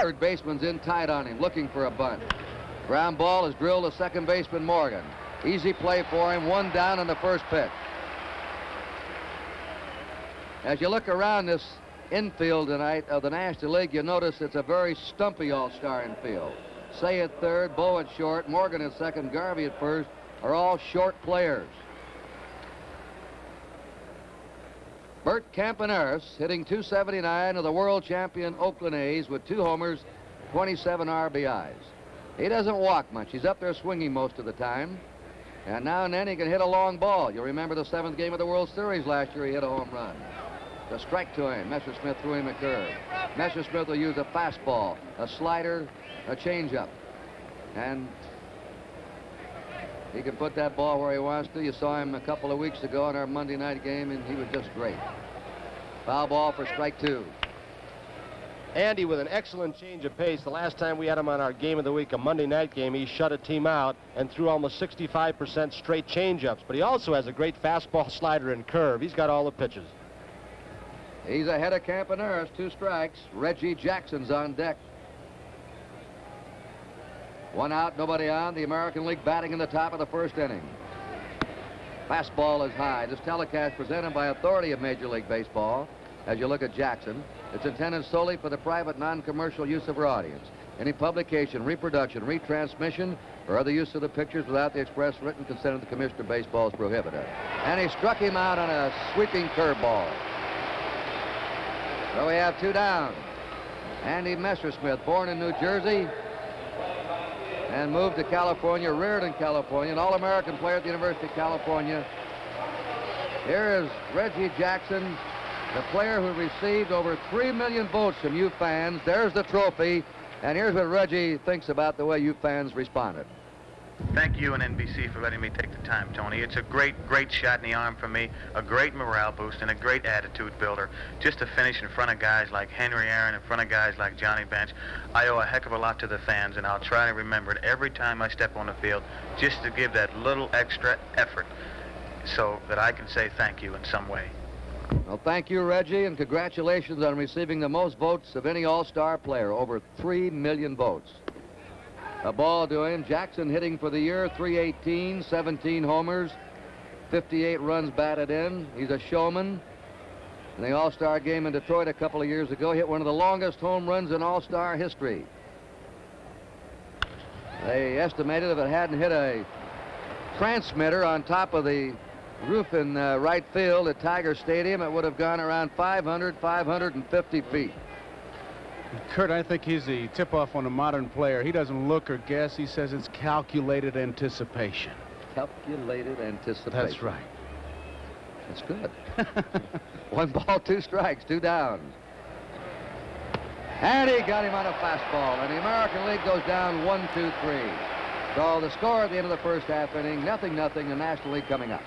Third baseman's in tight on him, looking for a bunt. Ground ball is drilled to second baseman Morgan. Easy play for him, one down on the first pitch. As you look around this infield tonight of the National League, you notice it's a very stumpy all-star infield. Say at third, Bowe at short, Morgan at second, Garvey at first are all short players. Bert Campaneris hitting .279 of the world champion Oakland A's with 2 homers, 27 RBIs. He doesn't walk much. He's up there swinging most of the time. And now and then he can hit a long ball. You'll remember the 7th game of the World Series last year, he hit a home run. The strike to him. Messersmith threw him a curve. Messersmith will use a fastball, a slider, a changeup. And he can put that ball where he wants to. You saw him a couple of weeks ago in our Monday night game, and he was just great. Foul ball for strike 2. Andy with an excellent change of pace. The last time we had him on our game of the week, a Monday night game, he shut a team out and threw almost 65% straight changeups. But he also has a great fastball, slider, and curve. He's got all the pitches. He's ahead of Campaneris, 2 strikes. Reggie Jackson's on deck. 1 out, nobody on. The American League batting in the top of the first inning. Fastball is high. This telecast presented by authority of Major League Baseball. As you look at Jackson, it's intended solely for the private, non-commercial use of our audience. Any publication, reproduction, retransmission, or other use of the pictures without the express written consent of the Commissioner of Baseball is prohibited. And he struck him out on a sweeping curveball. So we have 2 down. Andy Messersmith, born in New Jersey and moved to California, reared in California, an All-American player at the University of California. Here is Reggie Jackson, the player who received over 3 million votes from you fans. There's the trophy, and here's what Reggie thinks about the way you fans responded. Thank you and NBC for letting me take the time, Tony. It's a great shot in the arm for me, a great morale boost, and a great attitude builder. Just to finish in front of guys like Henry Aaron, in front of guys like Johnny Bench, I owe a heck of a lot to the fans, and I'll try to remember it every time I step on the field, just to give that little extra effort so that I can say thank you in some way. Well, thank you, Reggie, and congratulations on receiving the most votes of any All-Star player, over 3 million votes. A ball to him. Jackson hitting for the year, .318, 17 homers, 58 runs batted in. He's a showman. In the All-Star game in Detroit a couple of years ago, hit one of the longest home runs in All-Star history. They estimated if it hadn't hit a transmitter on top of the roof in right field at Tiger Stadium, it would have gone around 550 feet. Kurt, I think he's the tip-off on a modern player. He doesn't look or guess. He says it's calculated anticipation. Calculated anticipation. That's right. That's good. 1 ball, 2 strikes, 2 downs. And he got him on a fastball, and the American League goes down 1-2-3. So the score at the end of the first half inning, 0-0, the National League coming up.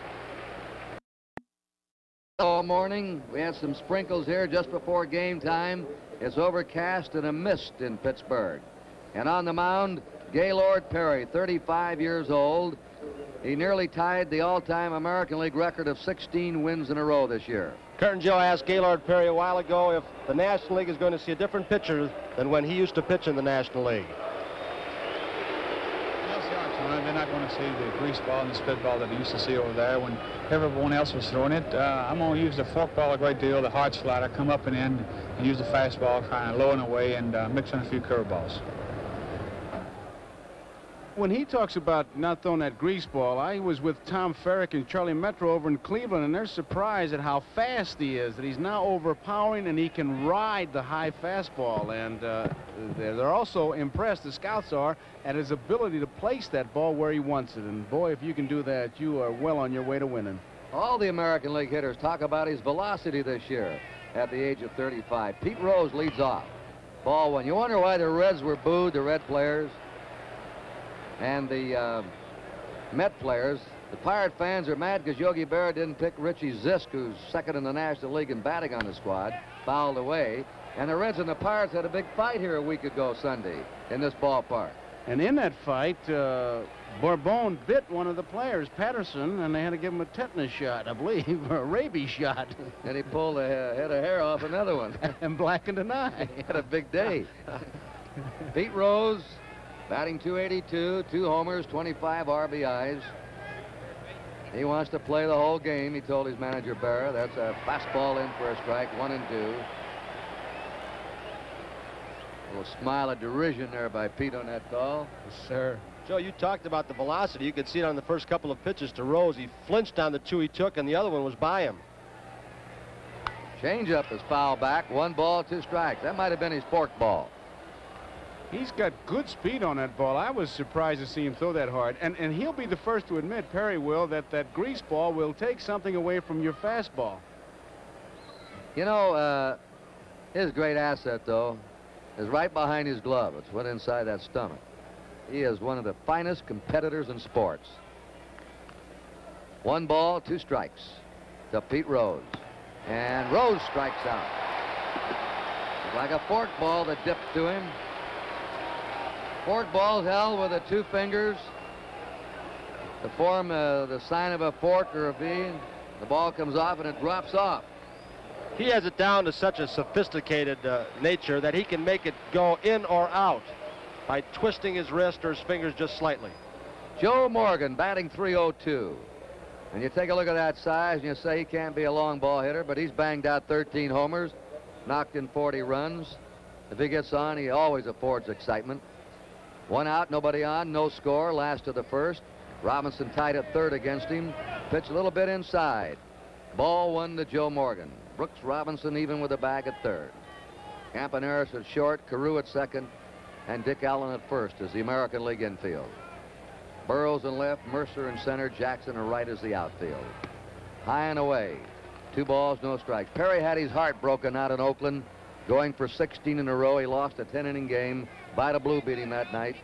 All morning, we had some sprinkles here just before game time. It's overcast and a mist in Pittsburgh. And on the mound, Gaylord Perry, 35 years old. He nearly tied the all-time American League record of 16 wins in a row this year. Kurt and Joe asked Gaylord Perry a while ago if the National League is going to see a different pitcher than when he used to pitch in the National League. They're not going to see the grease ball and the spit ball that they used to see over there when everyone else was throwing it. I'm going to use the fork ball a great deal, the hard slider, come up and in, and use the fastball kind of low and away, and mix in a few curveballs. When he talks about not throwing that grease ball, I was with Tom Ferrick and Charlie Metro over in Cleveland, and they're surprised at how fast he is, that he's now overpowering and he can ride the high fastball. And they're also impressed, the scouts are, at his ability to place that ball where he wants it. And boy, if you can do that, you are well on your way to winning. All the American League hitters talk about his velocity this year at the age of 35. Pete Rose leads off. Ball 1. You wonder why the Reds were booed, the Red players. And the Met players, the Pirate fans are mad because Yogi Berra didn't pick Richie Zisk, who's second in the National League in batting on the squad, fouled away. And the Reds and the Pirates had a big fight here a week ago Sunday in this ballpark. And in that fight, Bourbon bit one of the players, Patterson, and they had to give him a tetanus shot, I believe, or a rabies shot. And he pulled a head of hair off another one. And blackened an eye. He had a big day. Pete Rose, batting .282, 2 homers, 25 RBIs. He wants to play the whole game, he told his manager Berra. That's a fastball in for a strike, 1-2. A little smile of derision there by Pete on that call. Yes, sir. Joe, you talked about the velocity. You could see it on the first couple of pitches to Rose. He flinched on the 2 he took, and the other one was by him. Changeup is foul back. 1 ball, 2 strikes. That might have been his fork ball. He's got good speed on that ball. I was surprised to see him throw that hard. And he'll be the first to admit, Perry will, that grease ball will take something away from your fastball. You know, his great asset, though, is right behind his glove. It's went inside that stomach. He is one of the finest competitors in sports. 1 ball, 2 strikes to Pete Rose. And Rose strikes out. It's like a fork ball that dipped to him. Fork ball held with the 2 fingers to form the sign of a fork or a V. The ball comes off and it drops off. He has it down to such a sophisticated nature that he can make it go in or out by twisting his wrist or his fingers just slightly. Joe Morgan batting .302. And you take a look at that size and you say he can't be a long ball hitter, but he's banged out 13 homers, knocked in 40 runs. If he gets on, he always affords excitement. 1 out, nobody on, no score, last of the first. Robinson tied at 3rd against him. Pitched a little bit inside. Ball 1 to Joe Morgan. Brooks Robinson even with a bag at 3rd. Campaneris at short, Carew at 2nd, and Dick Allen at 1st as the American League infield. Burrows in left, Mercer in center, Jackson in right as the outfield. High and away. 2 balls, no strikes. Perry had his heart broken out in Oakland, going for 16 in a row. He lost a 10-inning game. Vida Blue beat him that night.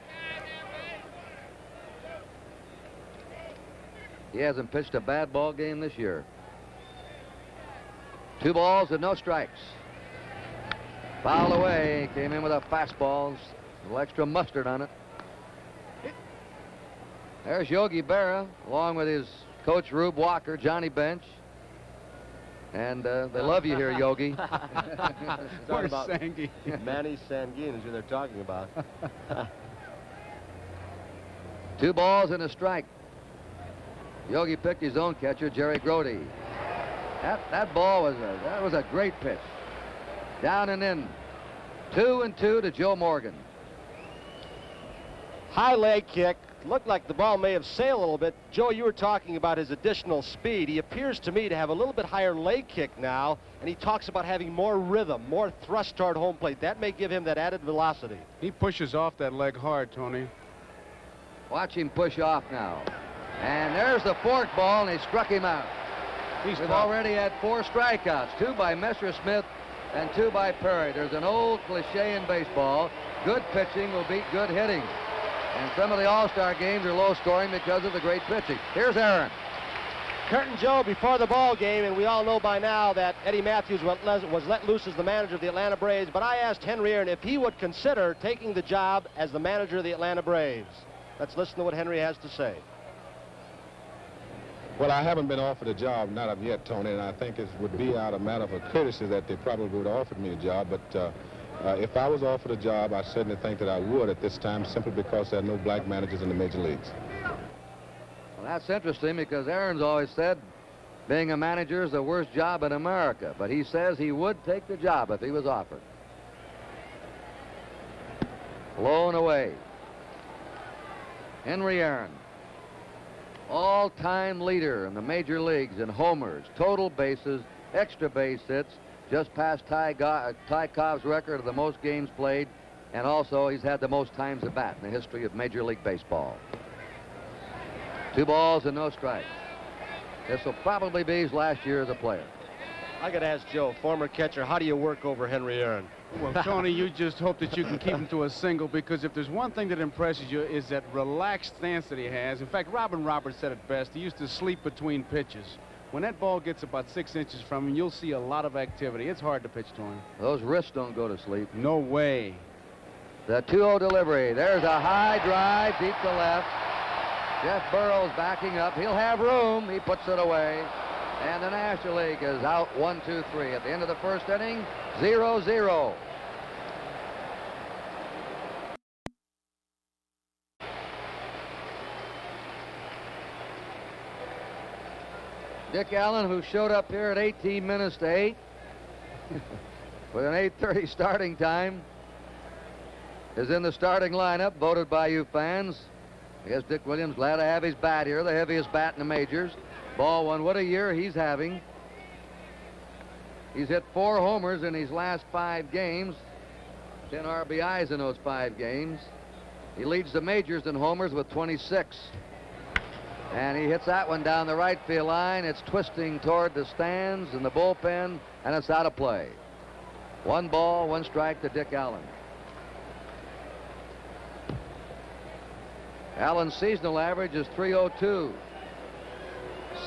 He hasn't pitched a bad ball game this year. 2 balls and no strikes. Fouled away. Came in with a fastball. A little extra mustard on it. There's Yogi Berra, along with his coach Rube Walker, Johnny Bench. And they love you here, Yogi. Talking about Sanguine. Manny Sanguine is who they're talking about. 2 balls and a strike. Yogi picked his own catcher, Jerry Grody. That ball was a great pitch. Down and in. 2-2 to Joe Morgan. High leg kick. Looked like the ball may have sailed a little bit. Joe, you were talking about his additional speed. He appears to me to have a little bit higher leg kick now, and he talks about having more rhythm, more thrust toward home plate. That may give him that added velocity. He pushes off that leg hard, Tony. Watch him push off now. And there's the fork ball, and he struck him out. We've already had 4 strikeouts, 2 by Messersmith and 2 by Perry. There's an old cliche in baseball. Good pitching will beat good hitting. And some of the All-Star games are low scoring because of the great pitching. Here's Aaron. Curtin Joe before the ball game, and we all know by now that Eddie Matthews was let loose as the manager of the Atlanta Braves, but I asked Henry Aaron if he would consider taking the job as the manager of the Atlanta Braves. Let's listen to what Henry has to say. Well, I haven't been offered a job, not of yet, Tony, and I think it would be out of matter of courtesy that they probably would have offered me a job, but if I was offered a job, I certainly think that I would at this time, simply because there are no black managers in the major leagues. Well, that's interesting because Aaron's always said being a manager is the worst job in America, but he says he would take the job if he was offered. Blown away. Henry Aaron, all-time leader in the major leagues in homers, total bases, extra base hits, just passed Ty Cobb's record of the most games played, and also he's had the most times at bat in the history of Major League Baseball. 2 balls and no strikes. This will probably be his last year as a player. I got to ask Joe, former catcher, how do you work over Henry Aaron? Well, Tony, you just hope that you can keep him to a single, because if there's one thing that impresses you is that relaxed stance that he has. In fact, Robin Roberts said it best. He used to sleep between pitches. When that ball gets about 6 inches from him, you'll see a lot of activity. It's hard to pitch to him. Those wrists don't go to sleep. No way. The 2-0 delivery. There's a high drive deep to left. Jeff Burrows backing up. He'll have room. He puts it away. And the National League is out 1-2-3. At the end of the first inning, 0-0. Dick Allen, who showed up here at 18 minutes to 8 with an 8:30 starting time, is in the starting lineup, voted by you fans. I guess Dick Williams glad to have his bat here, the heaviest bat in the majors. Ball one. What a year he's having. He's hit 4 homers in his last 5 games, 10 RBIs in those 5 games. He leads the majors in homers with 26. And he hits that one down the right field line. It's twisting toward the stands and the bullpen, and it's out of play. 1 ball, 1 strike to Dick Allen. Allen's seasonal average is .302.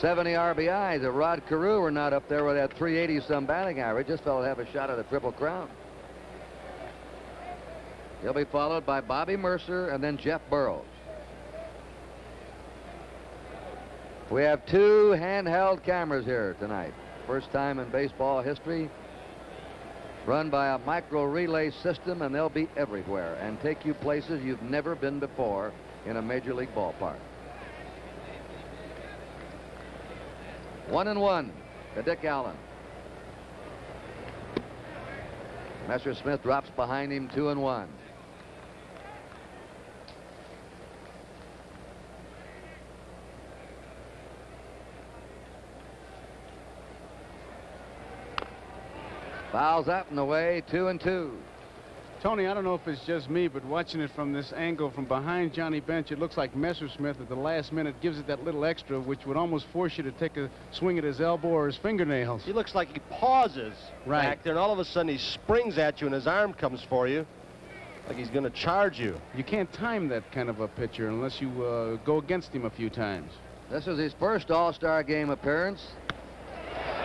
70 RBIs. If Rod Carew were not up there with that .380-some batting average, this fellow would have a shot at a Triple Crown. He'll be followed by Bobby Mercer and then Jeff Burroughs. We have 2 handheld cameras here tonight. First time in baseball history. Run by a micro relay system, and they'll be everywhere and take you places you've never been before in a major league ballpark. 1-1 to Dick Allen. Messersmith drops behind him, 2-1. Fouls up and away, 2-2. Tony, I don't know if it's just me, but watching it from this angle from behind Johnny Bench, it looks like Messersmith at the last minute gives it that little extra, which would almost force you to take a swing at his elbow or his fingernails. He looks like he pauses right back there, and all of a sudden he springs at you and his arm comes for you like he's going to charge you. You can't time that kind of a pitcher unless you go against him a few times. This is his first All-Star game appearance,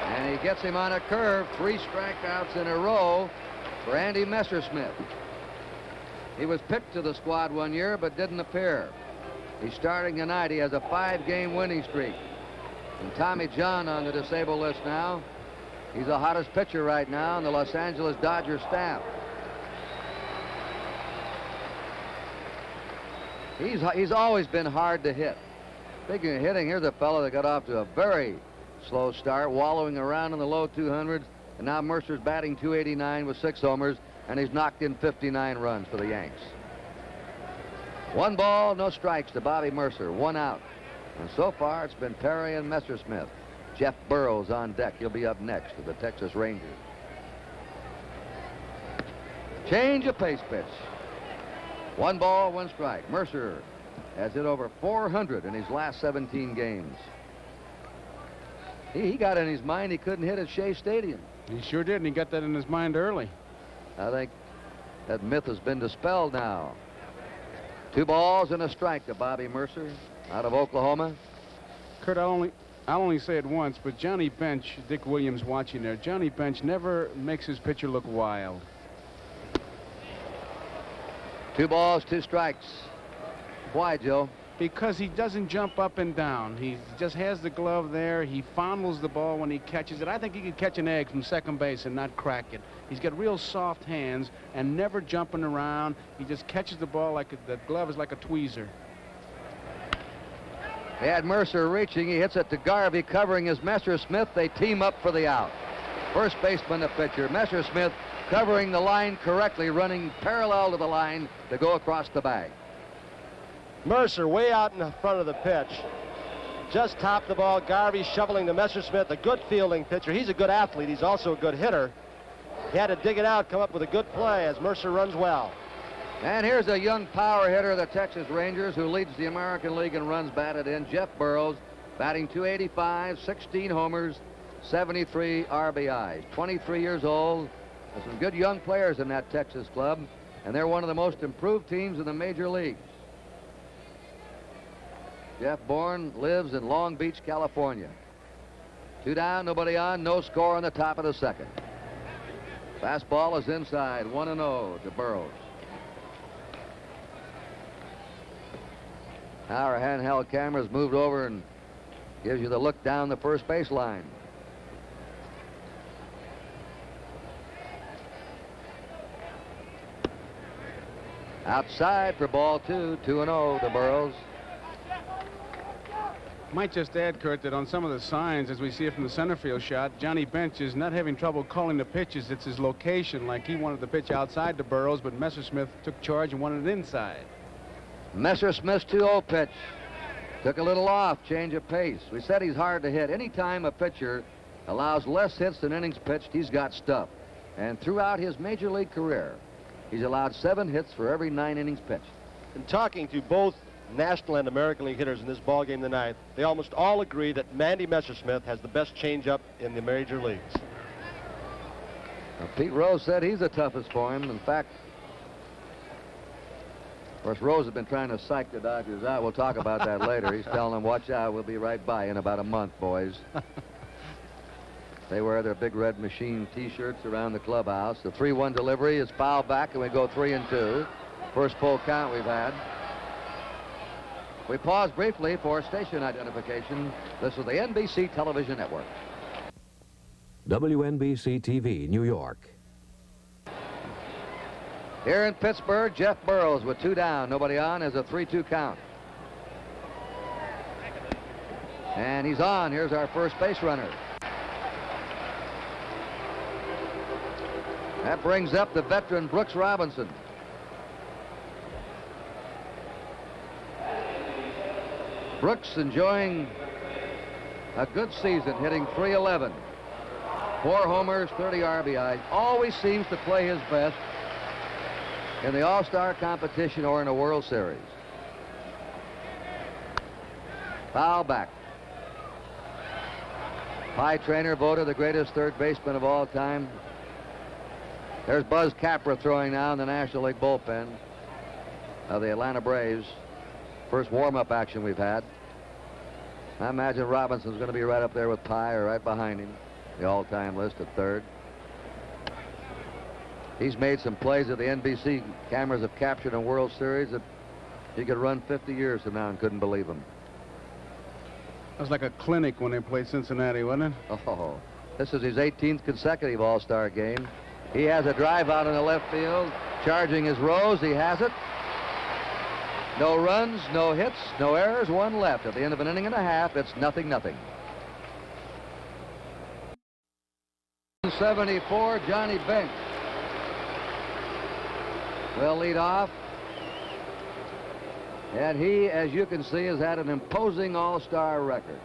and he gets him on a curve. 3 strikeouts in a row for Andy Messersmith. He was picked to the squad one year but didn't appear. He's starting tonight. He has a 5-game winning streak. And Tommy John on the disabled list now. He's the hottest pitcher right now on the Los Angeles Dodgers staff. He's always been hard to hit. Speaking of hitting, here's a fellow that got off to a very slow start, wallowing around in the low 200s, and now Mercer's batting .289 with 6 homers, and he's knocked in 59 runs for the Yanks. 1 ball, no strikes to Bobby Mercer, 1 out. And so far it's been Perry and Messersmith. Jeff Burroughs on deck. He'll be up next for the Texas Rangers. Change of pace pitch. 1 ball, 1 strike. Mercer has hit over 400 in his last 17 games. He got in his mind he couldn't hit at Shea Stadium. He sure did, and he got that in his mind early. I think that myth has been dispelled now. 2 balls and a strike to Bobby Mercer out of Oklahoma. Kurt, I'll only say it once, but Johnny Bench, Dick Williams watching there, Johnny Bench never makes his pitcher look wild. 2 balls, 2 strikes. Why, Joe? Because he doesn't jump up and down. He just has the glove there. He fondles the ball when he catches it. I think he could catch an egg from second base and not crack it. He's got real soft hands and never jumping around. He just catches the ball like the glove is like a tweezer. They had Mercer reaching. He hits it to Garvey, covering his Messersmith. They team up for the out. First baseman, the pitcher. Messersmith covering the line correctly, running parallel to the line to go across the bag. Mercer way out in the front of the pitch. Just topped the ball. Garvey shoveling to Messersmith, a good fielding pitcher. He's a good athlete. He's also a good hitter. He had to dig it out, come up with a good play as Mercer runs well. And here's a young power hitter of the Texas Rangers who leads the American League in runs batted in. Jeff Burroughs, batting .285, 16 homers, 73 RBIs. 23 years old. There's some good young players in that Texas club, and they're one of the most improved teams in the major leagues. Jeff Bourne lives in Long Beach, California. 2 down, nobody on, no score on the top of the second. Fastball is inside, 1-0 to Burroughs. Now our handheld camera's moved over and gives you the look down the first base line. Outside for ball 2, 2-0 to Burroughs. Might just add, Kurt, that on some of the signs, as we see it from the center field shot, Johnny Bench is not having trouble calling the pitches. It's his location. Like he wanted the pitch outside to Burroughs, but Messersmith took charge and wanted it inside. Messersmith's 2-0 pitch. Took a little off, change of pace. We said he's hard to hit. Anytime a pitcher allows less hits than innings pitched, he's got stuff. And throughout his major league career, he's allowed 7 hits for every 9 innings pitched. In talking to both National and American League hitters in this ball game tonight, they almost all agree that Mandy Messersmith has the best changeup in the major leagues. Now, Pete Rose said he's the toughest for him. In fact, of course, Rose has been trying to psych the Dodgers out. We'll talk about that later. He's telling them, watch out, we'll be right by in about a month, boys. They wear their big red machine T-shirts around the clubhouse. The 3-1 delivery is fouled back, and we go 3-2. First full count we've had. We pause briefly for station identification. This is the NBC Television Network. WNBC TV, New York. Here in Pittsburgh, Jeff Burroughs with 2 down. Nobody on as a 3-2 count. And he's on. Here's our first base runner. That brings up the veteran Brooks Robinson. Brooks enjoying a good season, hitting .311. 4 homers, 30 RBIs. Always seems to play his best in the All Star competition or in a World Series. Foul back. Pie Trainer voted the greatest third baseman of all time. There's Buzz Capra throwing now in the National League bullpen of the Atlanta Braves. First warm-up action we've had. I imagine Robinson's going to be right up there with Pye or right behind him. The all-time list at third. He's made some plays that the NBC cameras have captured in World Series that he could run 50 years from now and couldn't believe them. It was like a clinic when they played Cincinnati, wasn't it? Oh, this is his 18th consecutive All-Star game. He has a drive out in the left field. Charging his Rose. He has it. No runs, no hits, no errors, 1 left. At the end of an inning and a half, it's 0-0. 74, Johnny Bench will lead off. And he, as you can see, has had an imposing All-Star record.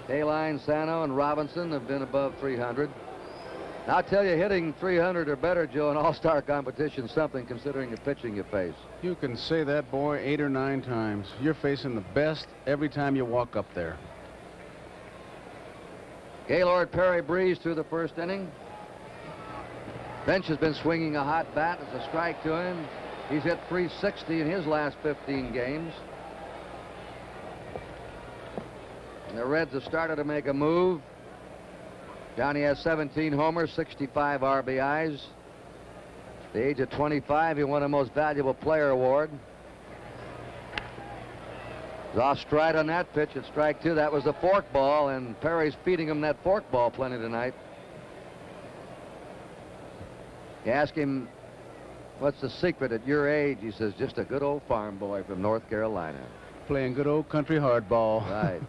Kaline, Sano, and Robinson have been above 300. I'll tell you, hitting 300 or better, Joe, in All-Star competition is something considering the pitching you face. You can say that, boy, 8 or 9 times. You're facing the best every time you walk up there. Gaylord Perry breezed through the first inning. Bench has been swinging a hot bat. It's a strike to him. He's hit .360 in his last 15 games. And the Reds have started to make a move. Johnny has 17 homers, 65 RBIs. At the age of 25, he won a Most Valuable Player award. He's off stride on that pitch at strike 2. That was the fork ball, and Perry's feeding him that fork ball plenty tonight. You ask him, what's the secret at your age? He says, just a good old farm boy from North Carolina. Playing good old country hardball. Right.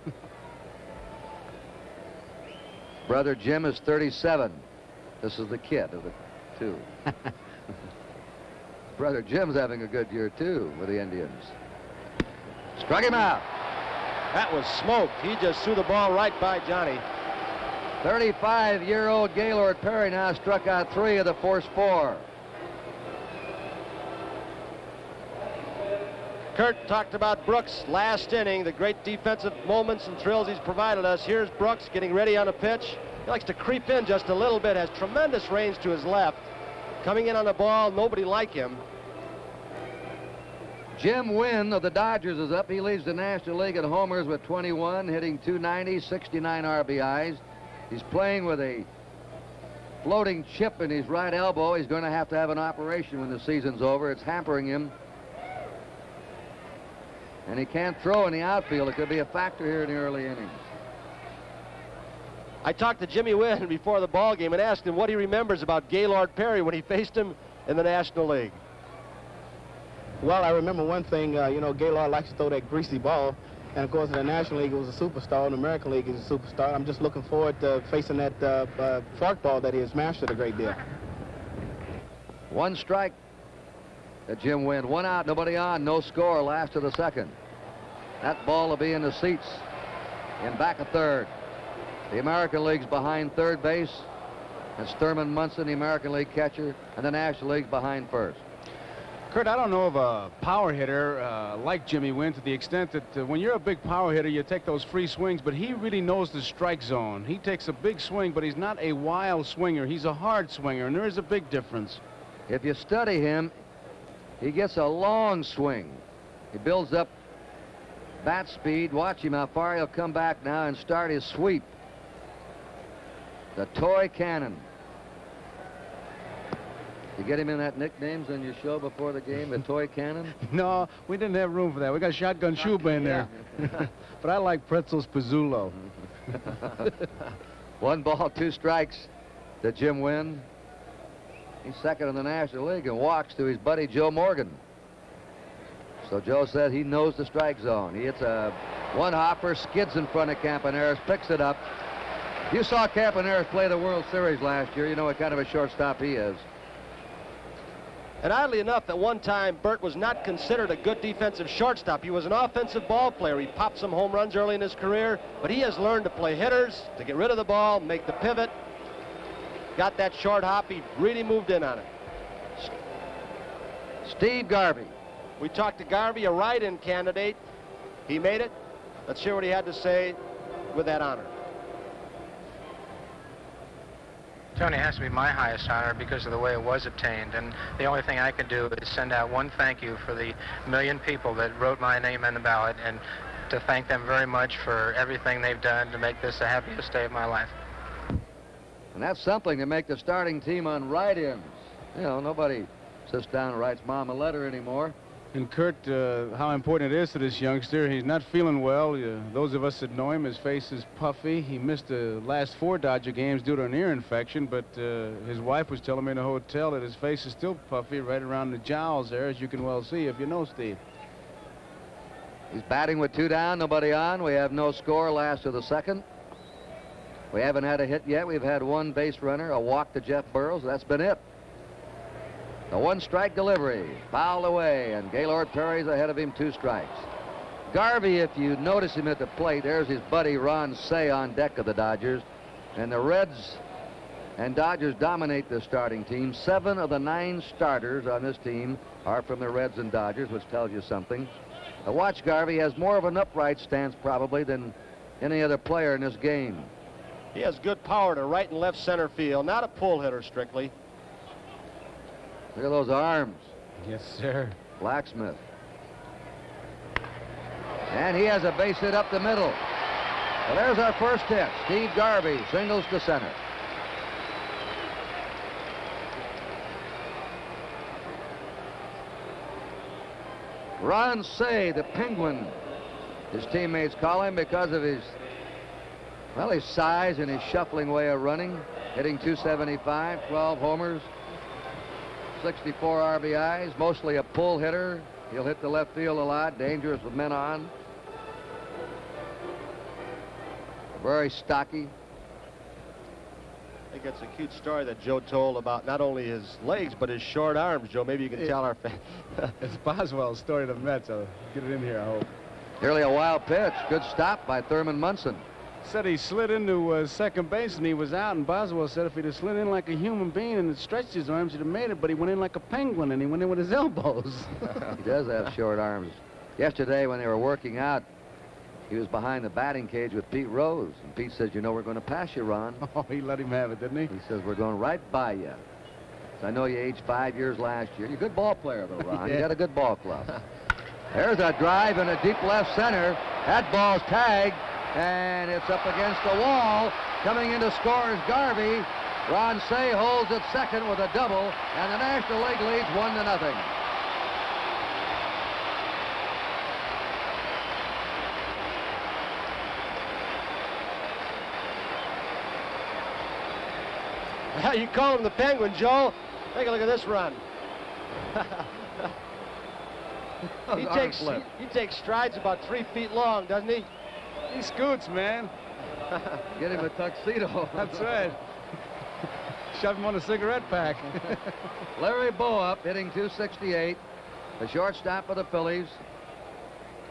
Brother Jim is 37. This is the kid of the 2. Brother Jim's having a good year, too, with the Indians. Struck him out. That was smoked. He just threw the ball right by Johnny. 35-year-old Gaylord Perry now struck out 3 of the first 4. Kurt talked about Brooks last inning, the great defensive moments and thrills he's provided us. Here's Brooks getting ready on a pitch. He likes to creep in just a little bit, has tremendous range to his left. Coming in on the ball, nobody like him. Jim Wynn of the Dodgers is up. He leads the National League in homers with 21, hitting .290, 69 RBIs. He's playing with a floating chip in his right elbow. He's going to have an operation when the season's over. It's hampering him. And he can't throw in the outfield. It could be a factor here in the early innings. I talked to Jimmy Wynn before the ball game and asked him what he remembers about Gaylord Perry when he faced him in the National League. Well, I remember one thing, you know, Gaylord likes to throw that greasy ball, And of course, in the National League, it was a superstar. In the American League, he's a superstar. I'm just looking forward to facing that forkball that he has mastered a great deal. One strike to Jim Wynn. One out, nobody on, no score, last of the second. That ball will be in the seats in back of third. The American League's behind third base. That's Thurman Munson, the American League catcher, and the National League's behind first. Kurt, I don't know of a power hitter like Jimmy Wynn to the extent that when you're a big power hitter, you take those free swings, but he really knows the strike zone. He takes a big swing, but he's not a wild swinger. He's a hard swinger, and there is a big difference. If you study him, he gets a long swing. He builds up bat speed. Watch him how far he'll come back now and start his sweep. The toy cannon. You get him in that nicknames on your show before the game, the toy cannon? No, we didn't have room for that. We got Shotgun Shuba in there. But I like Pretzels Pizzulo. 1 ball, 2 strikes to Jim Wynn. He's second in the National League and walks to his buddy Joe Morgan. So Joe said he knows the strike zone. He hits a one-hopper, skids in front of Campaneris, picks it up. You saw Campaneris play the World Series last year. You know what kind of a shortstop he is. And oddly enough, at one time, Bert was not considered a good defensive shortstop. He was an offensive ball player. He popped some home runs early in his career, but he has learned to play hitters, to get rid of the ball, make the pivot. Got that short hop. He really moved in on it. Steve Garvey. We talked to Garvey, a write-in candidate. He made it. Let's hear what he had to say with that honor. Tony, it has to be my highest honor because of the way it was obtained, and the only thing I can do is send out one thank you for the 1 million people that wrote my name on the ballot, and to thank them very much for everything they've done to make this the happiest day of my life. And that's something to make the starting team on write-ins. You know, nobody sits down and writes Mom a letter anymore. And Kurt, how important it is to this youngster. He's not feeling well. Those of us that know him, his face is puffy. He missed the last 4 Dodger games due to an ear infection, but his wife was telling me in the hotel that his face is still puffy right around the jowls there, as you can well see if you know Steve. He's batting with 2 down, nobody on. We have no score, last of the second. We haven't had a hit yet. We've had 1 base runner, a walk to Jeff Burrows. That's been it. The 1-strike delivery, fouled away, and Gaylord Perry's ahead of him, 2 strikes. Garvey, if you notice him at the plate, there's his buddy Ron Say on deck of the Dodgers. And the Reds and Dodgers dominate the starting team. 7 of the 9 starters on this team are from the Reds and Dodgers, which tells you something. Now watch Garvey has more of an upright stance probably than any other player in this game. He has good power to right and left center field. Not a pull hitter strictly. Look at those arms. Yes, sir. Blacksmith. And he has a base hit up the middle. Well, there's our first hit. Steve Garvey singles to center. Ron Say, the Penguin, his teammates call him because of his size and his shuffling way of running. Hitting .275, 12 homers. 64 RBIs, mostly a pull hitter. He'll hit the left field a lot, dangerous with men on. Very stocky. I think it's a cute story that Joe told about not only his legs, but his short arms. Joe, maybe you can tell our fans. It's Boswell's story to the Mets. I'll get it in here, I hope. Nearly a wild pitch. Good stop by Thurman Munson. Said he slid into second base and he was out, and Boswell said if he'd have slid in like a human being and stretched his arms, he'd have made it, but he went in like a penguin and he went in with his elbows. He does have short arms. Yesterday when they were working out, he was behind the batting cage with Pete Rose, and Pete says, you know, we're going to pass you, Ron. Oh, he let him have it, didn't he? He says, we're going right by you. So I know you aged 5 years last year. You're a good ball player, though, Ron. Yeah. You got a good ball club. There's a drive in a deep left center. That ball's tagged. And it's up against the wall. Coming in to score is Garvey. Ron Say holds at second with a double, and the National League leads 1-0. Well, you call him the Penguin, Joe. Take a look at this run. He takes strides about 3 feet long, doesn't he? He scoots, man. Get him a tuxedo. That's right. Shove him on a cigarette pack. Larry Bowa hitting .268, the shortstop for the Phillies.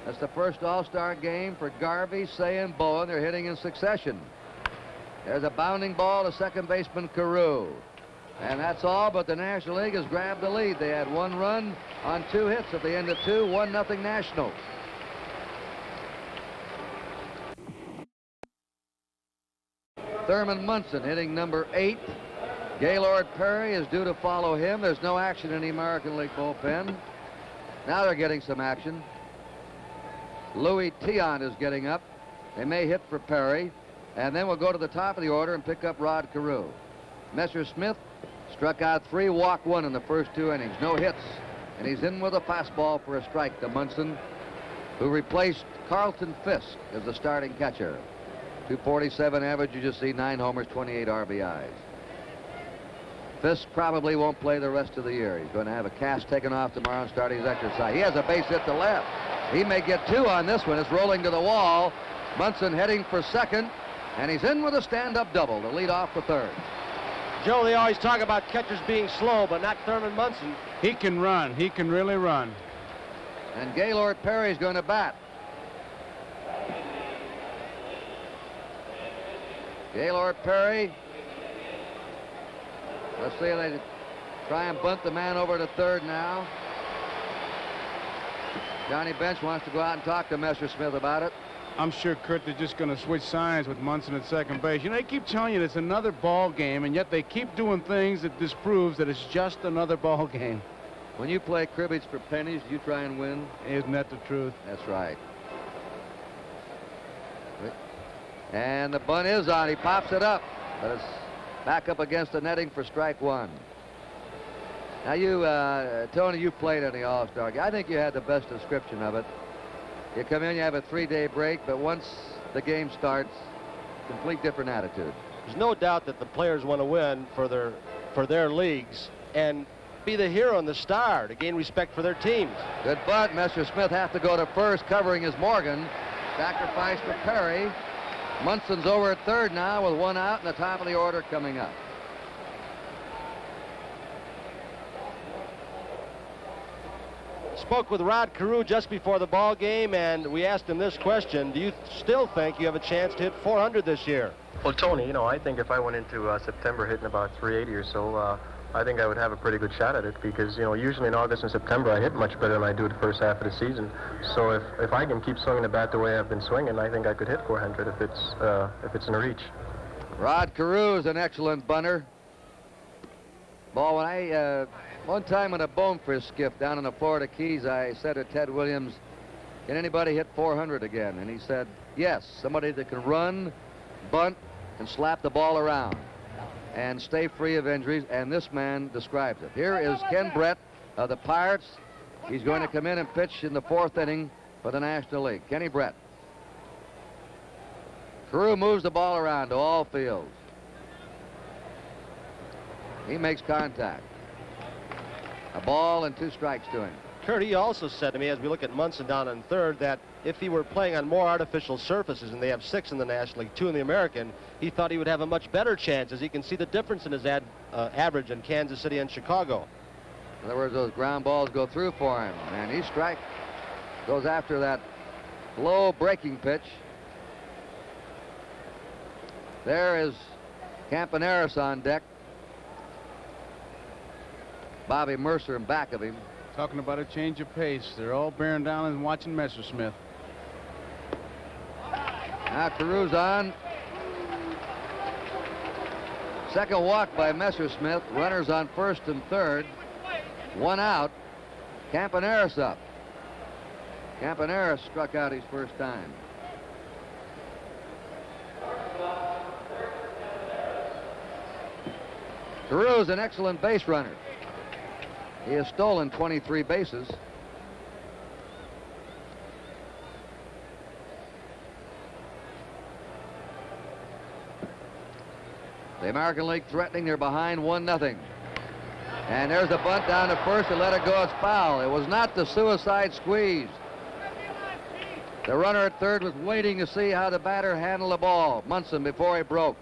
That's the first All-Star game for Garvey, Say, and Bowa. They're hitting in succession. There's a bounding ball to second baseman Carew. And that's all, but the National League has grabbed the lead. They had 1 run on 2 hits at the end of 2, 1-0 Nationals. Thurman Munson hitting number 8. Gaylord Perry is due to follow him. There's no action in the American League bullpen. Now they're getting some action. Louis Tiant is getting up. They may hit for Perry. And then we'll go to the top of the order and pick up Rod Carew. Messersmith struck out 3, walked 1 in the first 2 innings. No hits. And he's in with a fastball for a strike to Munson, who replaced Carlton Fisk as the starting catcher. .247 average. You just see 9 homers, 28 RBIs. Fisk probably won't play the rest of the year. He's going to have a cast taken off tomorrow and start his exercise. He has a base hit to left. He may get 2 on this one. It's rolling to the wall. Munson heading for second, and he's in with a stand-up double to lead off the third. Joe, they always talk about catchers being slow, but not Thurman Munson. He can run. He can really run. And Gaylord Perry's going to bat. Gaylord Perry. Let's see if they try and bunt the man over to third now. Johnny Bench wants to go out and talk to Messersmith about it. I'm sure, Kurt, they're just going to switch sides with Munson at second base. You know, they keep telling you it's another ball game, and yet they keep doing things that disproves that it's just another ball game. When you play cribbage for pennies, you try and win. Isn't that the truth? That's right. And the bunt is on. He pops it up, but it's back up against the netting for strike 1. Now you, Tony, you played in the All-Star game. I think you had the best description of it. You come in, you have a 3-day break, but once the game starts, complete different attitude. There's no doubt that the players want to win for their leagues and be the hero and the star to gain respect for their teams. Good bunt. Messersmith has to go to first, covering his Morgan. Sacrifice for Perry. Munson's over at third now with 1 out, and the top of the order coming up. Spoke with Rod Carew just before the ball game, and we asked him this question: do you still think you have a chance to hit 400 this year? Well, Tony, you know, I think if I went into September hitting about 380 or so, I think I would have a pretty good shot at it, because, you know, usually in August and September I hit much better than I do the first half of the season. So if I can keep swinging the bat the way I've been swinging, I think I could hit 400 if it's in reach. Rod Carew is an excellent bunter. Ball, when I one time on a bonefish skiff down in the Florida Keys, I said to Ted Williams, "Can anybody hit 400 again?" And he said, "Yes, somebody that can run, bunt, and slap the ball around and stay free of injuries," and this man describes it. Here is Ken Brett of the Pirates. He's going to come in and pitch in the 4th inning for the National League. Kenny Brett. Carew moves the ball around to all fields. He makes contact. A ball and 2 strikes to him. Kurt, he also said to me, as we look at Munson down in third, that if he were playing on more artificial surfaces, and they have 6 in the National League, 2 in the American, he thought he would have a much better chance, as he can see the difference in his average in Kansas City and Chicago. In other words, those ground balls go through for him, and he goes after that low breaking pitch. There is Campaneris on deck. Bobby Mercer in back of him. Talking about a change of pace. They're all bearing down and watching Messersmith. Now Carew's on. Second walk by Messersmith. Runners on first and third. 1 out. Campaneris up. Campaneris struck out his first time. Carew's an excellent base runner. He has stolen 23 bases. The American League threatening. They're behind 1-0. And there's a bunt down to first and let it go. It's foul. It was not the suicide squeeze. The runner at third was waiting to see how the batter handled the ball, Munson, before he broke.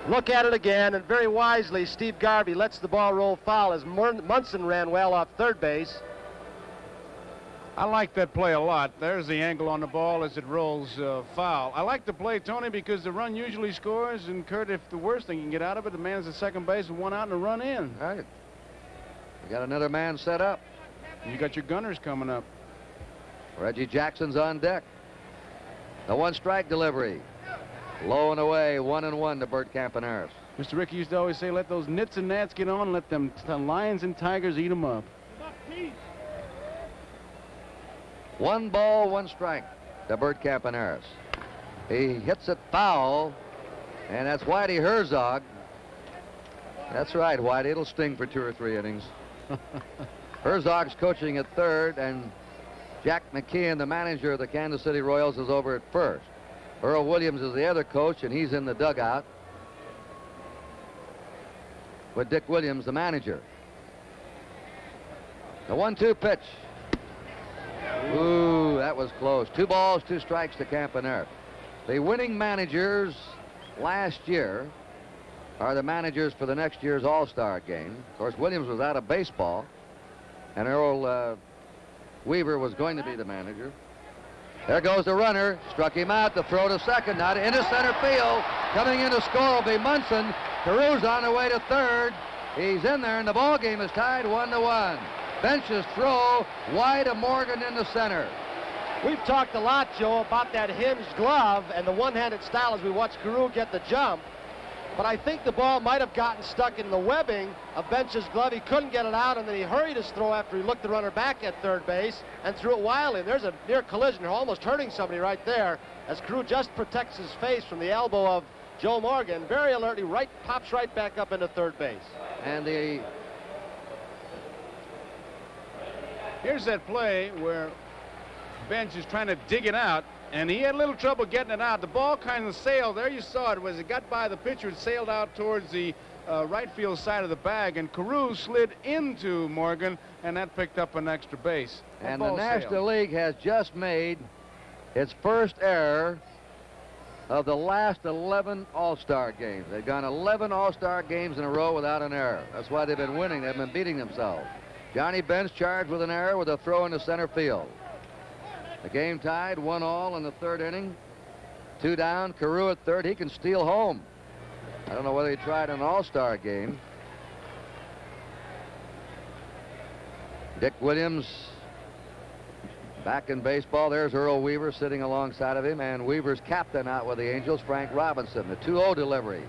Look at it again, and very wisely, Steve Garvey lets the ball roll foul as Munson ran well off third base. I like that play a lot. There's the angle on the ball as it rolls foul. I like the play, Tony, because the run usually scores, and Kurt, if the worst thing you can get out of it, the man's at second base with one out and a run in. Right. You got another man set up. You got your gunners coming up. Reggie Jackson's on deck. The one-strike delivery. Low and away, 1-1 to Bert Campaneris. Mr. Rickey used to always say, let those nits and gnats get on, let them lions and tigers eat them up. 1 ball, 1 strike to Bert Campaneris. He hits it foul, and that's Whitey Herzog. That's right, Whitey. It'll sting for 2 or 3 innings. Herzog's coaching at third, and Jack McKeon, the manager of the Kansas City Royals, is over at first. Earl Williams is the other coach, and he's in the dugout with Dick Williams, the manager. The 1-2 pitch. Ooh, that was close. 2 balls, 2 strikes to Campaneris. The winning managers last year are the managers for the next year's All Star game. Of course, Williams was out of baseball, and Earl Weaver was going to be the manager. There goes the runner. Struck him out. The throw to second. Now into center field. Coming in to score will be Munson. Caru's on the way to third. He's in there, and the ball game is tied 1-1. Bench's throw wide of Morgan in the center. We've talked a lot, Joe, about that hinged glove and the one-handed style as we watch Carew get the jump. But I think the ball might have gotten stuck in the webbing of Bench's glove. He couldn't get it out, and then he hurried his throw after he looked the runner back at third base and threw it wildly. There's a near collision, almost hurting somebody right there, as Carew just protects his face from the elbow of Joe Morgan. Very alertly, pops right back up into third base. And here's that play where Bench is trying to dig it out, and he had a little trouble getting it out. The ball kind of sailed. There you saw it. As it got by the pitcher, it sailed out towards the right field side of the bag, and Carew slid into Morgan, and that picked up an extra base. And the National League has just made its first error of the last 11 All-Star games. They've gone 11 All-Star games in a row without an error. That's why they've been winning. They've been beating themselves. Johnny Bench charged with an error with a throw into center field. The game tied 1-1 in the third inning. 2 down. Carew at third. He can steal home. I don't know whether he tried an All-Star game. Dick Williams back in baseball. There's Earl Weaver sitting alongside of him, and Weaver's captain out with the Angels, Frank Robinson. The 2-0 delivery.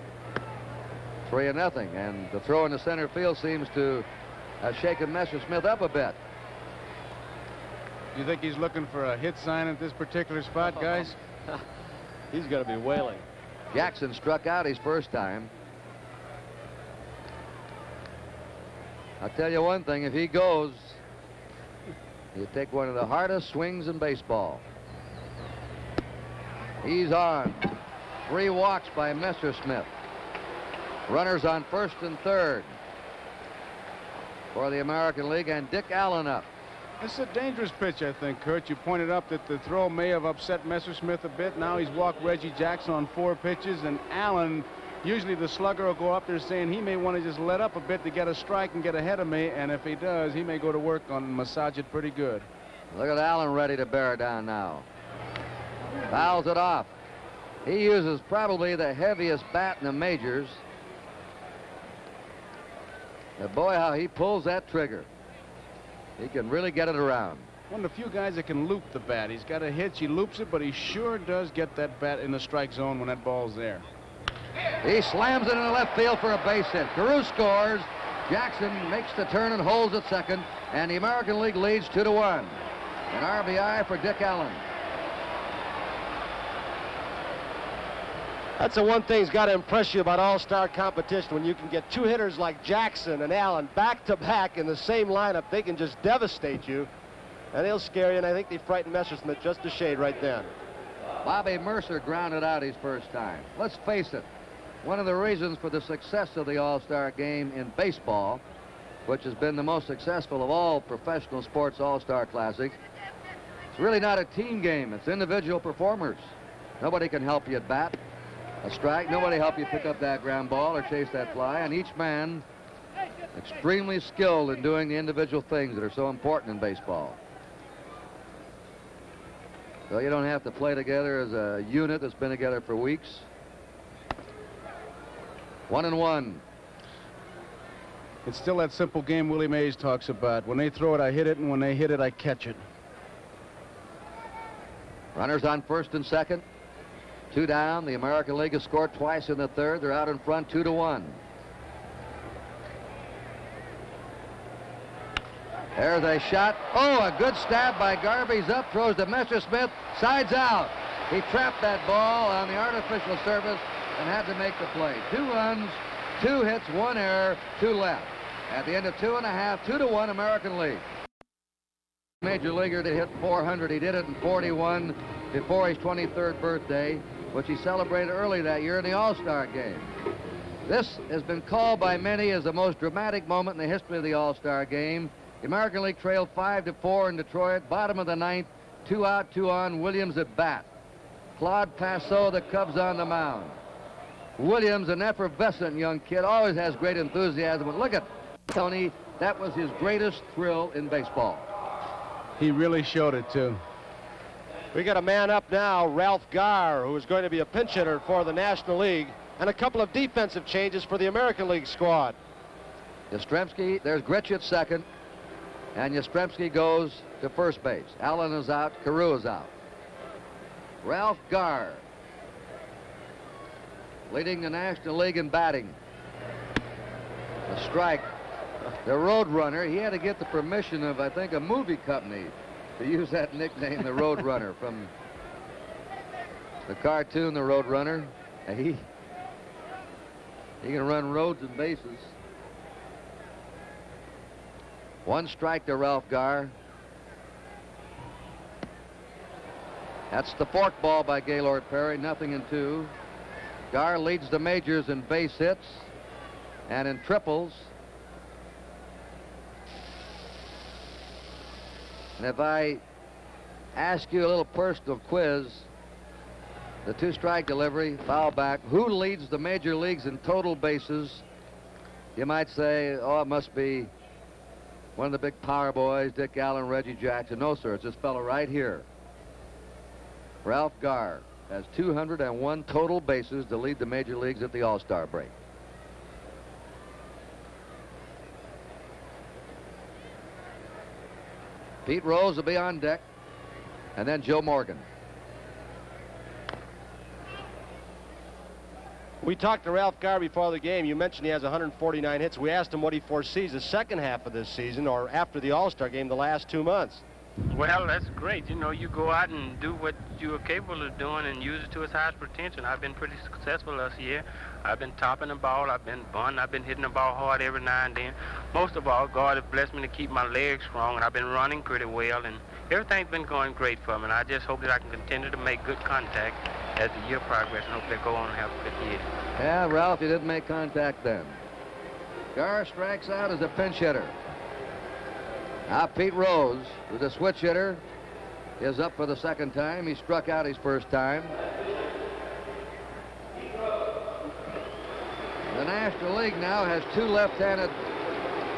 3-0, and the throw in the center field seems to have shaken Messersmith up a bit. You think he's looking for a hit sign at this particular spot, guys? He's going to be wailing. Jackson struck out his first time. I'll tell you one thing, if he goes, he'll take one of the hardest swings in baseball. He's on. 3 walks by Messersmith. Runners on first and third for the American League, and Dick Allen up. This is a dangerous pitch, I think, Kurt. You pointed up that the throw may have upset Messersmith a bit. Now he's walked Reggie Jackson on 4 pitches, and Allen, usually the slugger will go up there saying he may want to just let up a bit to get a strike and get ahead of me, and if he does, he may go to work on massage it pretty good. Look at Allen ready to bear down now. Fouls it off. He uses probably the heaviest bat in the majors. But boy, how he pulls that trigger. He can really get it around. One of the few guys that can loop the bat. He's got a hitch, he loops it, but he sure does get that bat in the strike zone when that ball's there. He slams it in the left field for a base hit. Carew scores. Jackson makes the turn and holds at second, and the American League leads 2-1. An RBI for Dick Allen. That's the one thing that's got to impress you about all-star competition. When you can get 2 hitters like Jackson and Allen back-to-back in the same lineup, they can just devastate you, and they'll scare you, and I think they frightened Messersmith just a shade right then. Bobby Mercer grounded out his first time. Let's face it, one of the reasons for the success of the All-Star game in baseball, which has been the most successful of all professional sports All-Star Classics, it's really not a team game. It's individual performers. Nobody can help you at bat. A strike, nobody help you pick up that ground ball or chase that fly, and each man extremely skilled in doing the individual things that are so important in baseball. So you don't have to play together as a unit that's been together for weeks. 1-1. It's still that simple game Willie Mays talks about. When they throw it, I hit it, and when they hit it, I catch it. Runners on first and second. 2 down. The American League has scored twice in the third. They're out in front 2-1. There's a shot. Oh, a good stab by Garvey's up. Throws to Messersmith. Sides out. He trapped that ball on the artificial surface and had to make the play. 2 runs, 2 hits, 1 error, 2 left. At the end of 2.5, 2-1 American League. Major leaguer to hit 400. He did it in 41 before his 23rd birthday, which he celebrated early that year in the All-Star game. This has been called by many as the most dramatic moment in the history of the All-Star game. The American League trailed 5-4 in Detroit, bottom of the 9th, 2 out, 2 on, Williams at bat. Claude Passot, the Cubs, on the mound. Williams, an effervescent young kid, always has great enthusiasm. But look at Tony, that was his greatest thrill in baseball. He really showed it, too. We got a man up now, Ralph Garr, who is going to be a pinch hitter for the National League, and a couple of defensive changes for the American League squad. Yastrzemski, there's Grich at second, and Yastrzemski goes to first base. Allen is out, Carew is out. Ralph Garr leading the National League in batting. A strike. The Road Runner, he had to get the permission of, I think, a movie company to use that nickname, the Road Runner, from the cartoon, the Road Runner. He can run roads and bases. 1 strike to Ralph Garr. That's the fork ball by Gaylord Perry, 0-2. Garr leads the majors in base hits and in triples. And if I ask you a little personal quiz, the 2-strike delivery, foul back, who leads the major leagues in total bases? You might say, oh, it must be one of the big power boys, Dick Allen, Reggie Jackson. No, sir, it's this fellow right here. Ralph Garr has 201 total bases to lead the major leagues at the All-Star break. Pete Rose will be on deck, and then Joe Morgan. We talked to Ralph Garr before the game. You mentioned he has 149 hits. We asked him what he foresees the second half of this season, or after the All-Star game, the last 2 months. Well, that's great. You know, you go out and do what you are capable of doing and use it to its highest potential. I've been pretty successful this year. I've been topping the ball. I've been bunting. I've been hitting the ball hard every now and then. Most of all, God has blessed me to keep my legs strong, and I've been running pretty well, and everything's been going great for me. And I just hope that I can continue to make good contact as the year progresses, and hope they go on and have a good year. Yeah, Ralph, you didn't make contact then. Garr strikes out as a pinch hitter. Now Pete Rose, who's a switch hitter, is up for the second time. He struck out his first time. The National League now has 2 left-handed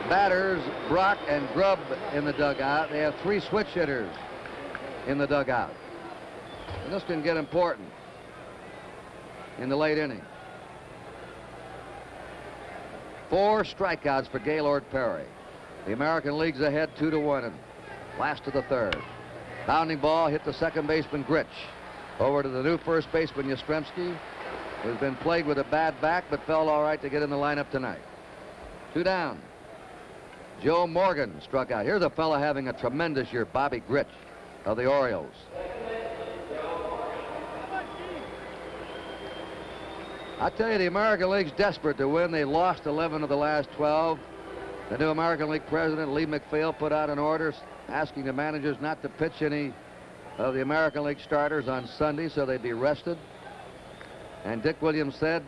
batters, Brock and Grubb, in the dugout. They have 3 switch hitters in the dugout. And this can get important in the late inning. 4 strikeouts for Gaylord Perry. The American League's ahead 2-1 and last of the third. Bounding ball hit the second baseman Grich. Over to the new first baseman Yastrzemski, who's been plagued with a bad back but felt all right to get in the lineup tonight. 2 down. Joe Morgan struck out. Here's a fella having a tremendous year, Bobby Grich of the Orioles. I tell you, the American League's desperate to win. They lost 11 of the last 12. The new American League president, Lee McPhail, put out an order asking the managers not to pitch any of the American League starters on Sunday so they'd be rested. And Dick Williams said,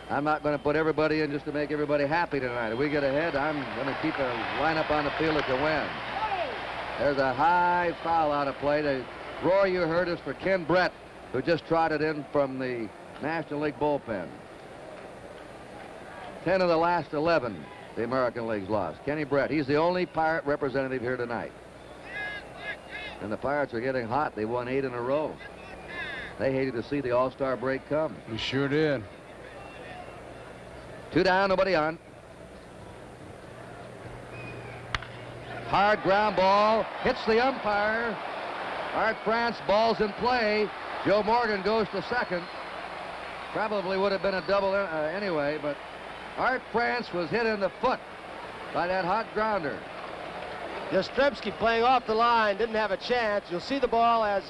I'm not going to put everybody in just to make everybody happy tonight. If we get ahead, I'm going to keep a lineup on the field that can win. There's a high foul out of play. The roar you heard is for Ken Brett, who just trotted in from the National League bullpen. 10 of the last 11 the American League's lost. Kenny Brett, he's the only Pirate representative here tonight. And the Pirates are getting hot. They won 8 in a row. They hated to see the All-Star break come. We sure did. 2 down, nobody on. Hard ground ball, hits the umpire. Art France, ball's in play. Joe Morgan goes to second. Probably would have been a double anyway, but Art France was hit in the foot by that hot grounder. Yastrzemski playing off the line, didn't have a chance. You'll see the ball as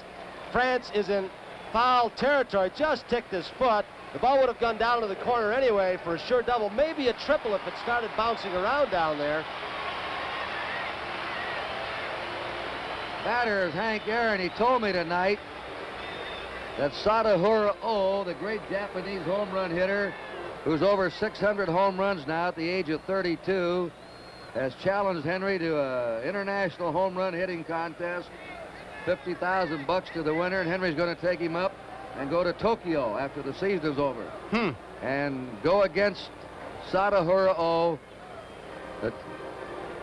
France is in foul territory, just ticked his foot. The ball would have gone down to the corner anyway for a sure double, maybe a triple if it started bouncing around down there. Batter is Hank Aaron. He told me tonight that Sadahura Oh, the great Japanese home run hitter, who's over 600 home runs now at the age of 32, has challenged Henry to an international home run hitting contest. $50,000 to the winner, and Henry's going to take him up and go to Tokyo after the season is over. And go against Sadahura Oh. That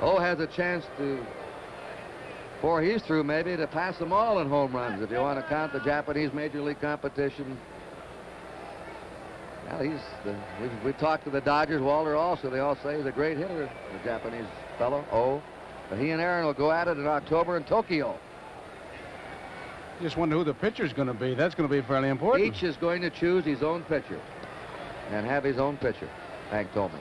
Oh has a chance to, before he's through maybe, to pass them all in home runs if you want to count the Japanese Major League competition. Well, we talked to the Dodgers, Walter also. They all say he's a great hitter, the Japanese fellow, Oh. But he and Aaron will go at it in October in Tokyo. Just wonder who the pitcher's going to be. That's going to be fairly important. Each is going to choose his own pitcher and have his own pitcher, Hank told me.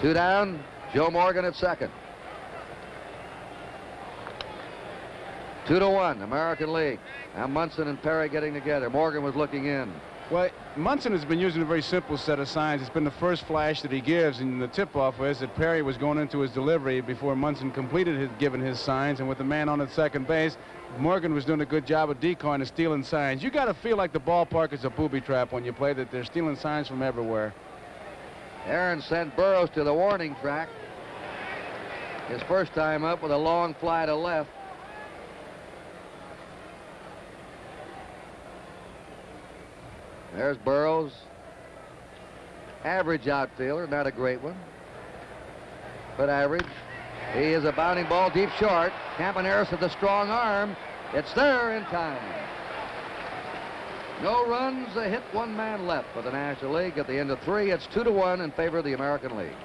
2 down, Joe Morgan at second. 2-1, American League. Now Munson and Perry getting together. Morgan was looking in. Well, Munson has been using a very simple set of signs. It's been the first flash that he gives, and the tip-off was that Perry was going into his delivery before Munson completed giving his signs, and with the man on at second base, Morgan was doing a good job of decoying and stealing signs. You got to feel like the ballpark is a booby trap when you play, that they're stealing signs from everywhere. Aaron sent Burroughs to the warning track. His first time up with a long fly to left. There's Burroughs. Average outfielder, not a great one, but average. He is a bounding ball deep short. Campaneris with a strong arm. It's there in time. No runs, a hit, 1 man left for the National League. At the end of 3, it's 2-1 in favor of the American League.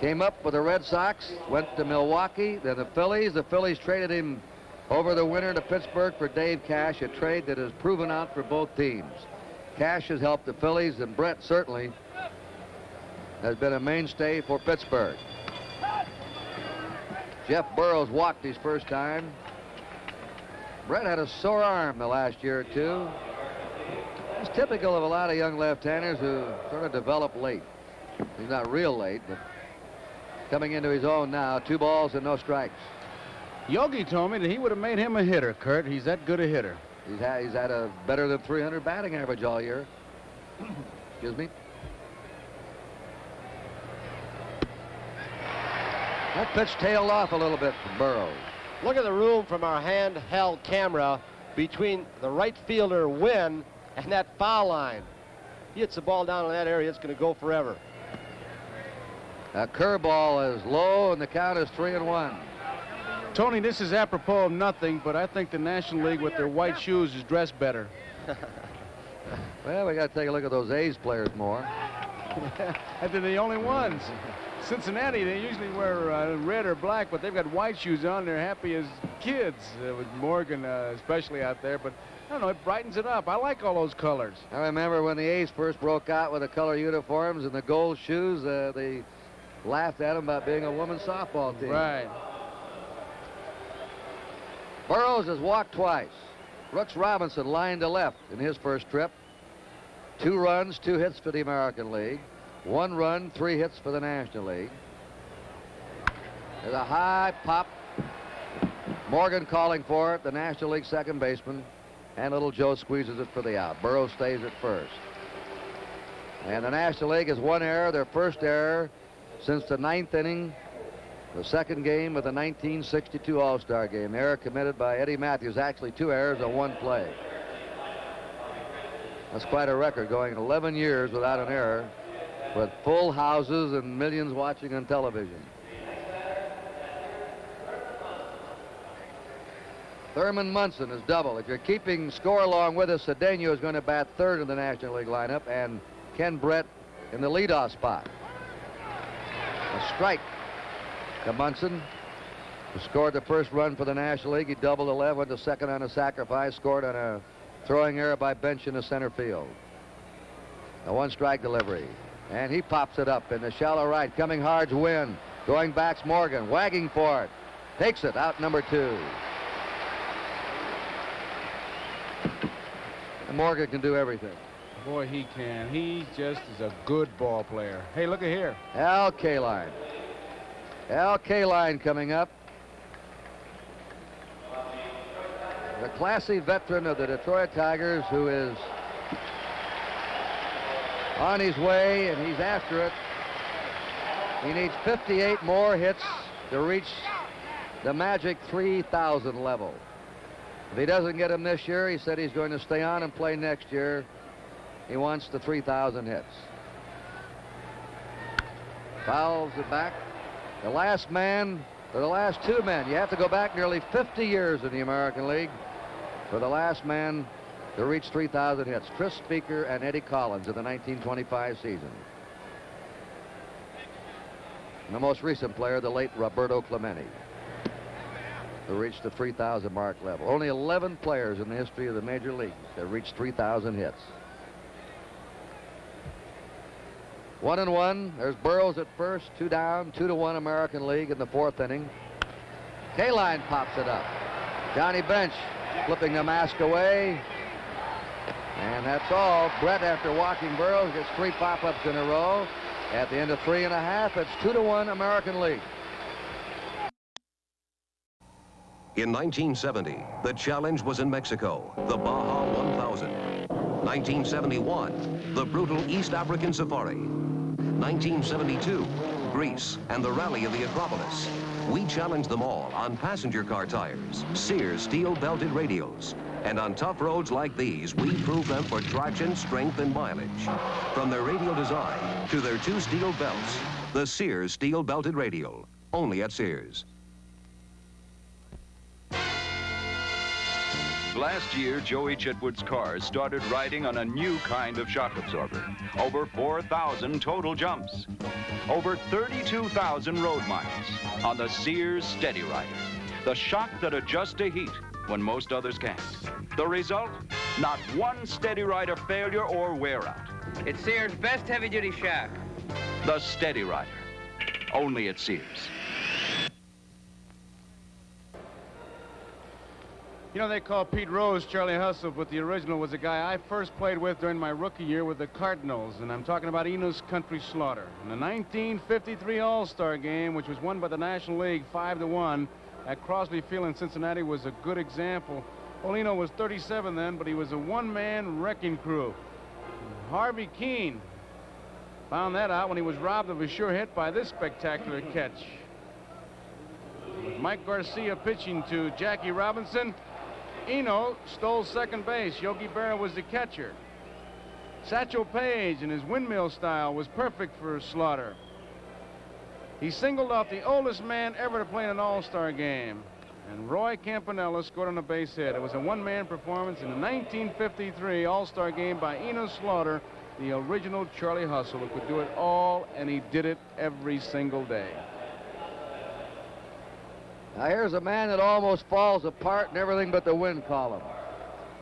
Came up with the Red Sox, went to Milwaukee, then the Phillies. The Phillies traded him over the winter to Pittsburgh for Dave Cash, a trade that has proven out for both teams. Cash has helped the Phillies, and Brett certainly has been a mainstay for Pittsburgh. Jeff Burroughs walked his first time. Brett had a sore arm the last year or two. It's typical of a lot of young left-handers who sort of develop late. He's not real late, but coming into his own now. 2 balls and no strikes. Yogi told me that he would have made him a hitter, Kurt. He's that good a hitter. He's had a better than 300 batting average all year. Excuse me. That pitch tailed off a little bit from Burroughs. Look at the room from our handheld camera between the right fielder Wynn and that foul line. He hits the ball down in that area, it's going to go forever. A curveball is low, and the count is 3-1. Tony, this is apropos of nothing, but I think the National League with their white shoes is dressed better. Well, we got to take a look at those A's players more. And they're the only ones. Cincinnati, they usually wear red or black, but they've got white shoes on. They're happy as kids, with Morgan especially out there. But I don't know, it brightens it up. I like all those colors. I remember when the A's first broke out with the color uniforms and the gold shoes, they laughed at them about being a women's softball team. Right. Burroughs has walked twice. Brooks Robinson lined to left in his first trip. 2 runs, 2 hits for the American League. 1 run, 3 hits for the National League. There's a high pop. Morgan calling for it, the National League second baseman. And little Joe squeezes it for the out. Burroughs stays at first. And the National League has one error, their first error since the 9th inning, the second game of the 1962 All-Star game. Error committed by Eddie Matthews. Actually, 2 errors on 1 play. That's quite a record, going 11 years without an error, with full houses and millions watching on television. Thurman Munson is double. If you're keeping score along with us, Cedeno is going to bat third in the National League lineup, and Ken Brett in the leadoff spot. A strike to Munson, who scored the first run for the National League. He doubled the left, went to second on a sacrifice, scored on a throwing error by Bench in the center field. A 1-strike delivery, and he pops it up in the shallow right. Coming hard's Wynn. Going back's Morgan, wagging for it. Takes it, out number 2. And Morgan can do everything. Boy, he can. He just is a good ball player. Hey, look at here. Al Kaline. Al Kaline coming up. The classy veteran of the Detroit Tigers, who is on his way, and he's after it. He needs 58 more hits to reach the magic 3,000 level. If he doesn't get him this year, he said he's going to stay on and play next year. He wants the 3,000 hits. Fouls it back. The last man, or the last 2 men, you have to go back nearly 50 years in the American League for the last man to reach 3,000 hits. Chris Speaker and Eddie Collins in the 1925 season. And the most recent player, the late Roberto Clemente, who reached the 3,000 mark level. Only 11 players in the history of the major leagues have reached 3,000 hits. 1-1. There's Burroughs at first, 2 down, 2-1 American League in the 4th inning. Kaline pops it up. Johnny Bench flipping the mask away. And that's all. Brett, after walking Burroughs, gets 3 pop-ups in a row. At the end of 3.5, it's 2-1 American League. In 1970, the challenge was in Mexico, the Baja 1000. 1971, the brutal East African Safari. 1972, Greece and the Rally of the Acropolis. We challenged them all on passenger car tires, Sears steel-belted radios. And on tough roads like these, we prove them for traction, strength, and mileage. From their radial design to their 2 steel belts, the Sears steel-belted radial, only at Sears. Last year, Joey Chitwood's cars started riding on a new kind of shock absorber. Over 4,000 total jumps. Over 32,000 road miles on the Sears Steady Rider. The shock that adjusts to heat when most others can't. The result? Not one Steady Rider failure or wear out. It's Sears' best heavy-duty shock. The Steady Rider. Only at Sears. You know, they call Pete Rose Charlie Hustle, but the original was a guy I first played with during my rookie year with the Cardinals, and I'm talking about Enos Country Slaughter. In the 1953 All-Star game, which was won by the National League 5-1, at Crosby Field in Cincinnati, was a good example. Well, Eno was 37 then, but he was a one-man wrecking crew. Harvey Keene found that out when he was robbed of a sure hit by this spectacular catch. With Mike Garcia pitching to Jackie Robinson, Eno stole second base. Yogi Berra was the catcher. Satchel Paige in his windmill style was perfect for Slaughter. He singled off the oldest man ever to play in an All-Star game. And Roy Campanella scored on a base hit. It was a one-man performance in the 1953 All-Star game by Eno Slaughter, the original Charlie Hustle, who could do it all, and he did it every single day. Now here's a man that almost falls apart in everything but the win column.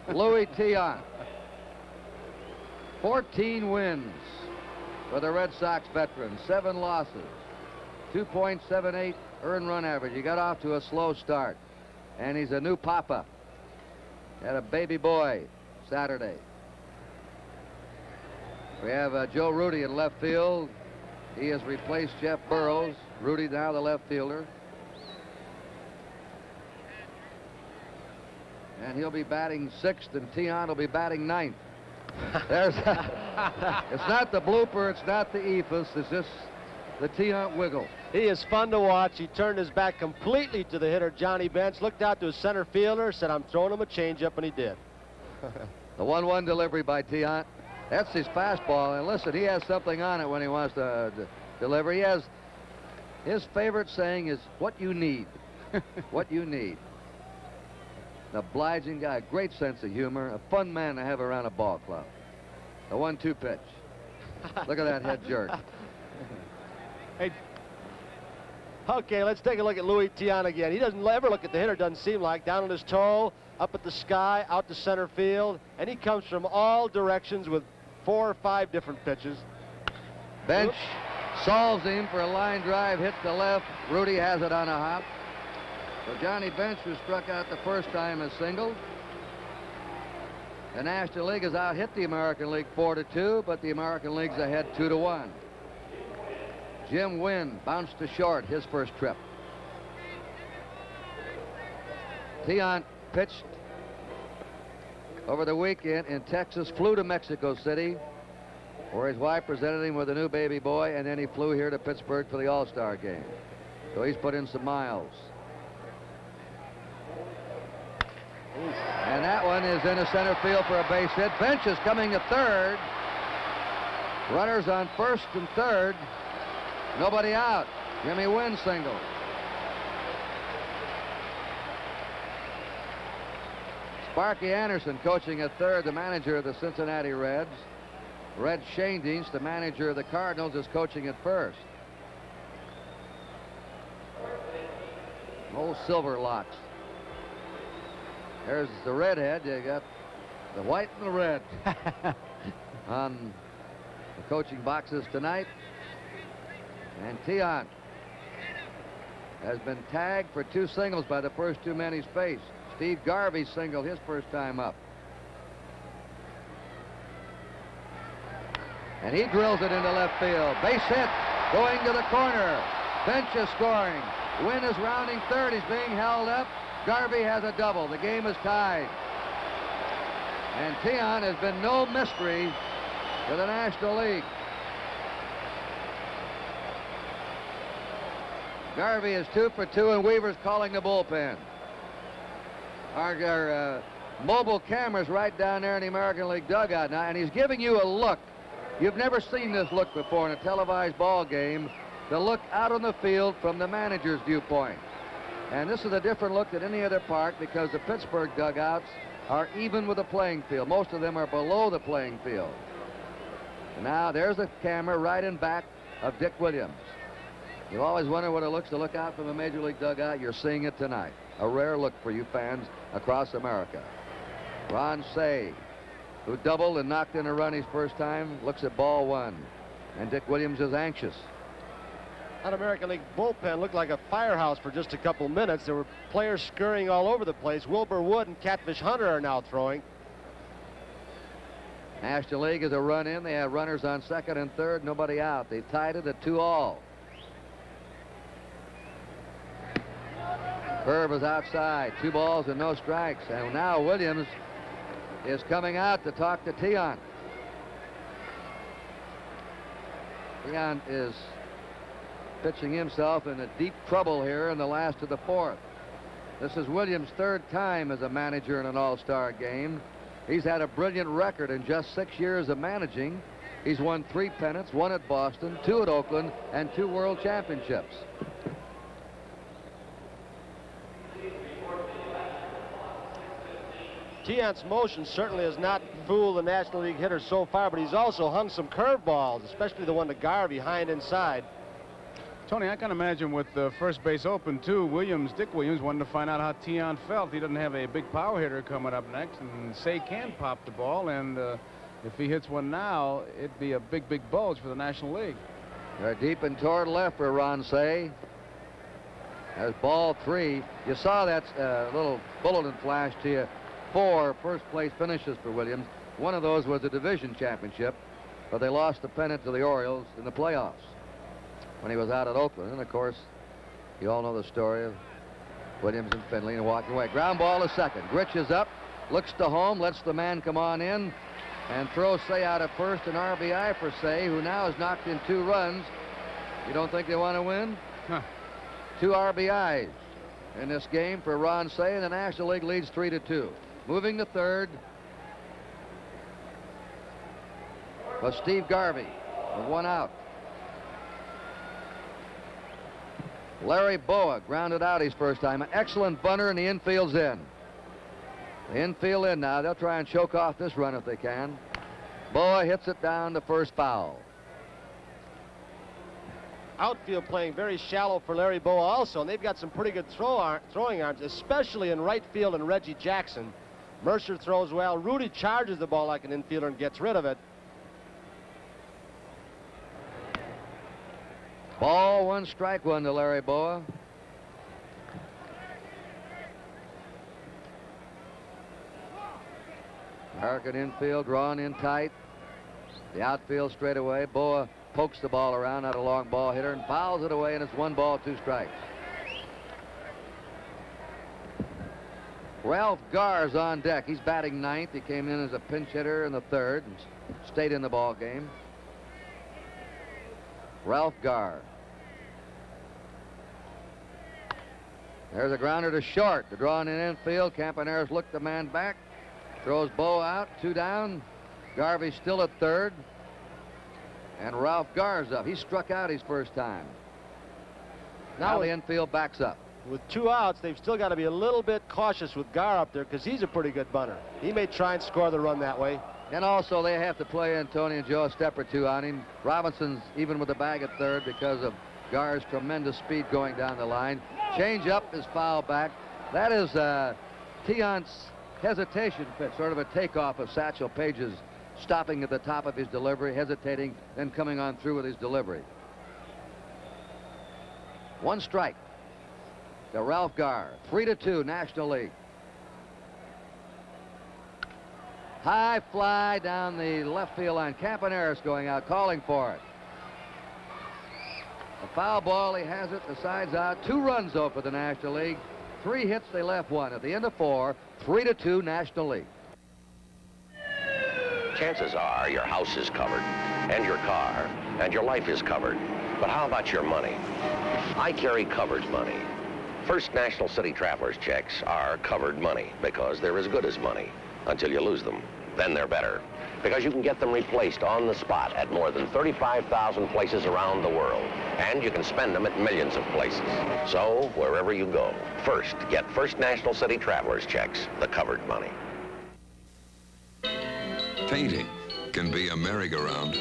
Louis Tiant. 14 wins for the Red Sox veteran, 7 losses, 2.78 earned run average. He got off to a slow start, and he's a new papa. Had a baby boy Saturday. We have Joe Rudy in left field. He has replaced Jeff Burroughs. Rudy now the left fielder. And he'll be batting 6th, and Tiant will be batting 9th. There's it's not the blooper, it's not the ephus, it's just the Tiant wiggle. He is fun to watch. He turned his back completely to the hitter, Johnny Bench, looked out to his center fielder, said, I'm throwing him a changeup, and he did. The 1-1 delivery by Tiant. That's his fastball, and listen, he has something on it when he wants to deliver. He has, his favorite saying is, what you need. What you need. An obliging guy, great sense of humor, a fun man to have around a ball club. The 1-2 pitch. Look at that head jerk. Hey. Okay, let's take a look at Louis Tiant again. He doesn't ever look at the hitter, doesn't seem like. Down on his toe, up at the sky, out to center field, and he comes from all directions with 4 or 5 different pitches. Bench solves him for a line drive, hit to left. Rudy has it on a hop. So Johnny Bench, who struck out the first time, has singled. The National League has out-hit the American League 4-2, but the American League's ahead 2-1. Jim Wynn bounced to short his first trip. Tiant pitched over the weekend in Texas, flew to Mexico City, where his wife presented him with a new baby boy, and then he flew here to Pittsburgh for the All Star game. So he's put in some miles. And that one is into center field for a base hit. Bench is coming to third. Runners on first and third. Nobody out. Jimmy Wynn single. Sparky Anderson coaching at third, the manager of the Cincinnati Reds. Red Schoendienst, the manager of the Cardinals, is coaching at first. Old silver locks. There's the redhead. You got the white and the red on the coaching boxes tonight. And Tiant has been tagged for 2 singles by the first 2 men he's faced. Steve Garvey singled his first time up. And he drills it into left field. Base hit, going to the corner. Bench is scoring. Wynn is rounding third. He's being held up. Garvey has a double. The game is tied. And Tiant has been no mystery to the National League. Garvey is 2 for 2, and Weaver's calling the bullpen. Our mobile camera's right down there in the American League dugout now, and he's giving you a look. You've never seen this look before in a televised ball game, the look out on the field from the manager's viewpoint. And this is a different look than any other park because the Pittsburgh dugouts are even with the playing field. Most of them are below the playing field. And now there's the camera right in back of Dick Williams. You always wonder what it looks to look out from a Major League dugout. You're seeing it tonight. A rare look for you fans across America. Ron Say, who doubled and knocked in a run his first time, looks at ball 1. And Dick Williams is anxious. That American League bullpen looked like a firehouse for just a couple minutes. There were players scurrying all over the place. Wilbur Wood and Catfish Hunter are now throwing. National League is a run in. They have runners on second and third, nobody out. They tied it at 2-all. Curve is outside. 2 balls and no strikes. And now Williams is coming out to talk to Tiant. Tiant is pitching himself into deep trouble here in the last of the 4th. This is Williams' 3rd time as a manager in an All-Star game. He's had a brilliant record in just 6 years of managing. He's won 3 pennants, 1 at Boston, 2 at Oakland, and 2 World Championships. Tiant's motion certainly has not fooled the National League hitter so far, but he's also hung some curveballs, especially the one to Garvey, high and inside. Tony, I can imagine with the first base open, too, Dick Williams wanted to find out how Tiant felt. He doesn't have a big power hitter coming up next, and Say can pop the ball, and if he hits one now, it'd be a big, big bulge for the National League. They're deep and toward left for Ron Say. There's ball 3. You saw that little bulletin flash to you. 4 first-place finishes for Williams. One of those was a division championship, but they lost the pennant to the Orioles in the playoffs when he was out at Oakland. And, of course, you all know the story of Williams and Finley and walking away. Ground ball to second. Grich is up, looks to home, lets the man come on in, and throws Say out at first, an RBI for Say, who now has knocked in 2 runs. You don't think they want to win? Huh. 2 RBIs in this game for Ron Say, and the National League leads 3-2. Moving to third was Steve Garvey with 1 out. Larry Boa grounded out his first time. An excellent bunter, and the infield's in. The infield in now. They'll try and choke off this run if they can. Boa hits it down to first foul. Outfield playing very shallow for Larry Boa also, and they've got some pretty good throwing arms, especially in right field and Reggie Jackson. Mercer throws well. Rudy charges the ball like an infielder and gets rid of it. Ball 1, strike 1 to Larry Boa. American infield drawn in tight. The outfield straight away. Boa pokes the ball around, not a long ball hitter, and fouls it away, and it's 1 ball, 2 strikes. Ralph Garr's on deck. He's batting 9th. He came in as a pinch hitter in the 3rd and stayed in the ball game. Ralph Garr. There's a grounder to short. The draw in infield. Campaneris looked the man back. Throws Boa out. 2 down. Garvey's still at 3rd. And Ralph Garr's up. He struck out his first time. Now the infield backs up. With 2 outs, they've still got to be a little bit cautious with Garr up there because he's a pretty good bunter. He may try and score the run that way. And also they have to play Tony and Joe a step or 2 on him. Robinson's even with the bag at 3rd because of Garr's tremendous speed going down the line. Change up is foul back. That is Tiant's hesitation pitch, sort of a takeoff of Satchel Paige's stopping at the top of his delivery, hesitating, then coming on through with his delivery. 1 strike to Ralph Garr. 3-2 National League. High fly down the left field line. Campaneris going out, calling for it. A foul ball, he has it, the side's out. 2 runs though for the National League. 3 hits, they left 1. At the end of 4, 3-2 National League. Chances are your house is covered, and your car, and your life is covered. But how about your money? I carry covered money. First National City Travelers checks are covered money because they're as good as money until you lose them. Then they're better because you can get them replaced on the spot at more than 35,000 places around the world, and you can spend them at millions of places. So wherever you go, first get First National City Travelers checks, the covered money. Painting can be a merry-go-round.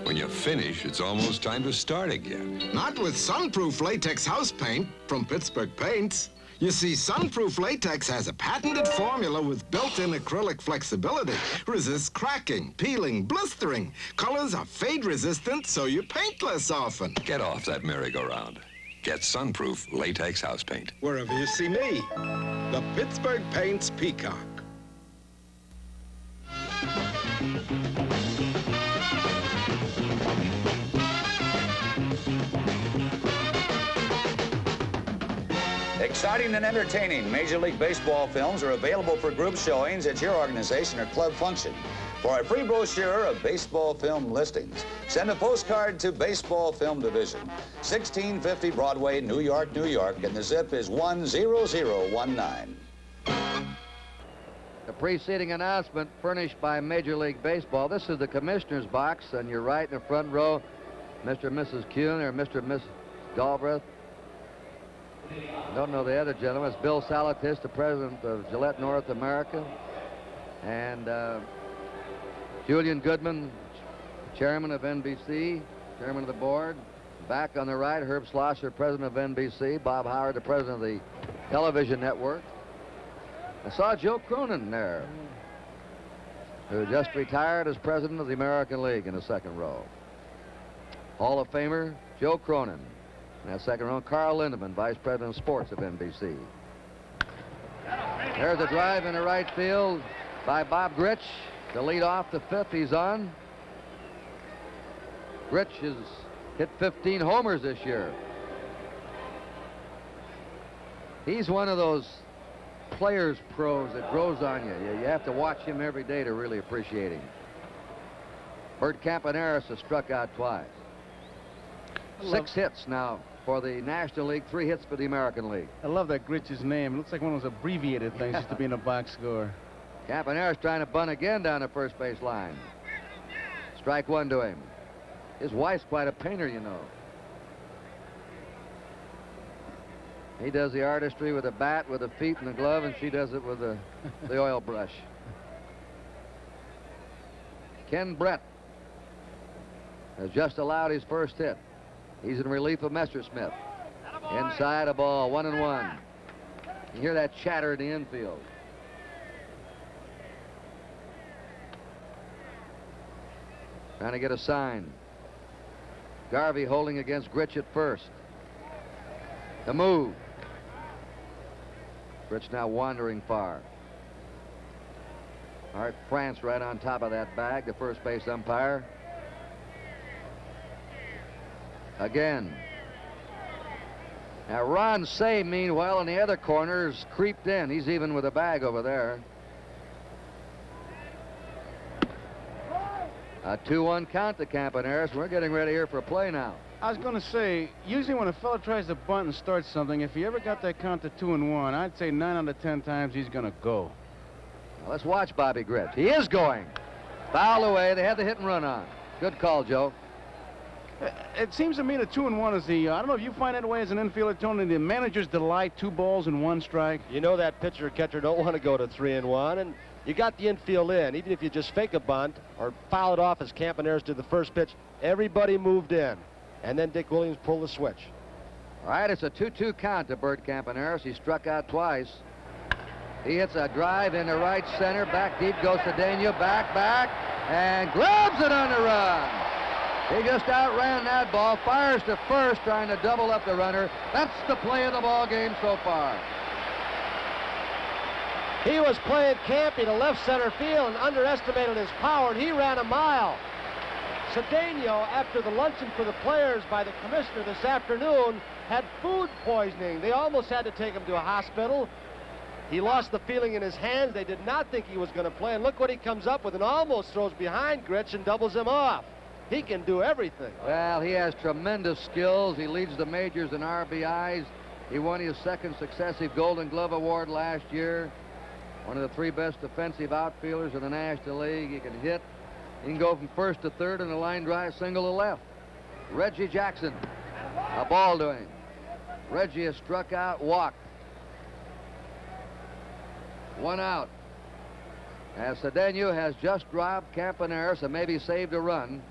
When you finish, it's almost time to start again. Not with Sunproof Latex House Paint from Pittsburgh Paints. You see, Sunproof Latex has a patented formula with built-in acrylic flexibility. Resists cracking, peeling, blistering. Colors are fade-resistant, so you paint less often. Get off that merry-go-round. Get Sunproof Latex House Paint. Wherever you see me. The Pittsburgh Paints Peacock. Exciting and entertaining Major League Baseball films are available for group showings at your organization or club function. For a free brochure of baseball film listings, send a postcard to Baseball Film Division, 1650 Broadway, New York, New York, and the zip is 10019. The preceding announcement furnished by Major League Baseball. This is the commissioner's box, and you're right in the front row, Mr. and Mrs. Kuhn or Mr. and Miss Galbraith. Don't know the other gentleman. It's Bill Salatis, the president of Gillette North America, and Julian Goodman, chairman of NBC, chairman of the board. Back on the right, Herb Schlosser, president of NBC. Bob Howard, the president of the television network. I saw Joe Cronin there, who just retired as president of the American League in the second row. Hall of Famer Joe Cronin. In that second row, Carl Lindemann, vice president of sports of NBC. There's a drive in the right field by Bob Grich to lead off the 5th. He's on. Grich has hit 15 homers this year. He's one of those players pros that grows on you. You have to watch him every day to really appreciate him. Bert Campaneris has struck out twice. 6 hits now for the National League, 3 hits for the American League. I love that Gritch's name. It looks like one of those abbreviated things used to be in a box score. Campaneris trying to bunt again down the first base line. Strike 1 to him. His wife's quite a painter, you know. He does the artistry with a bat, with the feet and the glove, and she does it with the oil brush. Ken Brett has just allowed his first hit. He's in relief of Messersmith. Inside a ball, 1-1. You hear that chatter in the infield. Trying to get a sign. Garvey holding against Gritch at first. The move. Gritch now wandering far. Art France right on top of that bag, the first base umpire. Again. Now Ron Say, meanwhile, in the other corner's creeped in. He's even with a bag over there. A 2-1 count to Campaneris. We're getting ready here for a play now. I was going to say, usually when a fella tries to bunt and start something, if he ever got that count to 2-1, I'd say 9 out of 10 times he's going to go. Now let's watch Bobby Gritch. He is going. Foul away. They had the hit and run on. Good call, Joe. It seems to me that 2-1 is the, I don't know if you find that way as an infielder, Tony, the manager's delight, 2 balls and 1 strike. You know that pitcher or catcher don't want to go to 3-1, and you got the infield in. Even if you just fake a bunt or foul it off as Campaneris did the first pitch, everybody moved in. And then Dick Williams pulled the switch. All right, it's a 2-2 count to Bert Campaneris. He struck out twice. He hits a drive into right center. Back deep goes Cedeno. Back, and grabs it on the run. He just outran that ball. Fires to first, trying to double up the runner. That's the play of the ball game so far. He was playing Campy to left center field and underestimated his power, and he ran a mile. Cedeno, after the luncheon for the players by the commissioner this afternoon, had food poisoning. They almost had to take him to a hospital. He lost the feeling in his hands. They did not think he was going to play, and look what he comes up with, and almost throws behind Gritch and doubles him off. He can do everything. Well, he has tremendous skills. He leads the majors in RBIs. He won his 2nd successive Golden Glove Award last year. One of the 3 best defensive outfielders in the National League. He can hit. He can go from first to third in a line drive single to left. Reggie Jackson. A ball to him. Reggie has struck out, walked. 1 out. As Cedeno has just robbed Campaneris and maybe saved a run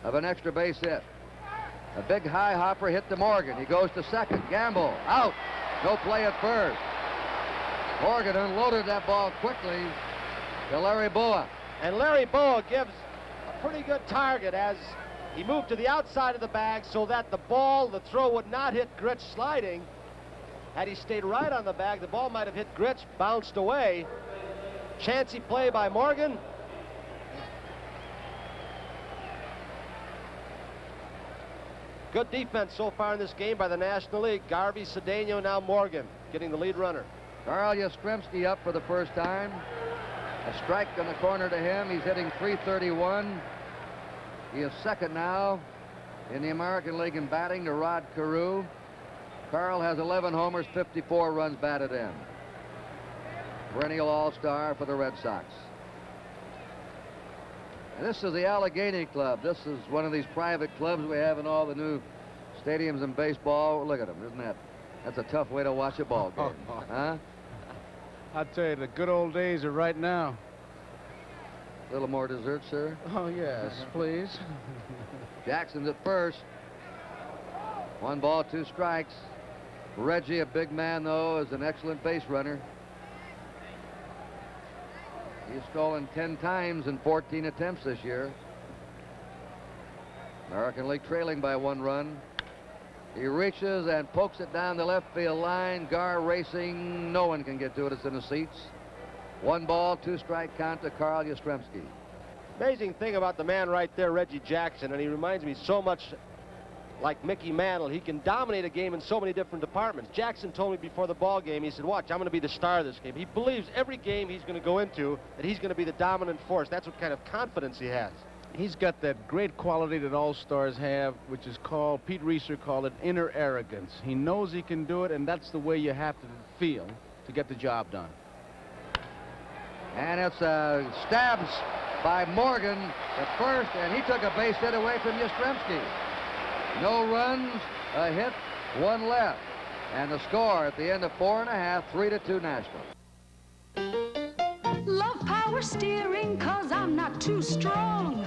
of an extra base hit. A big high hopper hit to Morgan. He goes to second. Gamble. Out. No play at first. Morgan unloaded that ball quickly to Larry Boa. And Larry Boa gives a pretty good target as he moved to the outside of the bag so that the ball, the throw would not hit Gritch sliding. Had he stayed right on the bag, the ball might have hit Gritch, bounced away. Chancy play by Morgan. Good defense so far in this game by the National League. Garvey, Cedeno, now Morgan getting the lead runner. Carl Yastrzemski up for the first time. A strike in the corner to him. He's hitting .331. He is second now in the American League in batting to Rod Carew. Carl has 11 homers, 54 runs batted in. Perennial All-Star for the Red Sox. And this is the Allegheny Club. This is one of these private clubs we have in all the new stadiums in baseball. Look at them, isn't that? That's a tough way to watch a ball game, huh? I'll tell you, the good old days are right now. A little more dessert, sir? Oh, yes, please. Jackson's at first. 1 ball, 2 strikes. Reggie, a big man, though, is an excellent base runner. He's stolen 10 times in 14 attempts this year. American League trailing by 1 run. He reaches and pokes it down the left field line. Gar racing. No one can get to it. It's in the seats. 1 ball, 2 strike count to Carl Yastrzemski. Amazing thing about the man right there, Reggie Jackson, and he reminds me so much like Mickey Mantle. He can dominate a game in so many different departments. Jackson told me before the ball game, he said, watch, I'm going to be the star of this game. He believes every game he's going to go into that he's going to be the dominant force. That's what kind of confidence he has. He's got that great quality that all-stars have, which is called, Pete Reeser called it, inner arrogance. He knows he can do it, and that's the way you have to feel to get the job done. And it's stabs by Morgan at first, and he took a base hit away from Yastrzemski. No runs, a hit, one left. And the score at the end of 4 1/2, 3-2 Nashville. Love power steering, 'cause I'm not too strong.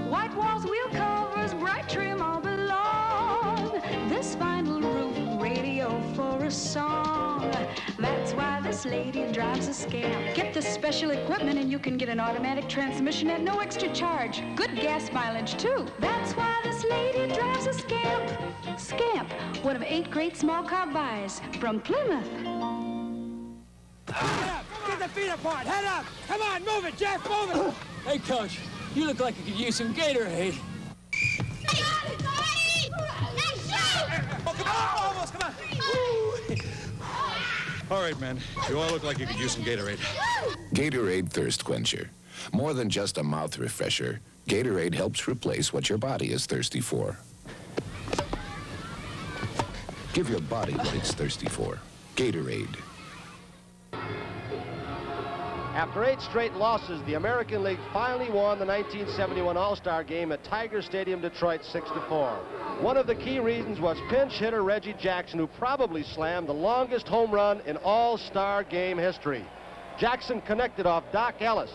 White walls, wheel covers, bright trim all belong. This vinyl roof, radio for a song. That's why this lady drives a Scamp. Get this special equipment and you can get an automatic transmission at no extra charge. Good gas mileage, too. That's why this lady drives a Scamp. Scamp, one of 8 great small car buys from Plymouth. Head up! Get the feet apart! Head up! Come on, move it, Jeff, move it! Hey, Coach, you look like you could use some Gatorade. Almost, come on. All right, man. You all look like you could use some Gatorade. Gatorade Thirst Quencher. More than just a mouth refresher, Gatorade helps replace what your body is thirsty for. Give your body what it's thirsty for. Gatorade. After 8 straight losses, the American League finally won the 1971 All-Star game at Tiger Stadium, Detroit, 6-4. One of the key reasons was pinch hitter Reggie Jackson, who probably slammed the longest home run in All-Star game history. Jackson connected off Doc Ellis.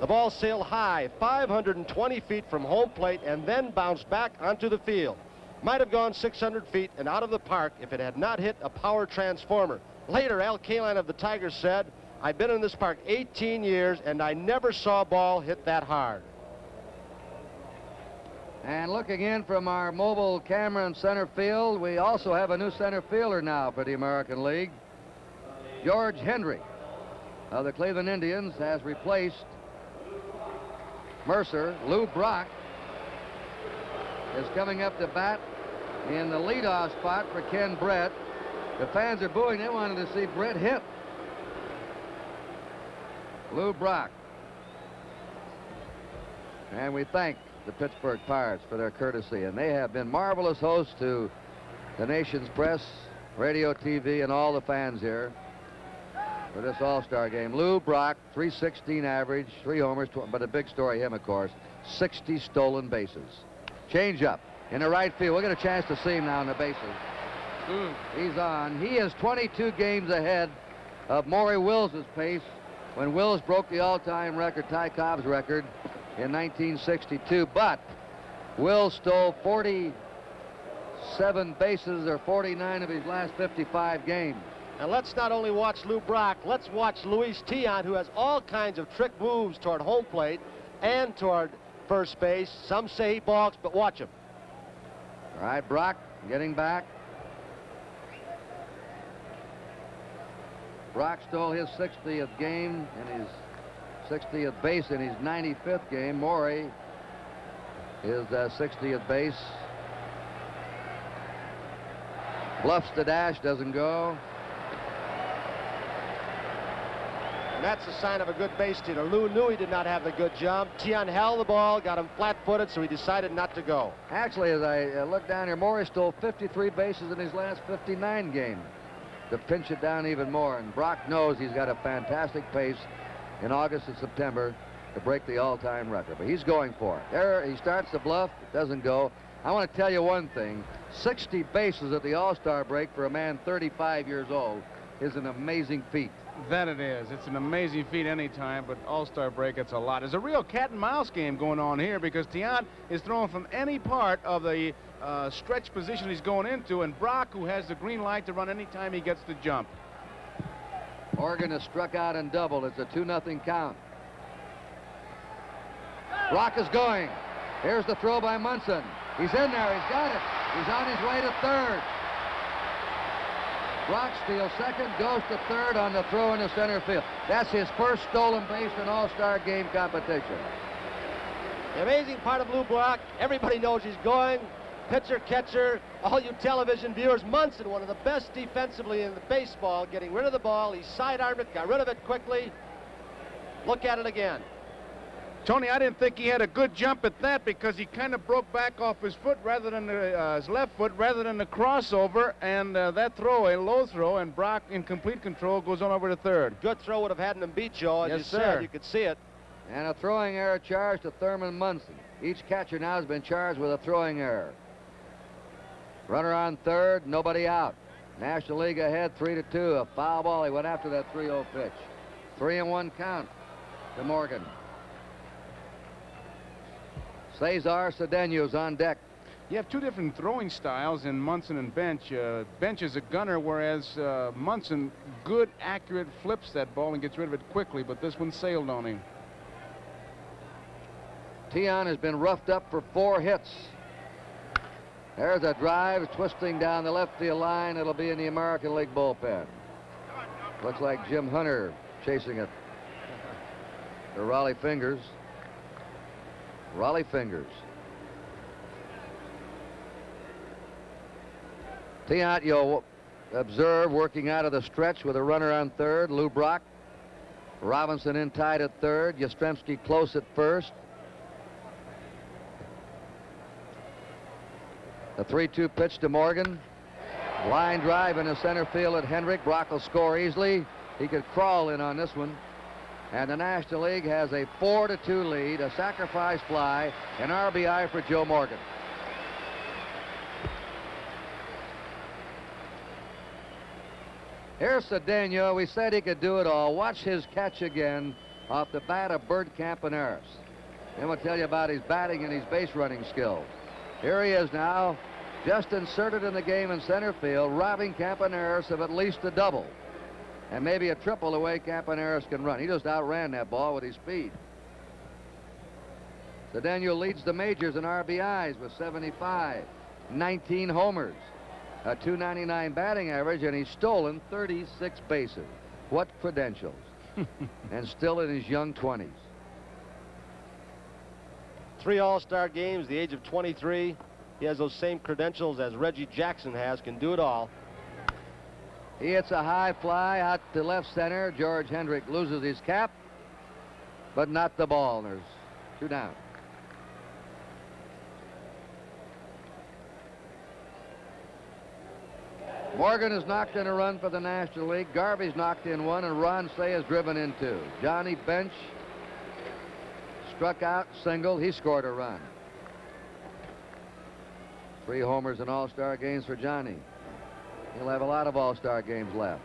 The ball sailed high, 520 feet from home plate, and then bounced back onto the field. Might have gone 600 feet and out of the park if it had not hit a power transformer. Later, Al Kaline of the Tigers said, I've been in this park 18 years, and I never saw a ball hit that hard. And looking in from our mobile camera in center field, we also have a new center fielder now for the American League. George Hendry of the Cleveland Indians has replaced Mercer. Lou Brock is coming up to bat in the leadoff spot for Ken Brett. The fans are booing. They wanted to see Brett hit. Lou Brock. And we thank the Pittsburgh Pirates for their courtesy, and they have been marvelous hosts to the nation's press, radio, TV, and all the fans here for this All-Star game. Lou Brock, .316 average, 3 homers, but a big story him, of course, 60 stolen bases. Change up in the right field. We'll get a chance to see him now in the bases. He's on. He is 22 games ahead of Maury Wills' pace when Wills broke the all-time record, Ty Cobb's record, in 1962. But Wills stole 47 bases, or 49 of his last 55 games. And let's not only watch Lou Brock, let's watch Luis Tiant, who has all kinds of trick moves toward home plate and toward first base. Some say he balks, but watch him. All right, Brock getting back. Brock stole his 60th game and his 60th base in his 95th game. Maury, his 60th base. Bluffs the dash, doesn't go. And that's a sign of a good base stealer. Lou knew he did not have the good jump. Tiant held the ball, got him flat-footed, so he decided not to go. Actually, as I look down here, Maury stole 53 bases in his last 59 games to pinch it down even more. And Brock knows he's got a fantastic pace in August and September to break the all-time record. But he's going for it. There, he starts the bluff. It doesn't go. I want to tell you one thing. 60 bases at the All-Star break for a man 35 years old is an amazing feat. That it is. It's an amazing feat anytime, but All-Star break, it's a lot. There's a real cat-and-mouse game going on here because Tiant is throwing from any part of the stretch position he's going into, and Brock, who has the green light to run anytime he gets the jump. Morgan has struck out and doubled. It's a 2-0 count. Brock is going. Here's the throw by Munson. He's in there. He's got it. He's on his way to third. Brock steals second, goes to third on the throw in the center field. That's his first stolen base in All-Star game competition. The amazing part of Lou Brock, everybody knows he's going. pitcher-catcher, all you television viewers, Munson, one of the best defensively in the baseball, getting rid of the ball. He sidearmed it, got rid of it quickly. Look at it again. Tony, I didn't think he had a good jump at that because he kind of broke back off his foot rather than his left foot rather than the crossover, and that throw, a low throw, and Brock in complete control goes on over to third. Good throw would have had him beat, Joe. As Yes, you sir. said, you could see it. And a throwing error charge to Thurman Munson. Each catcher now has been charged with a throwing error. Runner on third, nobody out. National League ahead 3-2. A foul ball. He went after that 3-0 pitch. 3-1 count to Morgan. Cesar Cedeno's on deck. You have two different throwing styles in Munson and Bench. Bench is a gunner, whereas Munson, good, accurate, flips that ball and gets rid of it quickly, but this one sailed on him. Tion has been roughed up for 4 hits. There's a drive twisting down the left field line. It'll be in the American League bullpen. Looks like Jim Hunter chasing it. The Raleigh Fingers. Raleigh Fingers. Tion, you'll observe working out of the stretch with a runner on third. Lou Brock. Robinson in tight at third. Yastrzemski close at first. The 3-2 pitch to Morgan. Line drive in the center field at Hendrick. Brock will score easily. He could crawl in on this one. And the National League has a 4-2 lead, a sacrifice fly, an RBI for Joe Morgan. Here's Cedeno. We said he could do it all. Watch his catch again off the bat of Bert Campaneris. Then we'll tell you about his batting and his base running skills. Here he is now, just inserted in the game in center field, robbing Campaneris of at least a double. And maybe a triple the way Campaneris can run. He just outran that ball with his speed. Cedeno leads the majors in RBIs with 75, 19 homers, a .299 batting average, and he's stolen 36 bases. What credentials. And still in his young 20s. 3 All-Star games, the age of 23. He has those same credentials as Reggie Jackson has, can do it all. He hits a high fly out to left center. George Hendrick loses his cap, but not the ball. There's 2 down. Morgan has knocked in a run for the National League. Garvey's knocked in 1, and Ron Say has driven in 2. Johnny Bench struck out, singled. He scored a run. 3 homers in All-Star games for Johnny. He'll have a lot of All-Star games left.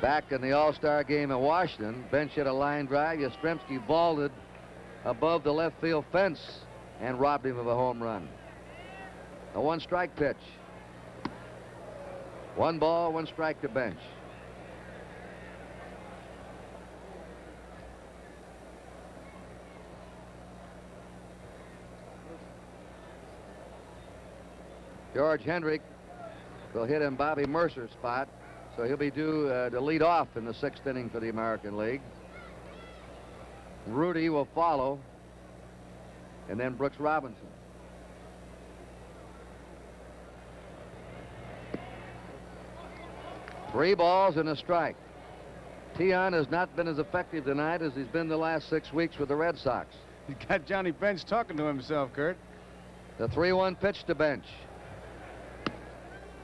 Back in the All-Star game in Washington, Bench hit a line drive. Yastrzemski vaulted above the left field fence and robbed him of a home run. A 1-strike pitch. 1 ball, 1 strike to Bench. George Hendrick will hit in Bobby Mercer's spot, so he'll be due to lead off in the 6th inning for the American League. Rudy will follow, and then Brooks Robinson. Three balls and a strike. Tion has not been as effective tonight as he's been the last 6 weeks with the Red Sox. He got Johnny Bench talking to himself, Kurt. The 3-1 pitch to Bench.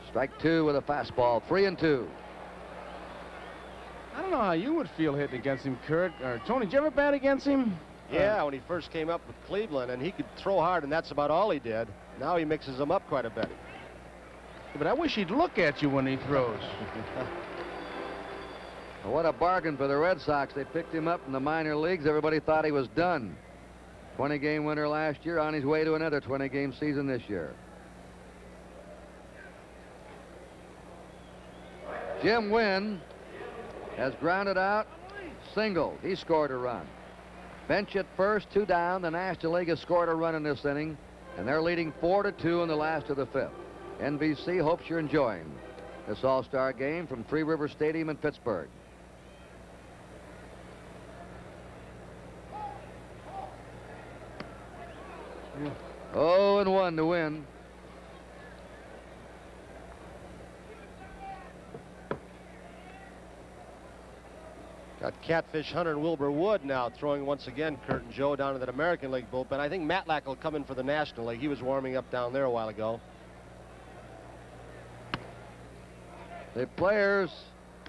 Strike 2 with a fastball. 3-2. I don't know how you would feel hitting against him, Kurt. Or Tony, did you ever bat against him? Yeah, when he first came up with Cleveland, and he could throw hard, and that's about all he did. Now he mixes them up quite a bit. But I wish he'd look at you when he throws. Well, what a bargain for the Red Sox. They picked him up in the minor leagues. Everybody thought he was done. 20-game winner last year, on his way to another 20-game season this year. Jim Wynn has grounded out, single. He scored a run. Bench at first, 2 down. The National League has scored a run in this inning, and they're leading 4-2 in the last of the 5th. NBC hopes you're enjoying this All-Star game from Three River Stadium in Pittsburgh. 0-1 to win. Got Catfish Hunter and Wilbur Wood now throwing once again, Kurt and Joe, down to that American League bullpen. I think Matlack will come in for the National League. He was warming up down there a while ago. The players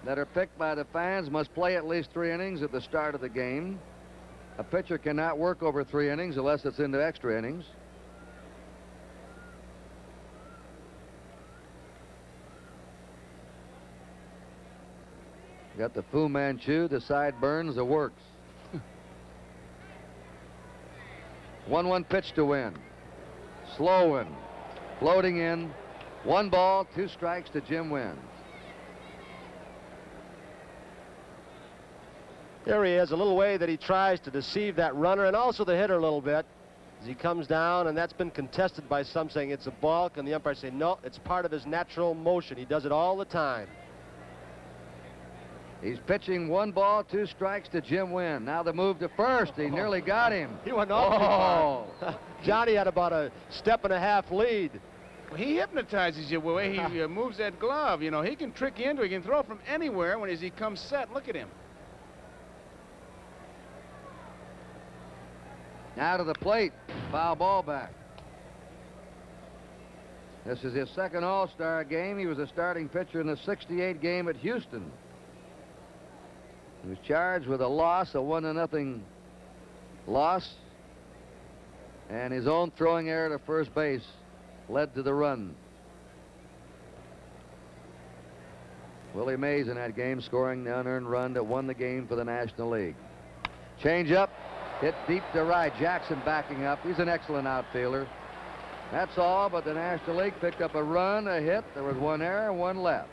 that are picked by the fans must play at least 3 innings at the start of the game. A pitcher cannot work over 3 innings unless it's into extra innings. Got the Fu Manchu, the sideburns, the works. 1-1 pitch to win. Slow one. Floating in. 1 ball, 2 strikes to Jim Wynn. There he is, a little way that he tries to deceive that runner and also the hitter a little bit as he comes down, and that's been contested by some saying it's a balk, and the umpires say no, it's part of his natural motion. He does it all the time. He's pitching 1 ball, 2 strikes to Jim Wynn. Now the move to first. He nearly got him. He went off. Johnny had about a 1.5 lead. Well, he hypnotizes you the way he moves that glove. You know, he can trick you into it. He can throw from anywhere when as he comes set. Look at him. Now to the plate. Foul ball back. This is his 2nd All-Star game. He was a starting pitcher in the '68 game at Houston. He was charged with a loss, a 1-0 loss, and his own throwing error to first base led to the run. Willie Mays in that game scoring the unearned run that won the game for the National League. Change up, hit deep to right. Jackson backing up. He's an excellent outfielder. That's all, but the National League picked up a run, a hit. There was 1 error, 1 left.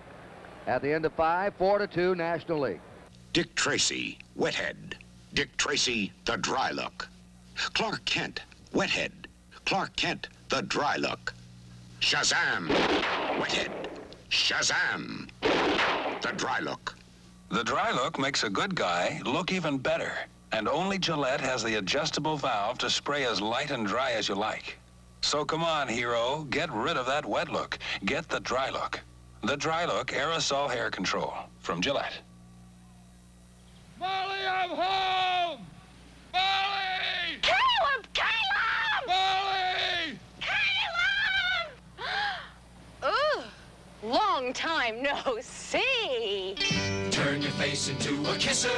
At the end of 5, 4-2 National League. Dick Tracy, Wethead. Dick Tracy, the dry look. Clark Kent, Wethead. Clark Kent, the dry look. Shazam, Wethead. Shazam, the dry look. The dry look makes a good guy look even better. And only Gillette has the adjustable valve to spray as light and dry as you like. So come on, hero, get rid of that wet look. Get the dry look. The dry look aerosol hair control from Gillette. Molly, I'm home! Molly! Caleb! Caleb! Molly! Caleb! Ugh, long time no see. Turn your face into a kisser.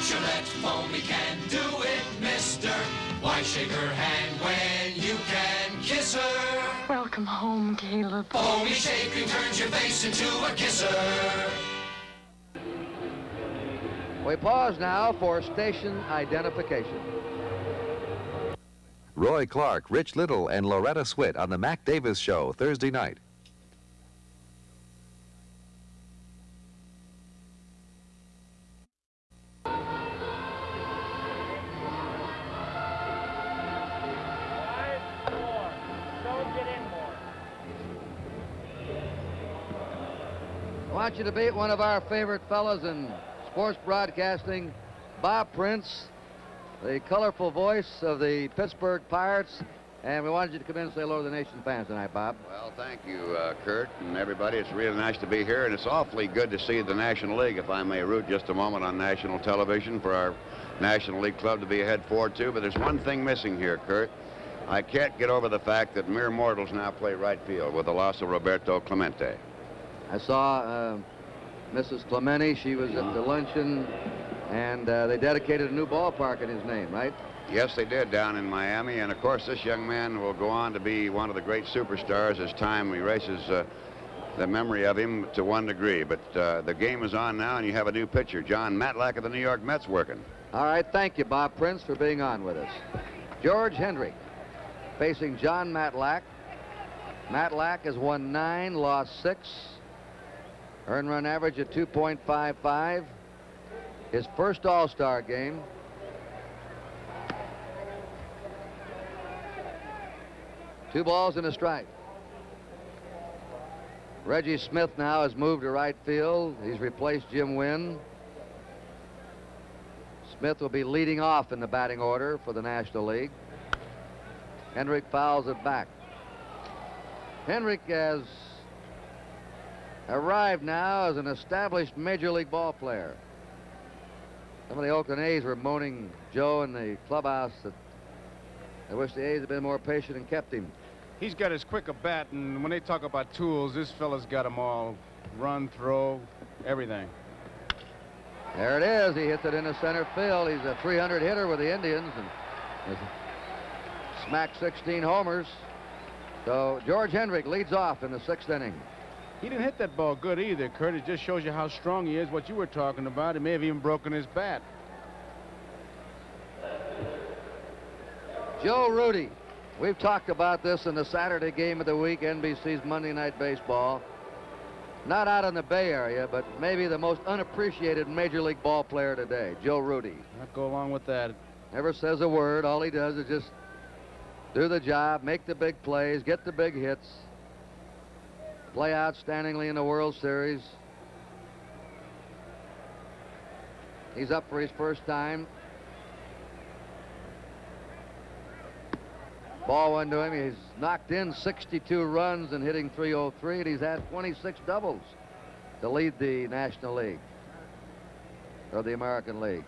Gillette Foamy can do it, mister. Why shake her hand when you can kiss her? Welcome home, Caleb. Foamy shaking turns your face into a kisser. We pause now for station identification. Roy Clark, Rich Little, and Loretta Swit on the Mac Davis Show, Thursday night. I want you to meet one of our favorite fellows in sports broadcasting, Bob Prince, the colorful voice of the Pittsburgh Pirates. And we wanted you to come in and say hello to the nation fans tonight, Bob. Well, thank you, Kurt, and everybody. It's really nice to be here, and it's awfully good to see the National League, if I may root just a moment on national television for our National League club to be ahead 4-2. But there's one thing missing here, Kurt. I can't get over the fact that mere mortals now play right field with the loss of Roberto Clemente. I saw Mrs. Clemente. She was at the luncheon, and they dedicated a new ballpark in his name, right? Yes, they did down in Miami, and of course this young man will go on to be one of the great superstars as time erases the memory of him to one degree. But the game is on now, and you have a new pitcher, John Matlack of the New York Mets, working. All right, thank you, Bob Prince, for being on with us. George Hendrick facing John Matlack. Matlack has won 9, lost 6. Earned run average at 2.55. His first All-Star game. Two balls and a strike. Reggie Smith now has moved to right field. He's replaced Jim Wynn. Smith will be leading off in the batting order for the National League. Hendrick fouls it back. Hendrick has arrived now as an established Major League ball player. Some of the Oakland A's were moaning, Joe, in the clubhouse, that they wish the A's had been more patient and kept him. He's got as quick a bat, and when they talk about tools, this fella's got them all. Run, throw, everything. There it is. He hits it into center field. He's a 300 hitter with the Indians and has smacked 16 homers. So George Hendrick leads off in the 6th inning. He didn't hit that ball good either, Kurt. It just shows you how strong he is, what you were talking about. He may have even broken his bat. Joe Rudy. We've talked about this in the Saturday game of the week, NBC's Monday Night Baseball. Not out in the Bay Area, but maybe the most unappreciated Major League ball player today, Joe Rudy. I'd go along with that. Never says a word. All he does is just do the job, make the big plays, get the big hits, play outstandingly in the World Series. He's up for his first time. Ball went to him. He's knocked in 62 runs and hitting .303, and he's had 26 doubles to lead the National League, or the American League.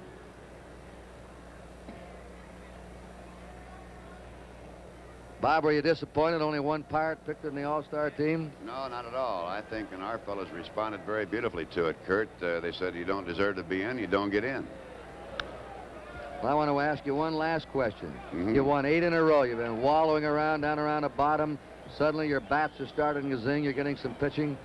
Bob, were you disappointed only one Pirate picked in the All-Star team? No, not at all. I think and our fellows responded very beautifully to it, Kurt. They said you don't deserve to be in, you don't get in. Well, I want to ask you one last question. You won 8 in a row. You've been wallowing around down around the bottom. Suddenly your bats are starting to zing. You're getting some pitching.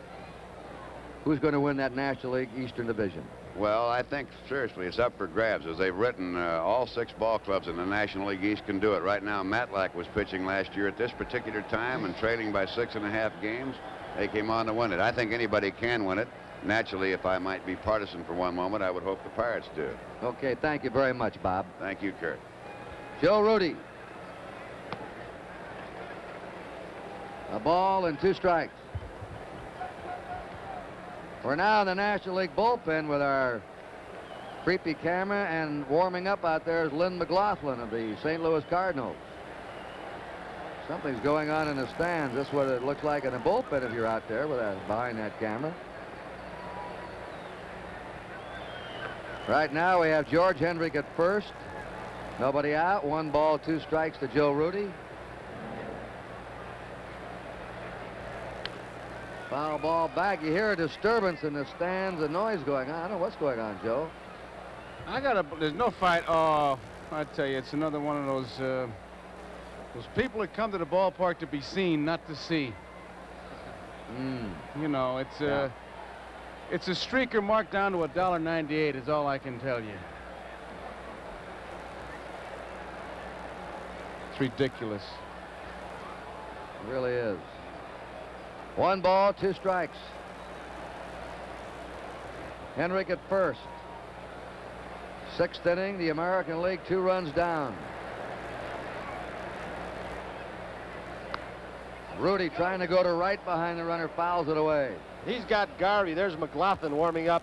Who's going to win that National League Eastern Division? Well, I think, seriously, it's up for grabs. As they've written, all 6 ball clubs in the National League East can do it. Right now, Matlack was pitching last year at this particular time and trailing by 6.5 games. They came on to win it. I think anybody can win it. Naturally, if I might be partisan for one moment, I would hope the Pirates do. Okay, thank you very much, Bob. Thank you, Kurt. Joe Rudy. A ball and 2 strikes. We're now in the National League bullpen with our creepy camera, and warming up out there is Lynn McLaughlin of the St. Louis Cardinals. Something's going on in the stands. That's what it looks like in a bullpen if you're out there with that, behind that camera. Right now we have George Hendrick at first. Nobody out. 1 ball, 2 strikes to Joe Rudy. Foul ball back. You hear a disturbance in the stands, a noise going on. I don't know what's going on, Joe. There's no fight. Oh, I tell you, it's another one of those people that come to the ballpark to be seen, not to see. You know, it's a streaker marked down to $1.98 is all I can tell you. It's ridiculous. It really is. 1 ball, 2 strikes. Hendrick at first. 6th inning, the American League, 2 runs down. Rudy trying to go to right behind the runner, fouls it away. He's got Garvey. There's McLaughlin warming up,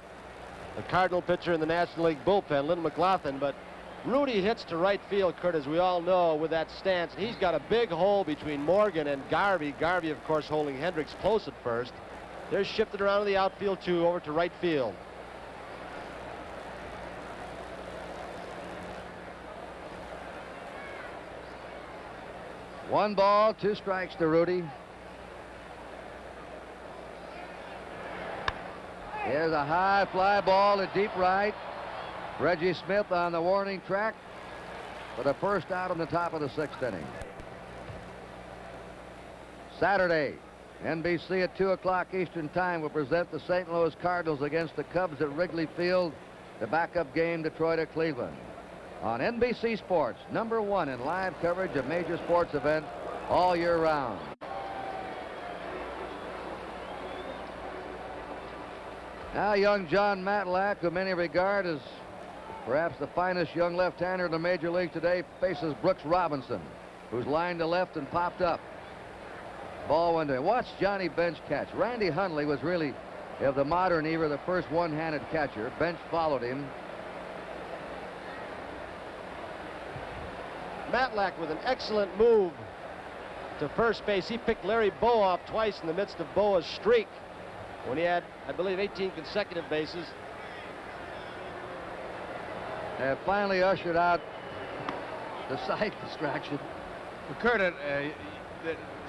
the Cardinal pitcher in the National League bullpen, Lynn McLaughlin. But Rudy hits to right field, Kurt, as we all know, with that stance. He's got a big hole between Morgan and Garvey. Garvey, of course, holding Hendricks close at first. They're shifted around to the outfield, too, over to right field. One ball, 2 strikes to Rudy. Here's a high fly ball to deep right. Reggie Smith on the warning track for the first out on the top of the 6th inning. Saturday, NBC at 2 o'clock Eastern Time will present the St. Louis Cardinals against the Cubs at Wrigley Field, the backup game Detroit at Cleveland. On NBC Sports, #1 in live coverage of major sports events all year round. Now young John Matlack, who many regard as perhaps the finest young left-hander in the major league today, faces Brooks Robinson, who's lined to left and popped up. Ball went to him. Watch Johnny Bench catch. Randy Hundley was really, of the modern era, the first one-handed catcher. Bench followed him. Matlack with an excellent move to first base. He picked Larry Bow off twice in the midst of Boa's streak when he had, I believe, 18 consecutive bases. Have finally ushered out the side distraction. Well, Kurt,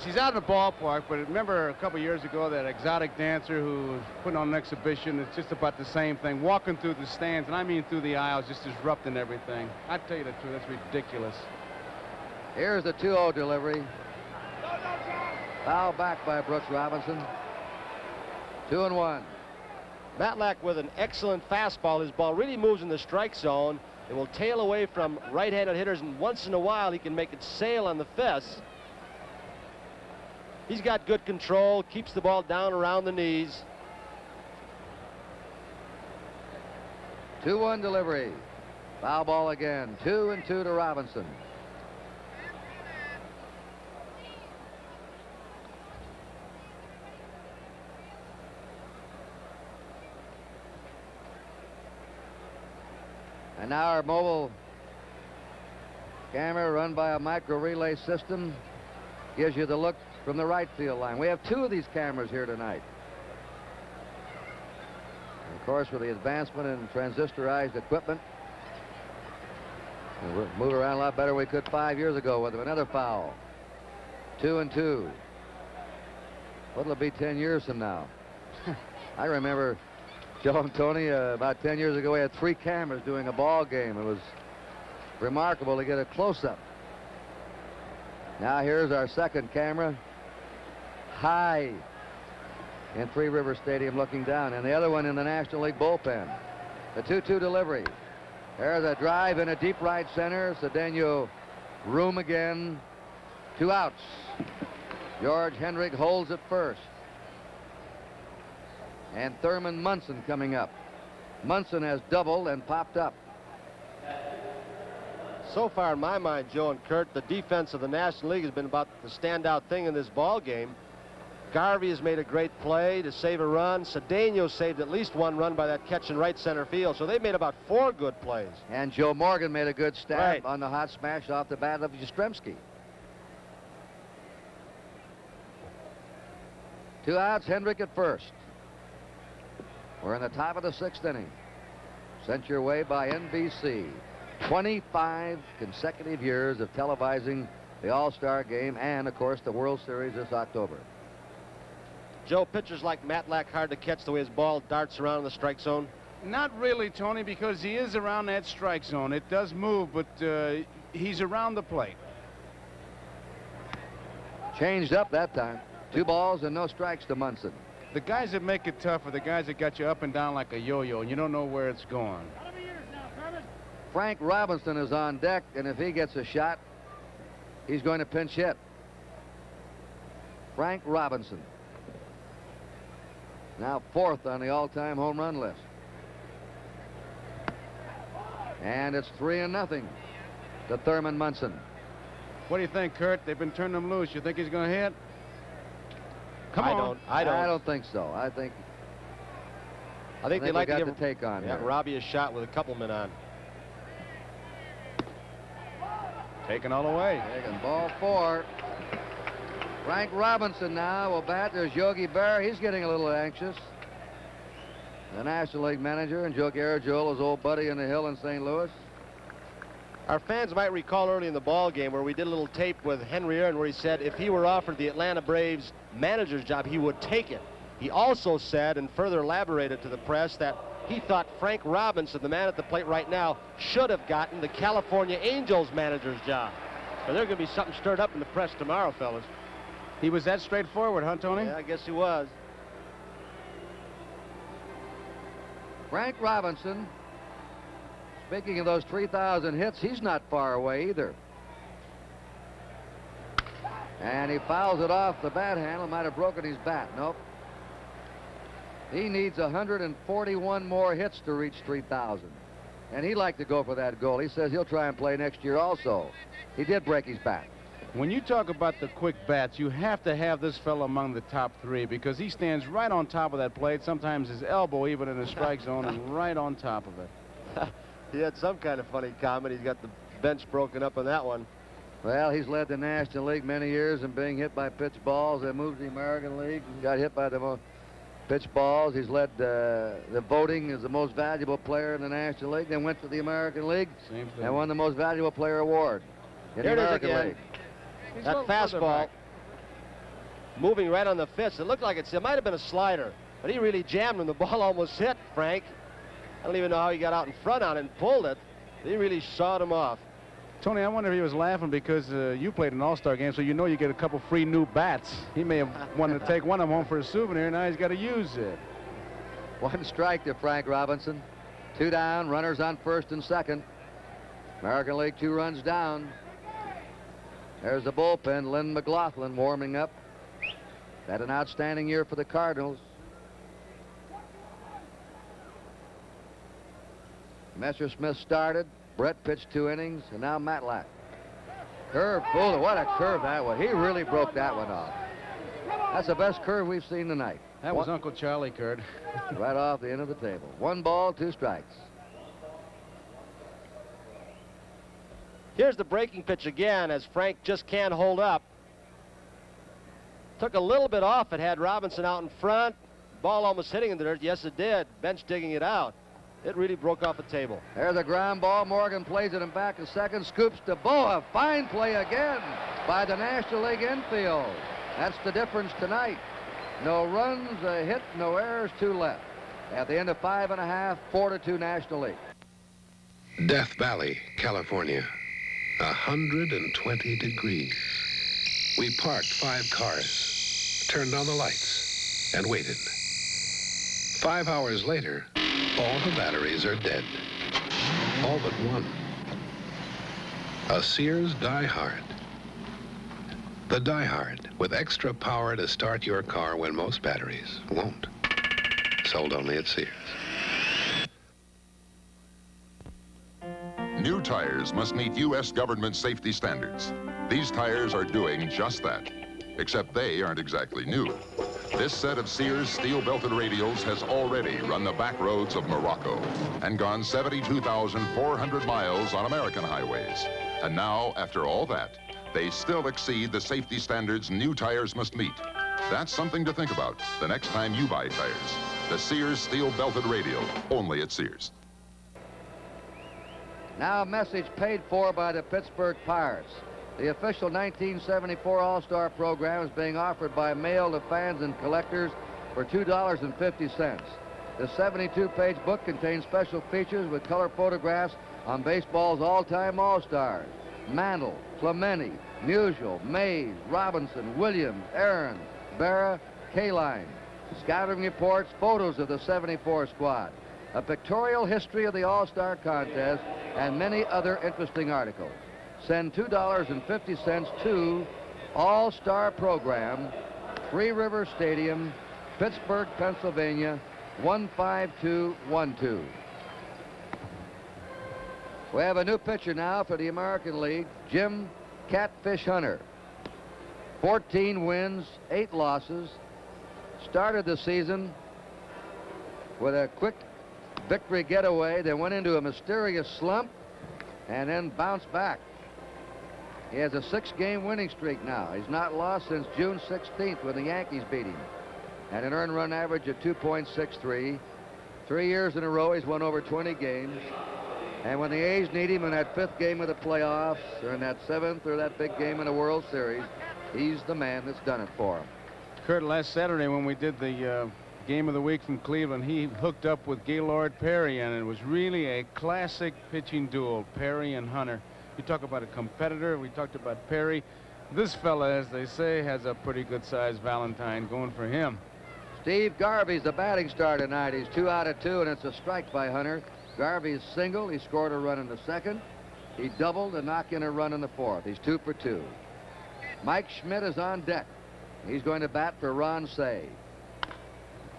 she's out of the ballpark, but remember a couple years ago that exotic dancer who was putting on an exhibition? It's just about the same thing, walking through the stands, and I mean through the aisles, just disrupting everything. I tell you the truth, that's ridiculous. Here's the 2-0 delivery. Foul back by Brooks Robinson. 2-1. Matlack with an excellent fastball. His ball really moves in the strike zone. It will tail away from right-handed hitters, and once in a while he can make it sail on the fist. He's got good control, keeps the ball down around the knees. 2-1 delivery. Foul ball again. 2-2 to Robinson. And now our mobile camera, run by a micro relay system, gives you the look from the right field line. We have 2 of these cameras here tonight. And of course, with the advancement in transistorized equipment, we'll move around a lot better than we could 5 years ago with them. Another foul. 2-2. What'll it be 10 years from now? I remember, Joe and Tony, about 10 years ago, we had 3 cameras doing a ball game. It was remarkable to get a close-up. Now here's our second camera, high in Three River Stadium looking down, and the other one in the National League bullpen. The 2-2 delivery. There's a drive in a deep right center. Cedeno room again. 2 outs. George Hendrick holds at first. And Thurman Munson coming up. Munson has doubled and popped up. So far, in my mind, Joe and Kurt, the defense of the National League has been about the standout thing in this ball game. Garvey has made a great play to save a run. Cedeno saved at least 1 run by that catch in right center field. So they've made about 4 good plays. And Joe Morgan made a good stab on the hot smash off the bat of Yastrzemski. 2 outs, Hendrick at first. We're in the top of the 6th inning. Sent your way by NBC. 25 consecutive years of televising the All-Star game and, of course, the World Series this October. Joe, pitchers like Matlack hard to catch the way his ball darts around in the strike zone? Not really, Tony, because he is around that strike zone. It does move, but he's around the plate. Changed up that time. 2 balls and no strikes to Munson. The guys that make it tough are the guys that got you up and down like a yo-yo, and you don't know where it's going. Frank Robinson is on deck, and if he gets a shot, he's going to pinch hit. Frank Robinson. Now 4th on the all-time home run list. And it's 3-0 to Thurman Munson. What do you think, Kurt? They've been turning him loose. You think he's going to hit? Come on. I don't think so. I think they like to got give the take on here. Robbie a shot with a couple men on. Taken all the way. Taking ball 4. Frank Robinson now will bat. There's Yogi Berra. He's getting a little anxious. The National League manager, and Joe Garagiola, his old buddy in the Hill in St. Louis. Our fans might recall early in the ball game where we did a little tape with Henry Aaron where he said if he were offered the Atlanta Braves manager's job, he would take it. He also said, and further elaborated to the press, that he thought Frank Robinson, the man at the plate right now, should have gotten the California Angels manager's job. So there's going to be something stirred up in the press tomorrow, fellas. He was that straightforward, huh, Tony? Yeah, I guess he was. Frank Robinson, speaking of those 3,000 hits, he's not far away either. And he fouls it off the bat handle. Might have broken his bat. Nope. He needs 141 more hits to reach 3,000. And he'd like to go for that goal. He says he'll try and play next year also. He did break his bat. When you talk about the quick bats, you have to have this fellow among the top 3 because he stands right on top of that plate, sometimes his elbow even in the strike zone, and right on top of it. He had some kind of funny comment. He's got the bench broken up on that one. Well, he's led the National League many years in being hit by pitch balls. They moved to the American League and got hit by the pitch balls. He's led the voting as the most valuable player in the National League. Then went to the American League and won the most valuable player award in the American League. That fastball moving right on the fist. It looked like it might have been a slider, but he really jammed him. The ball almost hit Frank. I don't even know how he got out in front on it and pulled it. He really sawed him off. Tony, I wonder if he was laughing because you played an All-Star game, so you know you get a couple free new bats. He may have wanted to take one of them home for a souvenir. Now he's got to use it. 1 strike to Frank Robinson. 2 down, runners on first and second. American League 2 runs down. There's the bullpen. Lynn McLaughlin warming up. Had an outstanding year for the Cardinals. Messersmith started. Brett pitched 2 innings, and now Matlack. Curve, Fuller, what a curve that was. He really broke that one off. That's the best curve we've seen tonight. That was Uncle Charlie, Kurt. Right off the end of the table. 1 ball, 2 strikes. Here's the breaking pitch again as Frank just can't hold up. Took a little bit off. It had Robinson out in front. Ball almost hitting in the dirt. Yes, it did. Bench digging it out. It really broke off the table. There's a ground ball. Morgan plays it in back a second. Scoops to Boa. Fine play again by the National League infield. That's the difference tonight. No runs, a hit, no errors, 2 left. At the end of 5 1/2, 4-2 National League. Death Valley, California. 120 degrees. We parked 5 cars, turned on the lights, and waited. 5 hours later, all the batteries are dead. All but one. A Sears Die Hard. The Die Hard, with extra power to start your car when most batteries won't. Sold only at Sears. New tires must meet U.S. government safety standards. These tires are doing just that, except they aren't exactly new. This set of Sears steel-belted radials has already run the back roads of Morocco and gone 72,400 miles on American highways. And now, after all that, they still exceed the safety standards new tires must meet. That's something to think about the next time you buy tires. The Sears steel-belted radial, only at Sears. Now a message paid for by the Pittsburgh Pirates. The official 1974 All-Star program is being offered by mail to fans and collectors for $2.50. The 72-page book contains special features with color photographs on baseball's all-time All-Stars. Mantle, Clemente, Musial, Mays, Robinson, Williams, Aaron, Berra, Kaline. Scouting reports, photos of the 74 squad, a pictorial history of the All-Star contest, and many other interesting articles. Send $2.50 to All-Star Program, Three River Stadium, Pittsburgh, Pennsylvania, 15212. We have a new pitcher now for the American League, Jim Catfish Hunter. 14 wins, 8 losses. Started the season with a quick victory getaway, then went into a mysterious slump and then bounced back. He has a 6-game winning streak now. He's not lost since June 16th when the Yankees beat him. And an earned run average of 2.63. 3 years in a row he's won over 20 games. And when the A's need him in that 5th game of the playoffs, or in that 7th, or that big game in the World Series, he's the man that's done it for him. Kurt, last Saturday when we did the game of the week from Cleveland, he hooked up with Gaylord Perry, and it was really a classic pitching duel, Perry and Hunter. You talk about a competitor. We talked about Perry. This fella, as they say, has a pretty good-sized Valentine going for him. Steve Garvey's the batting star tonight. He's 2 out of 2, and it's a strike by Hunter. Garvey's single. He scored a run in the 2nd. He doubled and knocked in a run in the 4th. He's 2 for 2. Mike Schmidt is on deck. He's going to bat for Ron Say.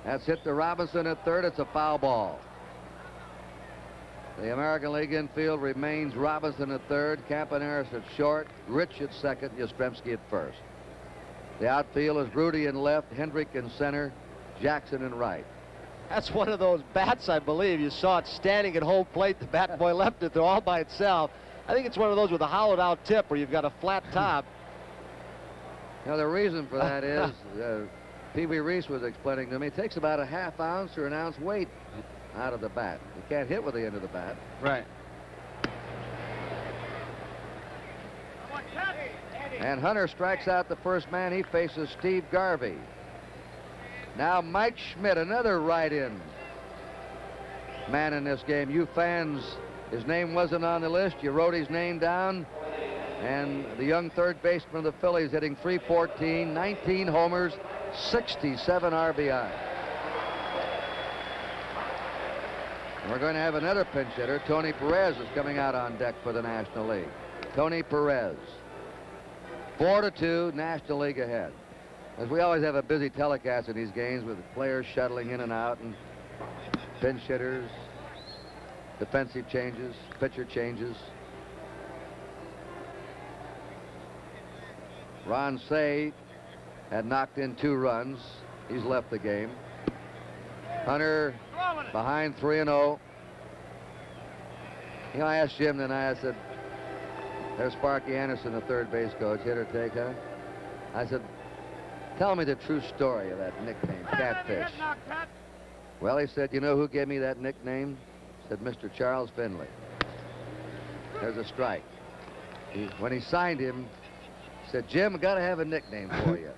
That's hit to Robinson at 3rd. It's a foul ball. The American League infield remains Robinson at 3rd, Campaneris at short, Rich at 2nd, Yastrzemski at 1st. The outfield is Rudy in left, Hendrick in center, Jackson in right. That's one of those bats, I believe. You saw it standing at home plate. The bat boy left it there all by itself. I think it's one of those with a hollowed out tip where you've got a flat top. You know, the reason for that is, Pee Wee Reese was explaining to me, it takes about a ½ ounce or an ounce weight out of the bat. You can't hit with the end of the bat. Right. And Hunter strikes out the first man. He faces Steve Garvey. Now Mike Schmidt, another right-in man in this game. You fans, his name wasn't on the list. You wrote his name down. And the young third baseman of the Phillies hitting .314, 19 homers, 67 RBI. And we're going to have another pinch hitter. Tony Perez is coming out on deck for the National League. Tony Perez. 4-2, National League ahead. As we always have a busy telecast in these games with players shuttling in and out and pinch hitters, defensive changes, pitcher changes. Ron Say had knocked in 2 runs. He's left the game. Hunter behind 3-0. You know, I asked Jim tonight, I said, there's Sparky Anderson, the third base coach. Hit or take, huh? I said, tell me the true story of that nickname, Catfish. Well, he said, you know who gave me that nickname? Said Mr. Charles Finley. There's a strike. When he signed him, he said, Jim, I've got to have a nickname for you.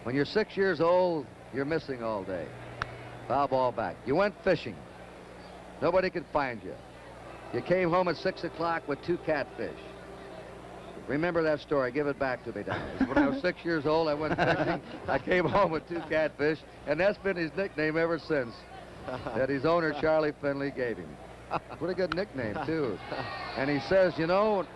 When you're 6 years old, you're missing all day. Foul ball back. You went fishing. Nobody could find you. You came home at 6 o'clock with 2 catfish. Remember that story. Give it back to me, Dennis. When I was 6 years old, I went fishing. I came home with 2 catfish, and that's been his nickname ever since, that his owner, Charlie Finley, gave him. What a good nickname, too. And he says, you know,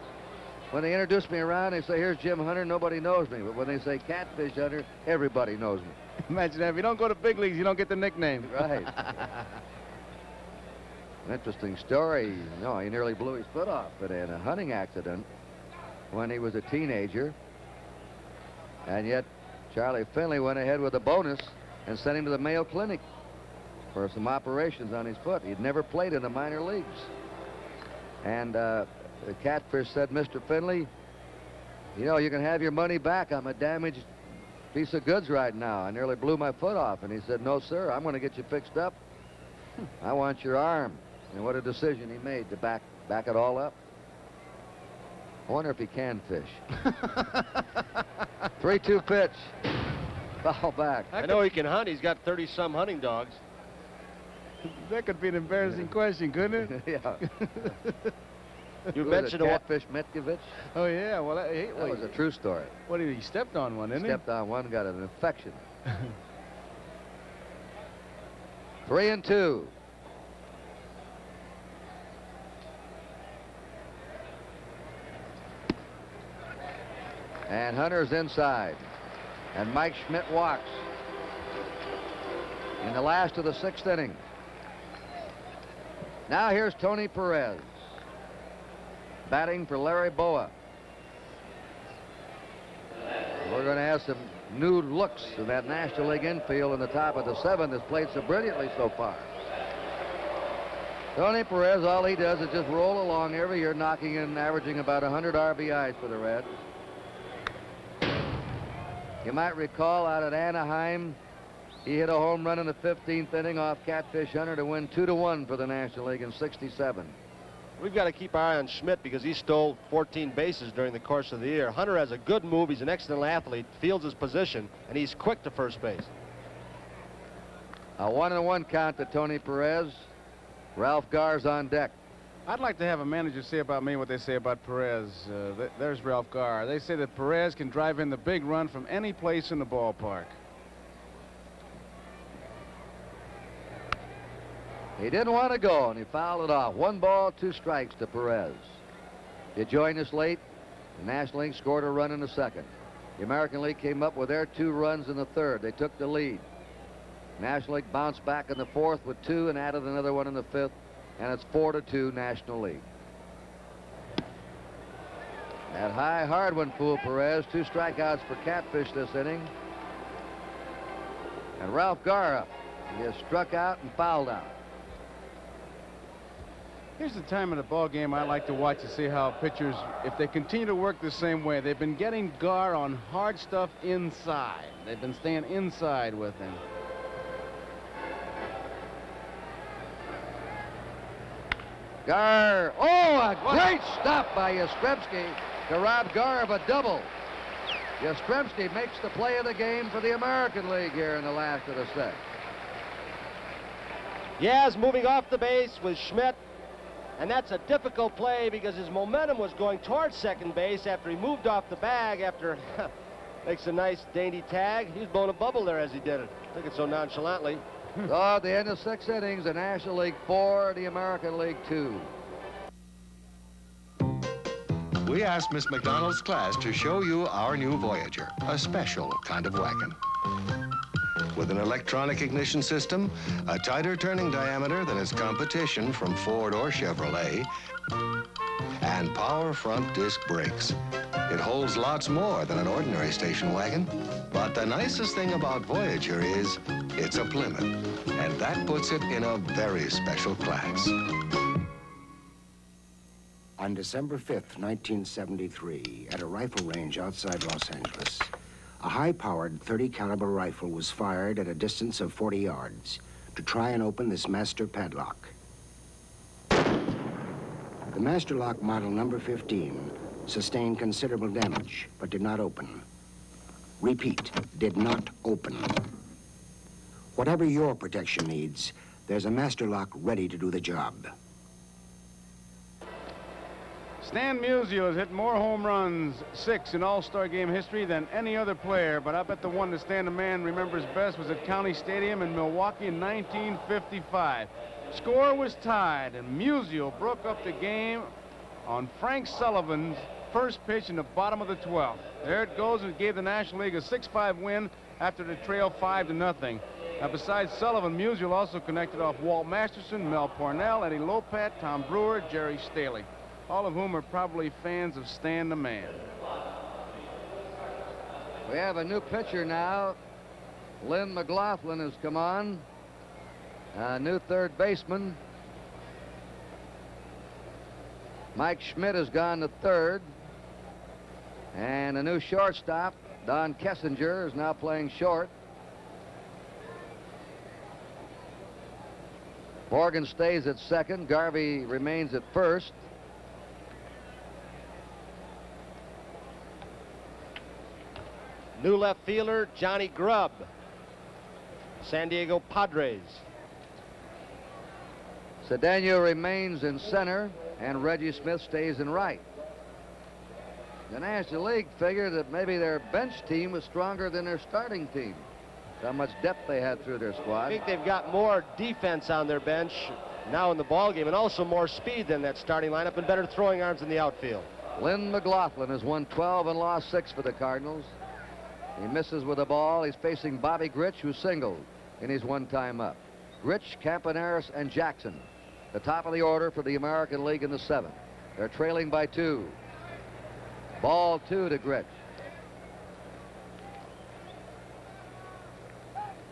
when they introduce me around, they say, here's Jim Hunter, nobody knows me. But when they say Catfish Hunter, everybody knows me. Imagine that. If you don't go to big leagues, you don't get the nickname. Right. An interesting story. No, he nearly blew his foot off in a hunting accident when he was a teenager. And yet, Charlie Finley went ahead with a bonus and sent him to the Mayo Clinic for some operations on his foot. He'd never played in the minor leagues. And the Catfish said, Mr. Finley, you know, you can have your money back. I'm a damaged piece of goods right now. I nearly blew my foot off. And he said, no, sir, I'm going to get you fixed up. I want your arm. And what a decision he made to back it all up. I wonder if he can fish. 3-2 pitch. Foul back. I know he can hunt. He's got 30-some hunting dogs. That could be an embarrassing question, couldn't it? Yeah. You mentioned Catfish Metkovich. Oh, yeah. Well, that was a true story. What, he stepped on one, didn't he? Stepped on one, got an infection. 3-2. And Hunter's inside. And Mike Schmidt walks in the last of the 6th inning. Now here's Tony Perez batting for Larry Boa. We're going to have some new looks in that National League infield in the top of the 7th that's played so brilliantly so far. Tony Perez, all he does is just roll along every year, knocking in, averaging about 100 RBIs for the Reds. You might recall out at Anaheim, he hit a home run in the 15th inning off Catfish Hunter to win 2-1 for the National League in '67. We've got to keep our eye on Schmidt because he stole 14 bases during the course of the year. Hunter has a good move. He's an excellent athlete, fields his position, and he's quick to first base. A 1-1 count to Tony Perez. Ralph Garr's on deck. I'd like to have a manager say about me what they say about Perez. There's Ralph Garr. They say that Perez can drive in the big run from any place in the ballpark. He didn't want to go, and he fouled it off. 1 ball, 2 strikes to Perez. You joined us late. The National League scored a run in the 2nd. The American League came up with their 2 runs in the 3rd. They took the lead. National League bounced back in the 4th with 2 and added another one in the 5th. And it's 4-2 National League. That high hard one fooled Perez. 2 strikeouts for Catfish this inning. And Ralph Garr up. He has struck out and fouled out. Here's the time of the ball game I like to watch to see how pitchers, if they continue to work the same way. They've been getting Gar on hard stuff inside. They've been staying inside with him. Gar, oh, a great stop by Yastrzemski to rob Gar of a double. Yastrzemski makes the play of the game for the American League here in the last of the set. Yaz moving off the base with Schmidt, and that's a difficult play because his momentum was going towards second base after he moved off the bag after makes a nice dainty tag. He was blowing a bubble there as he did it. Took it so nonchalantly. So at the end of 6 innings, the National League 4, the American League 2. We asked Miss McDonald's class to show you our new Voyager, a special kind of wagon. With an electronic ignition system, a tighter turning diameter than its competition from Ford or Chevrolet, and power front disc brakes. It holds lots more than an ordinary station wagon. But the nicest thing about Voyager is it's a Plymouth, and that puts it in a very special class. On December 5th, 1973, at a rifle range outside Los Angeles, a high-powered 30 caliber rifle was fired at a distance of 40 yards to try and open this master padlock. The master lock model number 15 sustained considerable damage, but did not open. Repeat, did not open. Whatever your protection needs, there's a master lock ready to do the job. Stan Musial has hit more home runs, 6 in All-Star game history, than any other player, but I bet the one that Stan the Man remembers best was at County Stadium in Milwaukee in 1955. Score was tied, and Musial broke up the game on Frank Sullivan's first pitch in the bottom of the 12th. There it goes, and it gave the National League a 6-5 win after the trail 5-0. Now, besides Sullivan, Musial also connected off Walt Masterson, Mel Parnell, Eddie Lopat, Tom Brewer, Jerry Staley, all of whom are probably fans of Stan the Man. We have a new pitcher now. Lynn McLaughlin has come on. A new third baseman. Mike Schmidt has gone to third. And a new shortstop, Don Kessinger, is now playing short. Morgan stays at second. Garvey remains at first. New left fielder, Johnny Grubb, San Diego Padres. Cedeno remains in center, and Reggie Smith stays in right. The National League figured that maybe their bench team was stronger than their starting team. How much depth they had through their squad. I think they've got more defense on their bench now in the ballgame, and also more speed than that starting lineup, and better throwing arms in the outfield. Lynn McLaughlin has won 12 and lost 6 for the Cardinals. He misses with the ball. He's facing Bobby Grich, who singled in his one time up. Grich, Campaneris, and Jackson, the top of the order for the American League in the 7th. They're trailing by 2. Ball 2 to Grich.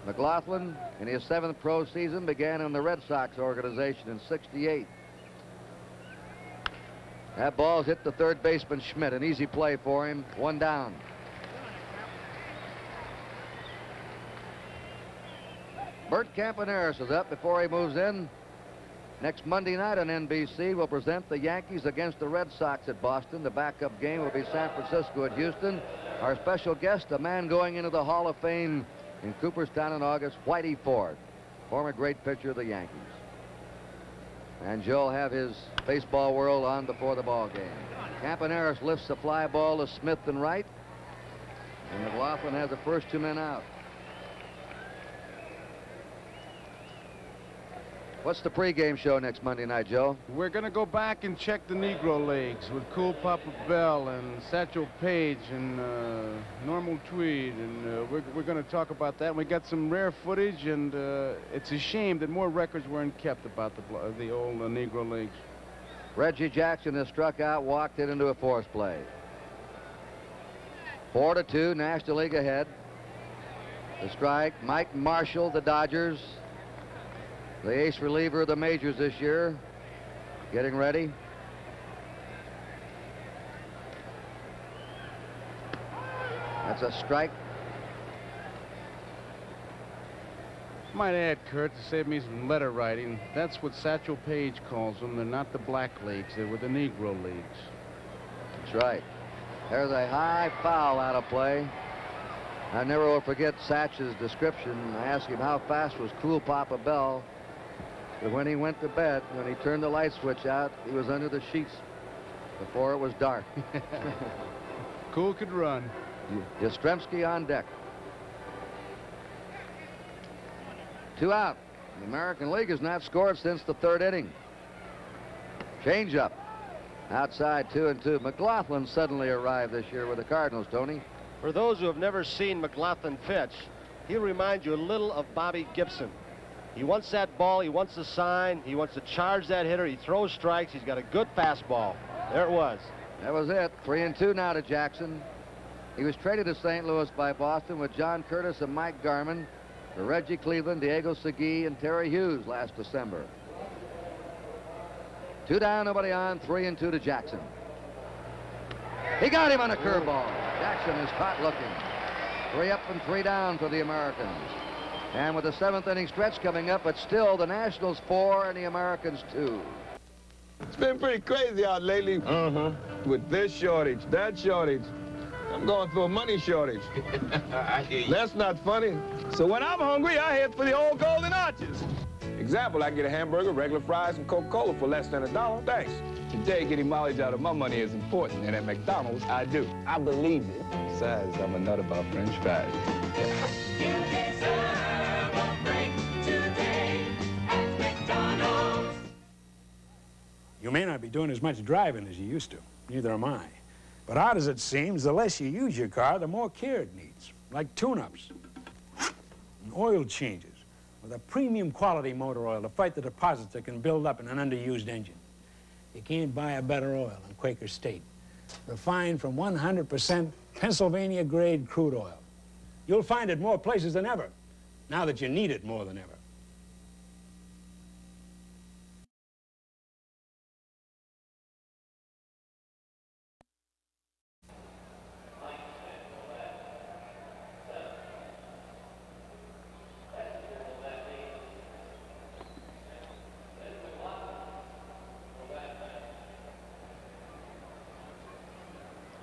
McLaughlin, in his 7th pro season, began in the Red Sox organization in '68. That ball's hit the third baseman Schmidt. An easy play for him. 1 down. Bert Campaneris is up before he moves in. Next Monday night on NBC, we'll present the Yankees against the Red Sox at Boston. The backup game will be San Francisco at Houston. Our special guest, a man going into the Hall of Fame in Cooperstown in August, Whitey Ford, former great pitcher of the Yankees. And Joe will have his baseball world on before the ball game. Campaneris lifts the fly ball to Smith and right, and McLaughlin has the first 2 men out. What's the pregame show next Monday night, Joe? We're going to go back and check the Negro Leagues with Cool Papa Bell and Satchel Paige and Normal Tweed, and we're going to talk about that. We got some rare footage, and it's a shame that more records weren't kept about the old Negro Leagues. Reggie Jackson has struck out, walked it into a force play. 4-2, National League ahead. The strike, Mike Marshall, the Dodgers, the ace reliever of the majors this year. Getting ready. That's a strike. Might add, Kurt, to save me some letter writing, that's what Satchel Paige calls them. They're not the black leagues. They're with the Negro leagues. That's right. There's a high foul out of play. I never will forget Satch's description. I asked him how fast was Cool Papa Bell. But when he went to bed, when he turned the light switch out, he was under the sheets before it was dark. Cool could run. Yastrzemski on deck. 2 out. The American League has not scored since the 3rd inning. Change up. Outside 2-2. McLaughlin suddenly arrived this year with the Cardinals, Tony. For those who have never seen McLaughlin pitch, he'll remind you a little of Bobby Gibson. He wants that ball, he wants the sign, he wants to charge that hitter, he throws strikes, he's got a good fastball. There it was. That was it. 3-2 now to Jackson. He was traded to St. Louis by Boston with John Curtis and Mike Garman for Reggie Cleveland, Diego Segui, and Terry Hughes last December. 2 down, nobody on, 3-2 to Jackson. He got him on a curveball. Jackson is caught looking. 3 up and 3 down for the Americans. And with the 7th inning stretch coming up, it's still the Nationals 4 and the Americans 2. It's been pretty crazy out lately. With this shortage, that shortage. I'm going through a money shortage. That's not funny. So when I'm hungry, I head for the old Golden Arches. Example, I get a hamburger, regular fries, and Coca-Cola for less than $1. Thanks. Today, getting mileage out of my money is important, and at McDonald's, I do. I believe it. Besides, I'm a nut about French fries. You deserve a break today at McDonald's. You may not be doing as much driving as you used to. Neither am I. But odd as it seems, the less you use your car, the more care it needs. Like tune-ups and oil changes with a premium quality motor oil to fight the deposits that can build up in an underused engine. You can't buy a better oil than Quaker State. Refined from 100% Pennsylvania-grade crude oil. You'll find it more places than ever, now that you need it more than ever.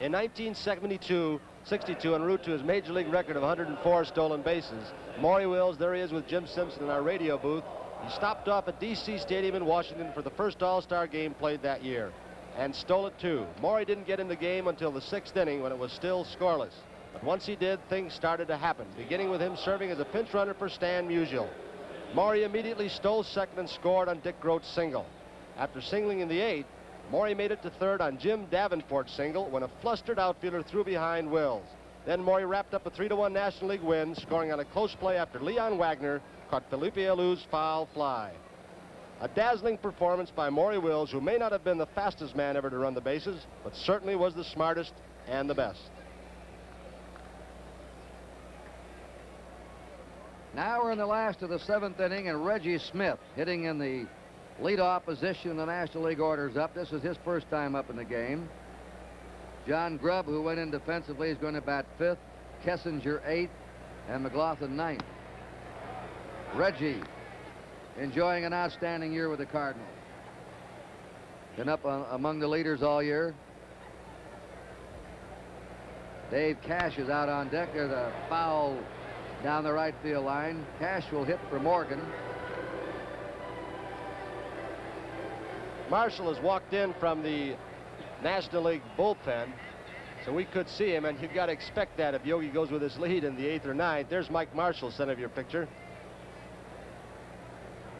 In 1972, 62, en route to his major league record of 104 stolen bases, Maury Wills, there he is with Jim Simpson in our radio booth. He stopped off at D.C. Stadium in Washington for the first All-Star game played that year and stole it too. Maury didn't get in the game until the 6th inning when it was still scoreless. But once he did, things started to happen, beginning with him serving as a pinch runner for Stan Musial. Maury immediately stole second and scored on Dick Groat's single. After singling in the 8th, Maury made it to third on Jim Davenport's single when a flustered outfielder threw behind Wills. Then Maury wrapped up a 3-1 National League win, scoring on a close play after Leon Wagner caught Felipe Alou's foul fly. A dazzling performance by Maury Wills, who may not have been the fastest man ever to run the bases, but certainly was the smartest and the best. Now we're in the last of the 7th inning, and Reggie Smith hitting in the leadoff position. The National League orders up. This is his first time up in the game. John Grubb, who went in defensively, is going to bat 5th. Kessinger 8th, and McLaughlin 9th. Reggie enjoying an outstanding year with the Cardinals. Been up among the leaders all year. Dave Cash is out on deck. There's a foul down the right field line. Cash will hit for Morgan. Marshall has walked in from the National League bullpen, so we could see him, and you've got to expect that if Yogi goes with his lead in the 8th or 9th. There's Mike Marshall, center of your picture.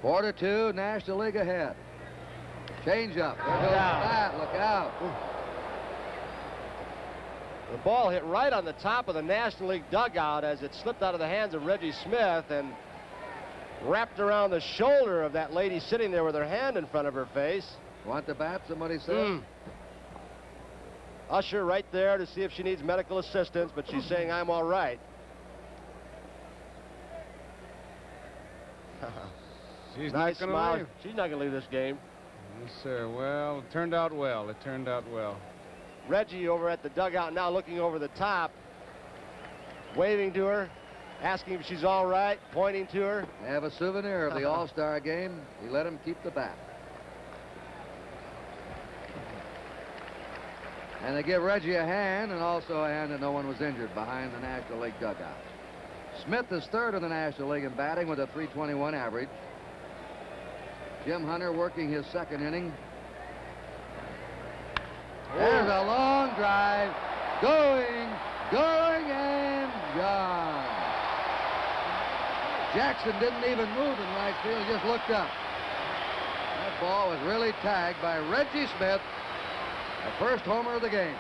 4-2, National League ahead. Change up. There goes that. Look out. The ball hit right on the top of the National League dugout as it slipped out of the hands of Reggie Smith and wrapped around the shoulder of that lady sitting there with her hand in front of her face. Want the bat, somebody said? Usher right there to see if she needs medical assistance, but she's saying, I'm all right. She's nice not gonna smile. leave. She's not going to leave this game. Yes, sir. Well, it turned out well. It turned out well. Reggie over at the dugout now looking over the top, waving to her, asking if she's all right, pointing to her. They have a souvenir of the All-Star game. He let him keep the bat. And they give Reggie a hand, and also a hand that no one was injured behind the National League dugout. Smith is third in the National League in batting with a .321 average. Jim Hunter working his second inning. There's a long drive. Going, and gone. Jackson didn't even move in right field, he just looked up. That ball was really tagged by Reggie Smith, the first homer of the game.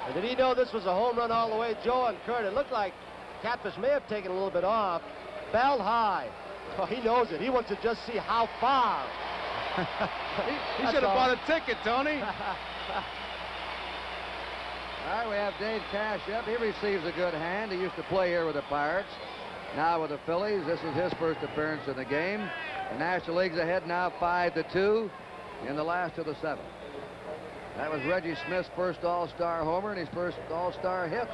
And did he know this was a home run all the way, Joe and Kurt? It looked like Catfish may have taken a little bit off. Belled high. Oh, he knows it. He wants to just see how far. He should have bought a ticket, Tony. All right, we have Dave Cash up. He receives a good hand. He used to play here with the Pirates. Now with the Phillies. This is his first appearance in the game. The National League's ahead now 5-2 in the last of the seventh. That was Reggie Smith's first All-Star homer and his first All-Star hit.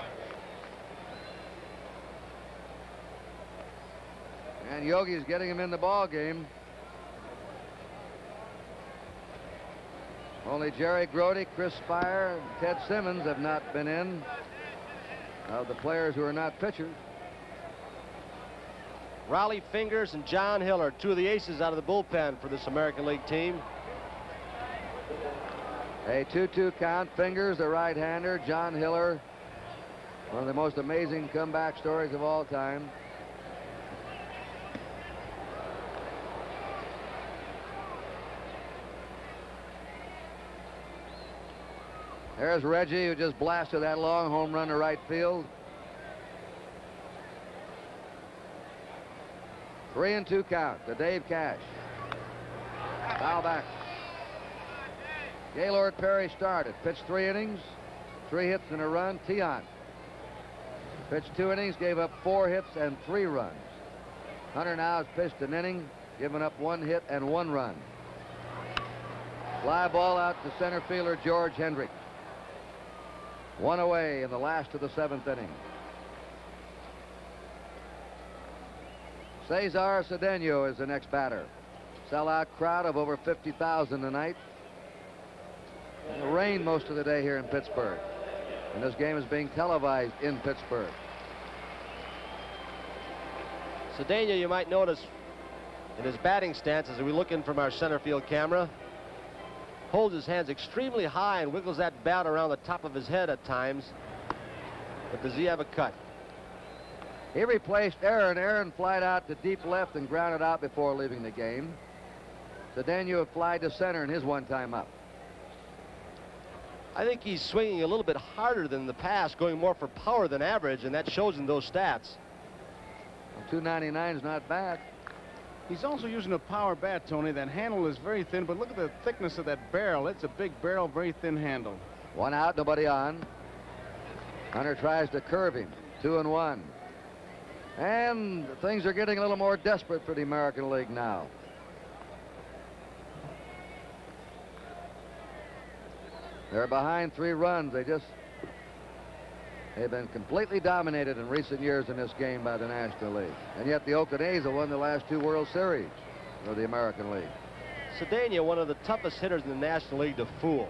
And Yogi's getting him in the ball game. Only Jerry Grody, Chris Spire, and Ted Simmons have not been in of the players who are not pitchers. Raleigh Fingers and John Hill are two of the aces out of the bullpen for this American League team. A 2-2 count. Fingers, the right-hander. John Hiller, one of the most amazing comeback stories of all time. There's Reggie, who just blasted that long home run to right field. 3-2 count to Dave Cash. Foul back. Gaylord Perry started. Pitched 3 innings, 3 hits and a run. Tiant pitched 2 innings, gave up 4 hits and 3 runs. Hunter now has pitched an inning, given up 1 hit and 1 run. Fly ball out to center fielder George Hendrick. 1 away in the last of the 7th inning. Cesar Cedeno is the next batter. Sellout crowd of over 50,000 tonight. It rained most of the day here in Pittsburgh, and this game is being televised in Pittsburgh. Cedeno, you might notice in his batting stance as we look in from our center field camera, holds his hands extremely high and wiggles that bat around the top of his head at times. But does he have a cut? He replaced Aaron. Aaron flied out to deep left and grounded out before leaving the game. Cedeno flied to center in his one-time up. I think he's swinging a little bit harder than the past, going more for power than average, and that shows in those stats. Well, 299 is not bad. He's also using a power bat, Tony. That handle is very thin, but look at the thickness of that barrel. It's a big barrel, very thin handle. 1 out, nobody on. Hunter tries to curve him. 2-1. And things are getting a little more desperate for the American League now. They're behind 3 runs. They've been completely dominated in recent years in this game by the National League. And yet the Oakland A's have won the last 2 World Series of the American League. Cedeno, one of the toughest hitters in the National League to fool.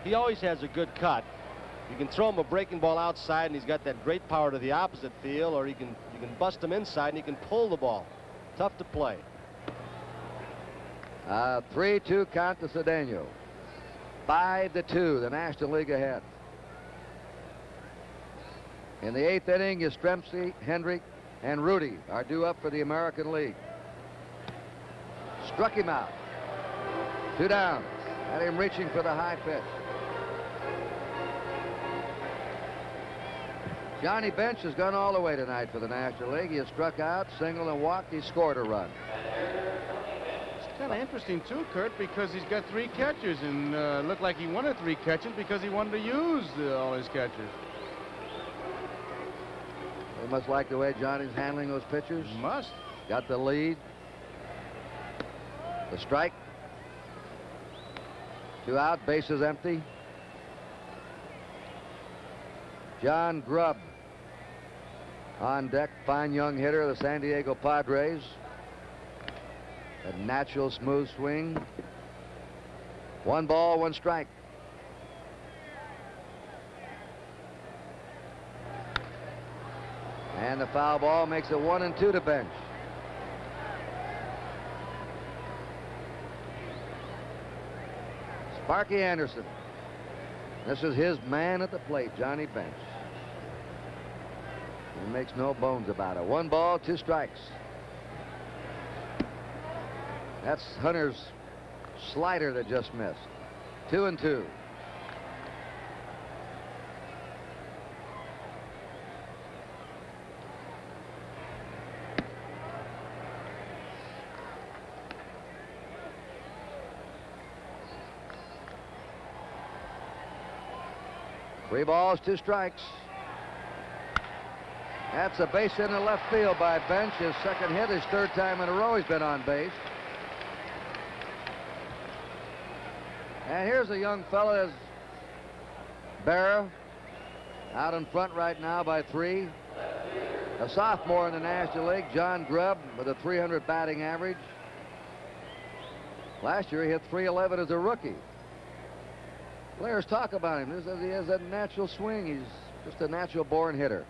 He always has a good cut. You can throw him a breaking ball outside and he's got that great power to the opposite field, or you can bust him inside and he can pull the ball. Tough to play. 3-2 count to Cedeno. 5-2, the National League ahead. In the 8th inning, Yastrzemski, Hendrick, and Rudy are due up for the American League. Struck him out. 2 down. Had him reaching for the high pitch. Johnny Bench has gone all the way tonight for the National League. He has struck out, singled, and walked. He scored a run. It's kind of interesting, too, Kurt, because he's got 3 catchers, and looked like he wanted 3 catchers because he wanted to use all his catchers. They must like the way Johnny's handling those pitchers. Must. Got the lead. The strike. 2 out, bases empty. John Grubb on deck, fine young hitter of the San Diego Padres. A natural smooth swing. 1 ball, 1 strike. And the foul ball makes it 1-2 to bench. Sparky Anderson. This is his man at the plate, Johnny Bench. He makes no bones about it. 1 ball, 2 strikes. That's Hunter's slider that just missed. 2-2. Three balls, 2 strikes. That's a base hit in the left field by Bench. His second hit, his 3rd time in a row he's been on base. And here's a young fella, Barra, out in front right now by 3. A sophomore in the National League, John Grubb, with a .300 batting average. Last year he hit .311 as a rookie. Players talk about him. He has a natural swing. He's just a natural-born hitter.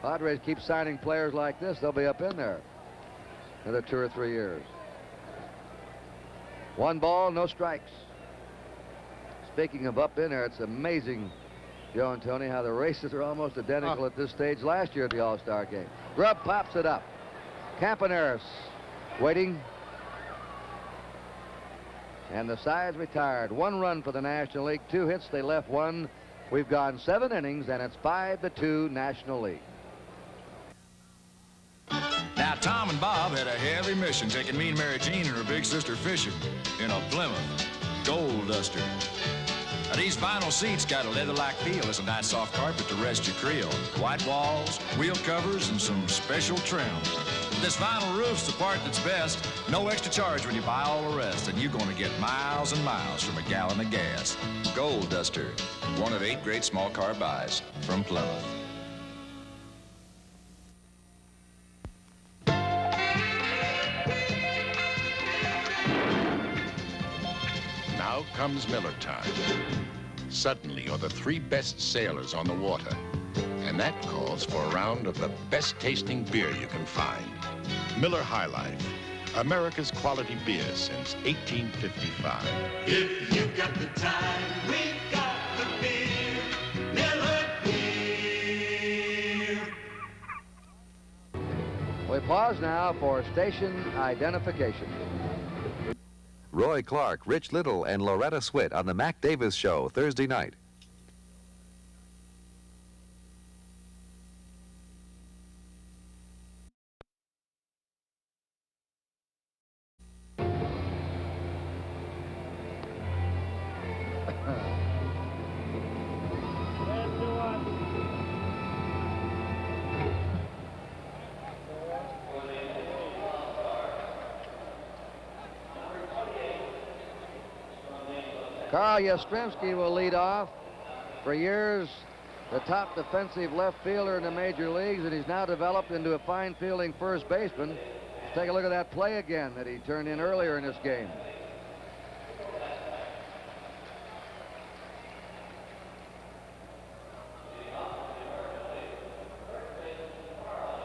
Padres keep signing players like this, they'll be up in there another 2 or 3 years. 1 ball, no strikes. Speaking of up in there, it's amazing, Joe and Tony, how the races are almost identical at this stage last year at the All-Star game. Grubb pops it up. Campaneris waiting. And the side's retired. 1 run for the National League, 2 hits, they left 1. We've gone 7 innings, and it's 5-2 National League. Now, Tom and Bob had a heavy mission taking me and Mary Jean and her big sister fishing in a Plymouth Gold Duster. Now, these vinyl seats got a leather-like feel. It's a nice soft carpet to rest your creel. White walls, wheel covers, and some special trim. This vinyl roof's the part that's best. No extra charge when you buy all the rest, and you're going to get miles and miles from a gallon of gas. Gold Duster, one of 8 great small car buys from Plymouth. Now comes Miller time. Suddenly, you're the 3 best sailors on the water. And that calls for a round of the best-tasting beer you can find. Miller High Life, America's quality beer since 1855. If you've got the time, we've got the beer. Miller Beer. We pause now for station identification. Roy Clark, Rich Little, and Loretta Swit on the Mac Davis Show, Thursday night. Carl Yastrzemski will lead off. For years, the top defensive left fielder in the major leagues, and he's now developed into a fine fielding first baseman. Let's take a look at that play again that he turned in earlier in this game.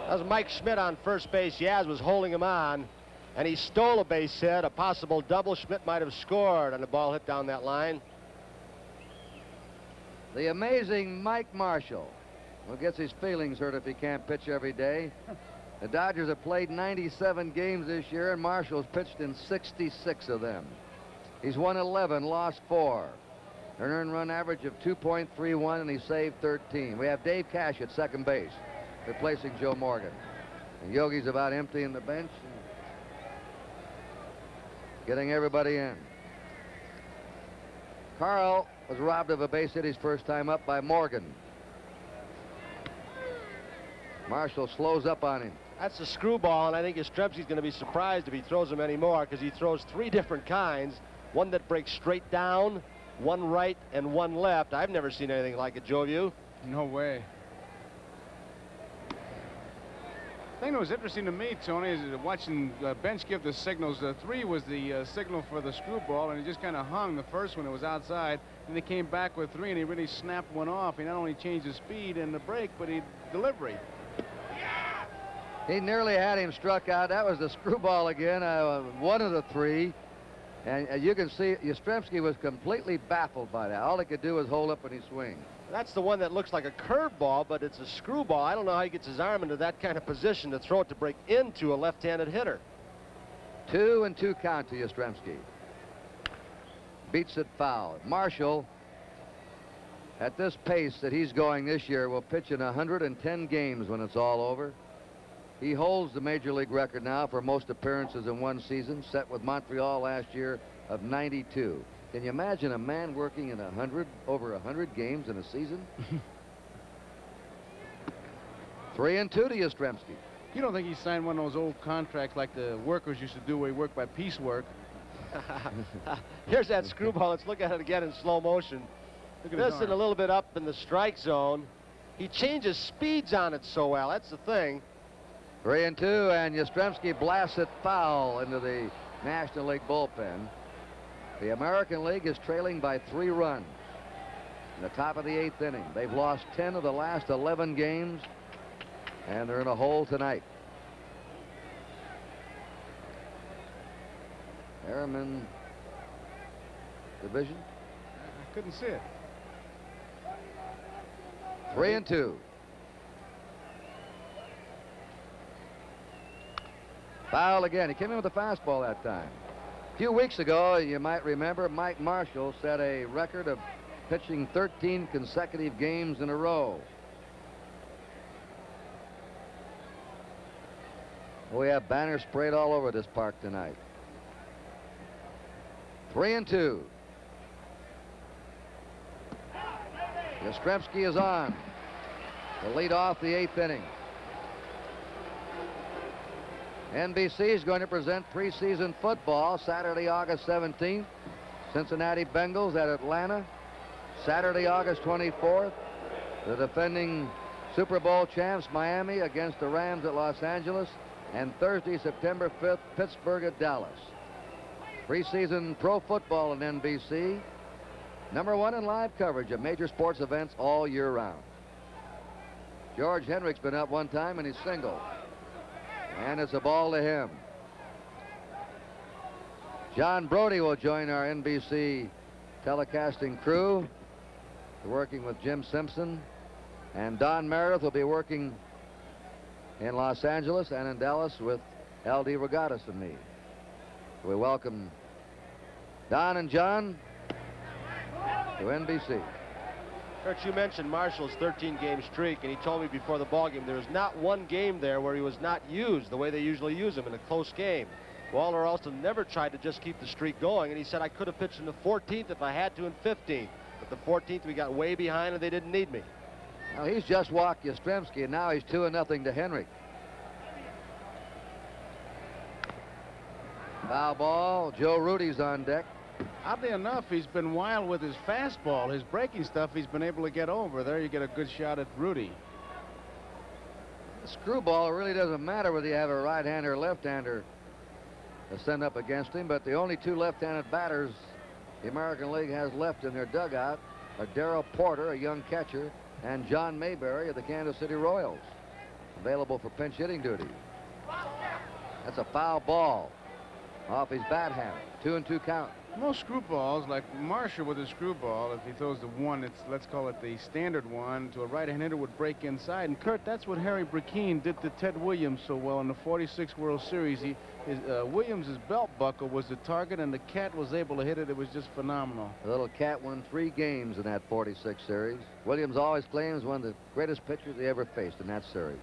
That was Mike Schmidt on first base. Yaz was holding him on, and he stole a base hit, a possible double. Schmidt might have scored on the ball hit down that line. The amazing Mike Marshall, who gets his feelings hurt if he can't pitch every day. The Dodgers have played 97 games this year, and Marshall's pitched in 66 of them. He's won 11, lost 4. An earned run average of 2.31, and he saved 13. We have Dave Cash at second base, replacing Joe Morgan. And Yogi's about emptying the bench. getting everybody in. Carl was robbed of a base hit his first time up by Morgan. Marshall slows up on him. That's a screwball, and I think Yastrzemski's going to be surprised if he throws him anymore, because he throws 3 different kinds. One that breaks straight down, one right, and one left. I've never seen anything like it, Joe, have you? No way. The thing that was interesting to me, Tony, is watching Bench give the signals. 3 was the signal for the screwball, and he just kind of hung. The first one, it was outside. Then he came back with 3, and he really snapped one off. He not only changed the speed and the break, but he delivery. He nearly had him struck out. That was the screwball again, one of the 3. And you can see Yastrzemski was completely baffled by that. All he could do was hold up when he swing. That's the one that looks like a curveball, but it's a screwball. I don't know how he gets his arm into that kind of position to throw it to break into a left-handed hitter. 2-2 count to Yastrzemski. Beats it foul. Marshall, at this pace that he's going this year, will pitch in 110 games when it's all over. He holds the Major League record now for most appearances in one season, set with Montreal last year of 92. Can you imagine a man working in over 100 games in a season? 3-2 to Yastrzemski. You don't think he signed one of those old contracts like the workers used to do, where he worked by piecework? Here's that screwball. Let's look at it again in slow motion. Listen, a little bit up in the strike zone. He changes speeds on it so well. That's the thing. 3-2, and Yastrzemski blasts it foul into the National League bullpen. The American League is trailing by 3 runs in the top of the 8th inning. They've lost 10 of the last 11 games, and they're in a hole tonight. Harriman division. I couldn't see it. 3-2. Foul again. He came in with a fastball that time. A few weeks ago, you might remember, Mike Marshall set a record of pitching 13 consecutive games in a row. We have banners sprayed all over this park tonight. 3-2. Yastrzemski is on to lead off the 8th inning. NBC is going to present preseason football Saturday, August 17th. Cincinnati Bengals at Atlanta. Saturday, August 24th. The defending Super Bowl champs Miami against the Rams at Los Angeles. And Thursday, September 5th, Pittsburgh at Dallas. Preseason pro football on NBC. #1 in live coverage of major sports events all year round. George Hendrick's been up one time and he's single. And it's a ball to him. John Brody will join our NBC telecasting crew, working with Jim Simpson. And Don Meredith will be working in Los Angeles and in Dallas with L.D. Regattas and me. We welcome Don and John to NBC. Kurt, you mentioned Marshall's 13-game streak, and he told me before the ballgame there was not one game there where he was not used the way they usually use him in a close game. Walter Alston never tried to just keep the streak going, and he said, I could have pitched in the 14th if I had to in 15th. But the 14th, we got way behind, and they didn't need me. Now, he's just walked Yastrzemski, and now he's 2-0 to Henry. Foul ball. Joe Rudy's on deck. Oddly enough, he's been wild with his fastball. His breaking stuff, he's been able to get over. There you get a good shot at Rudy. The screwball really doesn't matter whether you have a right-hander or left-hander to send up against him, but the only 2 left-handed batters the American League has left in their dugout are Darrell Porter, a young catcher, and John Mayberry of the Kansas City Royals, available for pinch hitting duty. That's a foul ball off his bat hammer. 2-2 count. Most screwballs, like Marshall with a screwball, if he throws the one, it's, let's call it the standard one, to a right-hand hitter would break inside. And Kurt, that's what Harry Brackeen did to Ted Williams so well in the '46 World Series. Williams' belt buckle was the target, and the cat was able to hit it. It was just phenomenal. The little cat won 3 games in that '46 series. Williams always claims one of the greatest pitchers he ever faced in that series.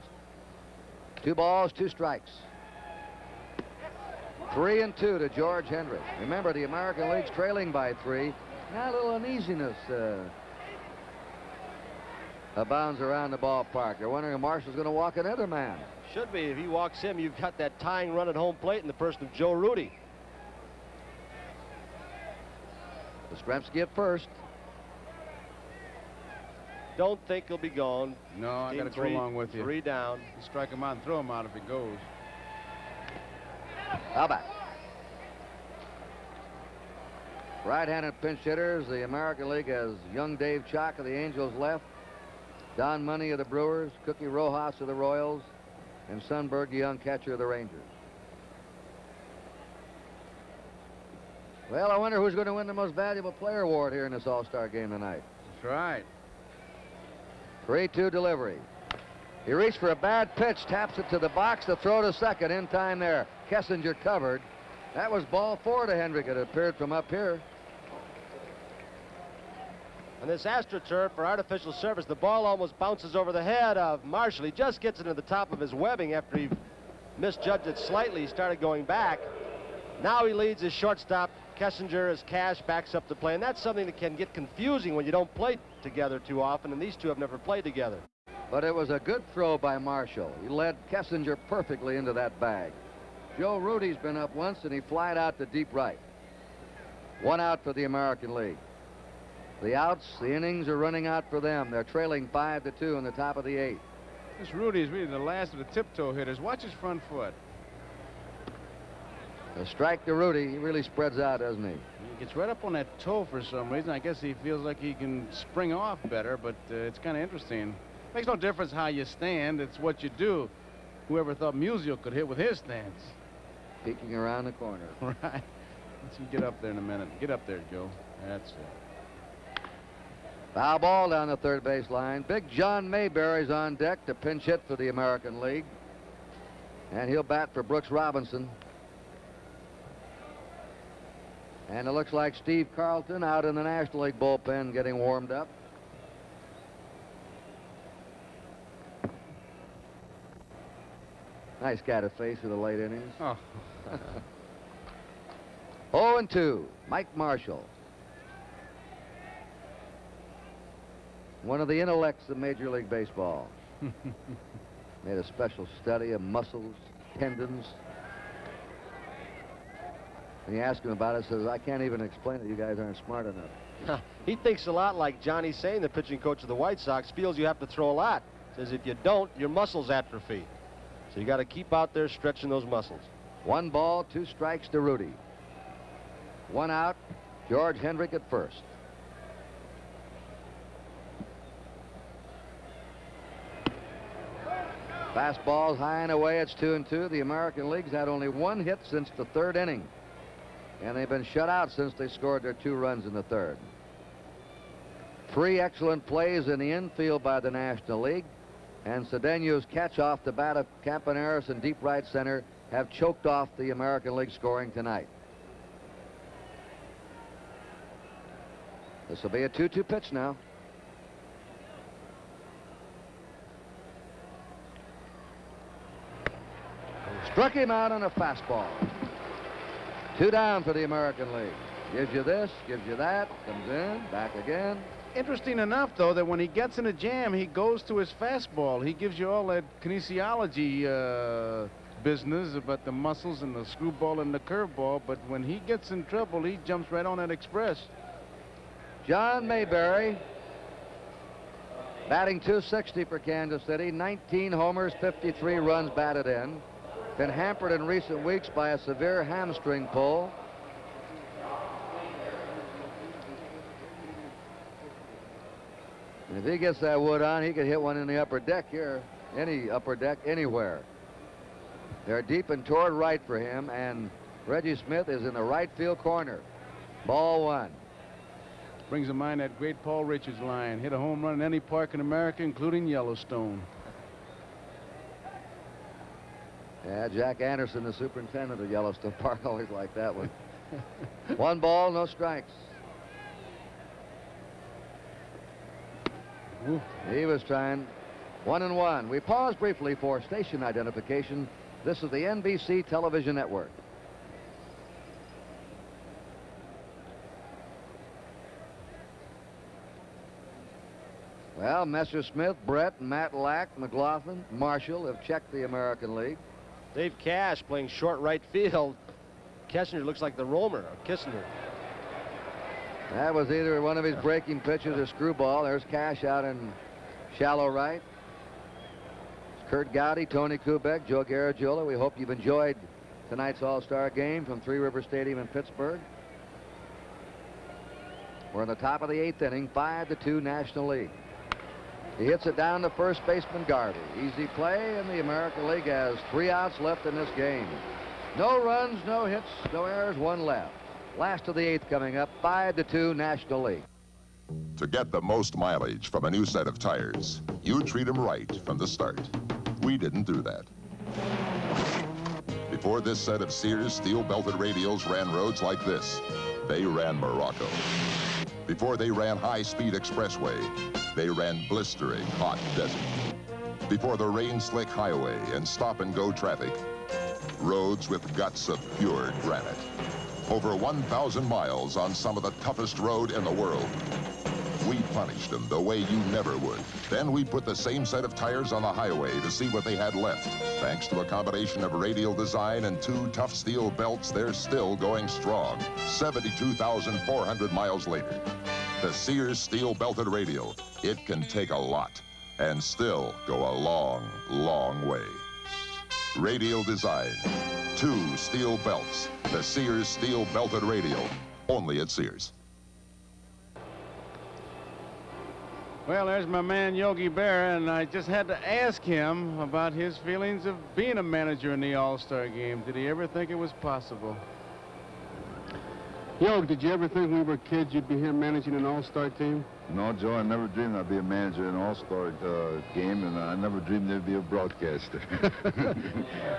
2 balls, 2 strikes. 3-2 to George Hendrick. Remember, the American League's trailing by 3. Now a little uneasiness abounds around the ballpark. They're wondering if Marshall's going to walk another man. Should be. If he walks him, you've got that tying run at home plate in the person of Joe Rudy. Yastrzemski at first. Don't think he'll be gone. No, I got to go along with you. 3 down. You strike him out and throw him out if he goes. How about? Right-handed pinch hitters. The American League has young Dave Chalk of the Angels left, Don Money of the Brewers, Cookie Rojas of the Royals, and Sundberg, the young catcher of the Rangers. Well, I wonder who's going to win the most valuable player award here in this All-Star game tonight. That's right. 3-2 delivery. He reached for a bad pitch, taps it to the box, the throw to second. In time there. Kessinger covered. That was ball 4 to Hendrick. It appeared from up here. On this AstroTurf for artificial surface, the ball almost bounces over the head of Marshall. He just gets it to the top of his webbing after he misjudged it slightly. He started going back. Now he leads his shortstop. Kessinger, as Cash backs up the play, and that's something that can get confusing when you don't play together too often, and these two have never played together. But it was a good throw by Marshall. He led Kessinger perfectly into that bag. Joe Rudy's been up once, and he flied out to deep right. 1 out for the American League. The outs, the innings are running out for them. They're trailing 5-2 in the top of the 8th. This Rudy is really the last of the tiptoe hitters. Watch his front foot. A strike to Rudy. He really spreads out, doesn't he? He gets right up on that toe for some reason. I guess he feels like he can spring off better, but it's kind of interesting. Makes no difference how you stand. It's what you do. Whoever thought Musial could hit with his stance? Peeking around the corner. Right. Let's you get up there in a minute. Get up there, Joe. That's it. Foul ball down the third base line. Big John Mayberry's on deck to pinch hit for the American League. And he'll bat for Brooks Robinson. And it looks like Steve Carlton out in the National League bullpen getting warmed up. Nice guy to face in the late innings. Oh. 0-2, Mike Marshall. One of the intellects of Major League Baseball. Made a special study of muscles, tendons. And you ask him about it, says, I can't even explain it. You guys aren't smart enough. He thinks a lot like Johnny Sain, the pitching coach of the White Sox, feels you have to throw a lot. Says if you don't, your muscles atrophy. So you got to keep out there stretching those muscles. 1 ball, 2 strikes to Rudy. 1 out, George Hendrick at first. Fastball's high and away. It's 2-2. The American League's had only 1 hit since the 3rd inning. And they've been shut out since they scored their 2 runs in the 3rd. 3 excellent plays in the infield by the National League. And Cedeno's catch off the bat of Campaneris in deep right center have choked off the American League scoring tonight. This will be a 2-2 pitch now. Struck him out on a fastball. 2 down for the American League. Gives you this, gives you that, comes in, back again. Interesting enough, though, that when he gets in a jam, he goes to his fastball. He gives you all that kinesiology business about the muscles and the screwball and the curveball, but when he gets in trouble, he jumps right on that express. John Mayberry, batting .260 for Kansas City, 19 homers, 53 runs batted in. Been hampered in recent weeks by a severe hamstring pull. And if he gets that wood on, he could hit one in the upper deck here, any upper deck anywhere. They're deep and toward right for him, and Reggie Smith is in the right field corner. Ball 1. Brings to mind that great Paul Richards line. Hit a home run in any park in America, including Yellowstone. Yeah, Jack Anderson, the superintendent of Yellowstone Park, always liked that one. 1 ball, no strikes. Ooh. He was trying. 1-1. We pause briefly for station identification. This is the NBC television network. Well, Messersmith, Brett, Matt Lack, McLaughlin, Marshall have checked the American League. Dave Cash playing short right field. Kessinger looks like the roamer of Kissinger. That was either one of his breaking pitches or screwball. There's Cash out in shallow right. It's Kurt Gowdy, Tony Kubek, Joe Garagiola. We hope you've enjoyed tonight's All-Star game from Three River Stadium in Pittsburgh. We're in the top of the 8th inning, 5-2 National League. He hits it down to first baseman Garvey. Easy play, and the American League has 3 outs left in this game. No runs, no hits, no errors, 1 left. Last of the 8th coming up, 5-2 National League. To get the most mileage from a new set of tires, you treat them right from the start. We didn't do that. Before this set of Sears steel-belted radials ran roads like this, they ran Morocco. Before they ran high-speed expressway, they ran blistering hot desert. Before the rain-slick highway and stop-and-go traffic, roads with guts of pure granite. Over 1,000 miles on some of the toughest road in the world. We punished them the way you never would. Then we put the same set of tires on the highway to see what they had left. Thanks to a combination of radial design and 2 tough steel belts, they're still going strong. 72,400 miles later. The Sears steel-belted radial. It can take a lot and still go a long, long way. Radial design. 2 steel belts. The Sears steel-belted radial. Only at Sears. Well, there's my man Yogi Berra, and I just had to ask him about his feelings of being a manager in the All-Star game. Did he ever think it was possible? Yogi, did you ever think when we were kids you'd be here managing an All-Star team? No, Joe, I never dreamed I'd be a manager in an All-Star game, and I never dreamed there'd be a broadcaster.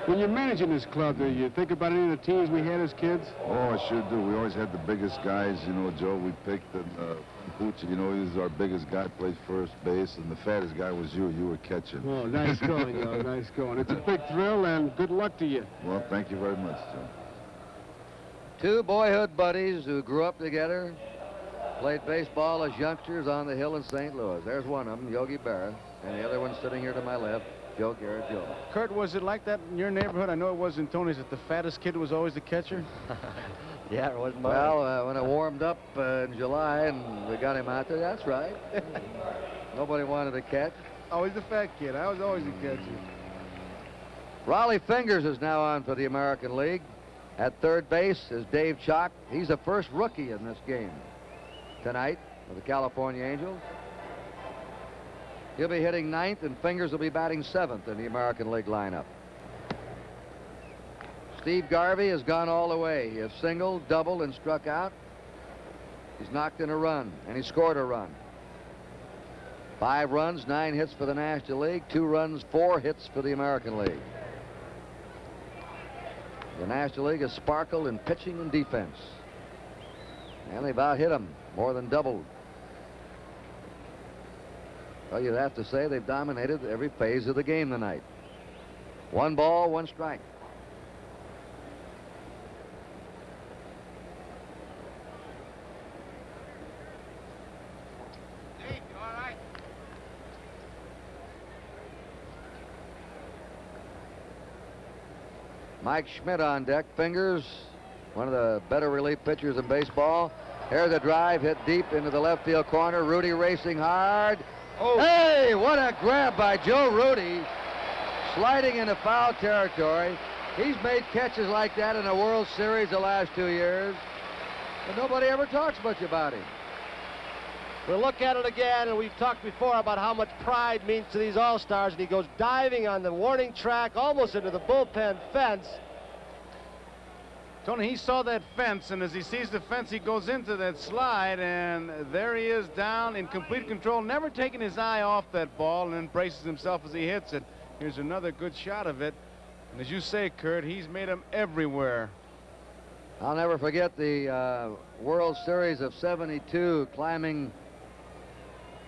When you're managing this club, do you think about any of the teams we had as kids? Oh, I sure do. We always had the biggest guys, you know, Joe, we picked, and Poochie, you know, he was our biggest guy, played first base, and the fattest guy was you. You were catching. Oh, nice going, Yogi, nice going. It's a big thrill, and good luck to you. Well, thank you very much, Joe. 2 boyhood buddies who grew up together, played baseball as youngsters on the hill in St. Louis. There's one of them, Yogi Berra, and the other one sitting here to my left, Joe Garagiola. Kurt, was it like that in your neighborhood? I know it was in Tony's, that the fattest kid was always the catcher? Yeah, it was mine. Well, when it warmed up in July and we got him out there, that's right. Nobody wanted to catch. Always the fat kid. I was always the catcher. Raleigh Fingers is now on for the American League. At third base is Dave Chalk. He's the first rookie in this game tonight for the California Angels. He'll be hitting 9th, and Fingers will be batting 7th in the American League lineup. Steve Garvey has gone all the way. He has singled, doubled, and struck out. He's knocked in a run, and he scored a run. 5 runs, 9 hits for the National League, 2 runs, 4 hits for the American League. The National League has sparkled in pitching and defense. And they've out hit him, more than doubled. Well, you'd have to say they've dominated every phase of the game tonight. 1 ball, 1 strike. Mike Schmidt on deck. Fingers, one of the better relief pitchers in baseball. Here's a drive hit deep into the left field corner. Rudy racing hard. Oh. Hey, what a grab by Joe Rudy. Sliding into foul territory. He's made catches like that in the World Series the last 2 years, but nobody ever talks much about him. We'll look at it again, and we've talked before about how much pride means to these All-Stars, and he goes diving on the warning track almost into the bullpen fence. Tony, he saw that fence, and as he sees the fence, he goes into that slide, and there he is down in complete control, never taking his eye off that ball, and then braces himself as he hits it. Here's another good shot of it. And as you say, Kurt, he's made them everywhere. I'll never forget the World Series of '72, climbing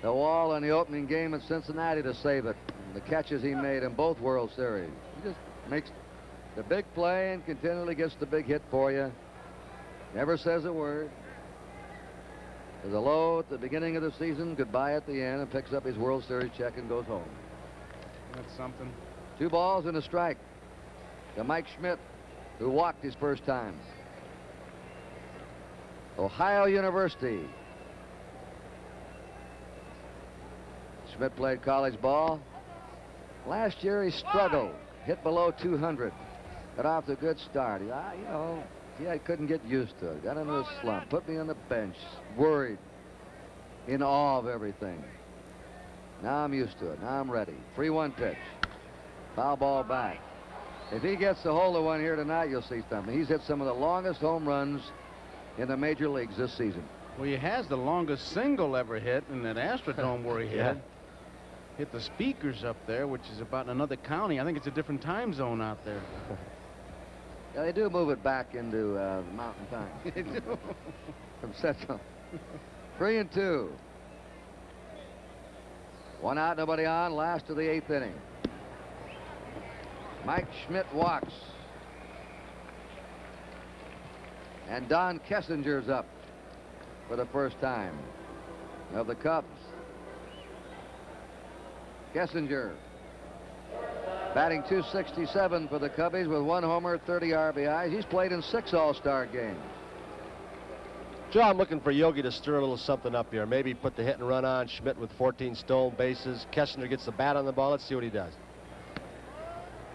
the wall in the opening game at Cincinnati to save it. The catches he made in both World Series. He just makes the big play and continually gets the big hit for you. Never says a word. There's a low at the beginning of the season, goodbye at the end, and picks up his World Series check and goes home. That's something. 2 balls and a strike to Mike Schmidt, who walked his first time. Ohio University. Schmidt played college ball. Last year he struggled, hit below 200. Got off to a good start. I couldn't get used to it. Got into a slump, put me on the bench, worried, in awe of everything. Now I'm used to it. Now I'm ready. 3-1 pitch. Foul ball back. If he gets a hold of one here tonight, you'll see something. He's hit some of the longest home runs in the major leagues this season. Well, he has the longest single ever hit in that Astrodome where he Yeah. hit the speakers up there, which is about in another county. I think it's a different time zone out there. Yeah, they do move it back into the Mountain Time. They do. From Central. 3-2. 1 out, nobody on. Last of the 8th inning. Mike Schmidt walks. And Don Kessinger's up for the first time of the Cubs. Kessinger batting .267 for the Cubbies with 1 homer, 30 RBIs. He's played in 6 All-Star games. Joe, I'm looking for Yogi to stir a little something up here. Maybe put the hit and run on. Schmidt with 14 stolen bases. Kessinger gets the bat on the ball. Let's see what he does.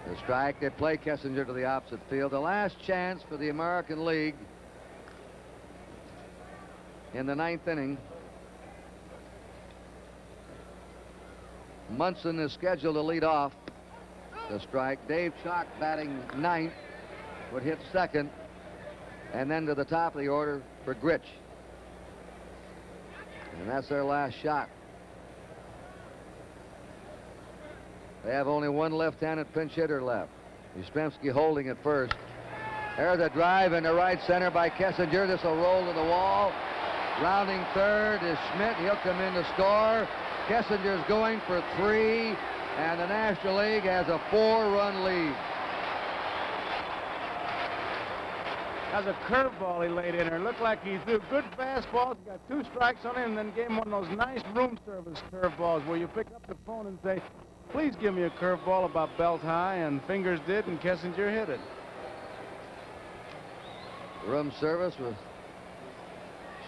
The strike. They play Kessinger to the opposite field. The last chance for the American League in the 9th inning. Munson is scheduled to lead off the strike. Dave Chalk batting 9th would hit 2nd, and then to the top of the order for Grich. And that's their last shot. They have only 1 left-handed pinch hitter left. Yastrzemski holding at first. There's a drive into right center by Kessinger. This will roll to the wall. Rounding third is Schmidt. He'll come in to score. Kessinger's going for 3, and the National League has a 4-run lead. That's a curveball he laid in there. It looked like he threw good fastballs, got 2 strikes on him, and then gave him one of those nice room service curveballs where you pick up the phone and say, please give me a curveball about belt high, and Fingers did, and Kessinger hit it. Room service with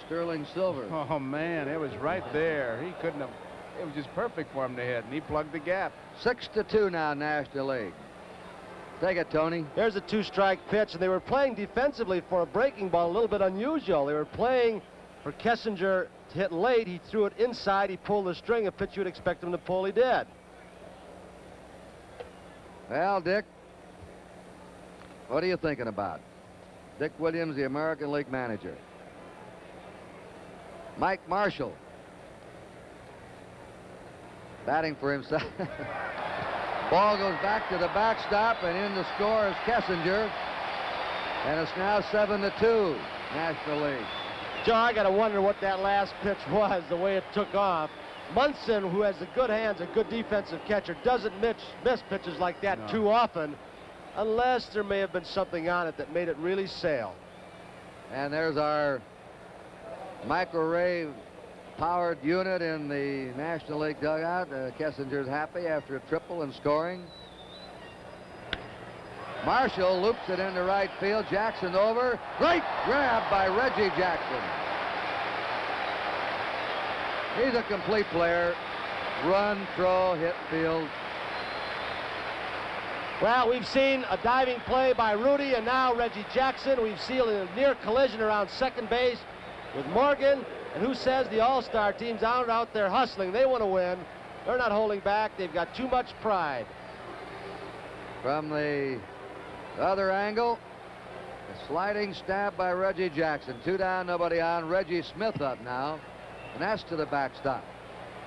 Sterling Silver. Oh, man, it was right there. He couldn't have. It was just perfect for him to hit, and he plugged the gap. 6-2 now, National League. Take it, Tony. There's a 2-strike pitch, and they were playing defensively for a breaking ball, a little bit unusual. They were playing for Kessinger to hit late. He threw it inside. He pulled the string, a pitch you would expect him to pull. He did. Well, Dick, what are you thinking about? Dick Williams, the American League manager. Mike Marshall batting for himself. Ball goes back to the backstop, and in the score is Kessinger. And it's now 7-2, National League. Joe, I got to wonder what that last pitch was, the way it took off. Munson, who has the good hands, a good defensive catcher, doesn't miss pitches like that too often, unless there may have been something on it that made it really sail. And there's our microwave powered unit in the National League dugout. Kessinger's happy after a triple and scoring. Marshall loops it into right field. Jackson over. Great grab by Reggie Jackson. He's a complete player. Run, throw, hit, field. Well, we've seen a diving play by Rudy, and now Reggie Jackson. We've seen a near collision around second base with Morgan. And who says the All-Star teams aren't out there hustling? They want to win. They're not holding back. They've got too much pride. From the other angle, a sliding stab by Reggie Jackson. 2 down, nobody on. Reggie Smith up now, and that's to the backstop.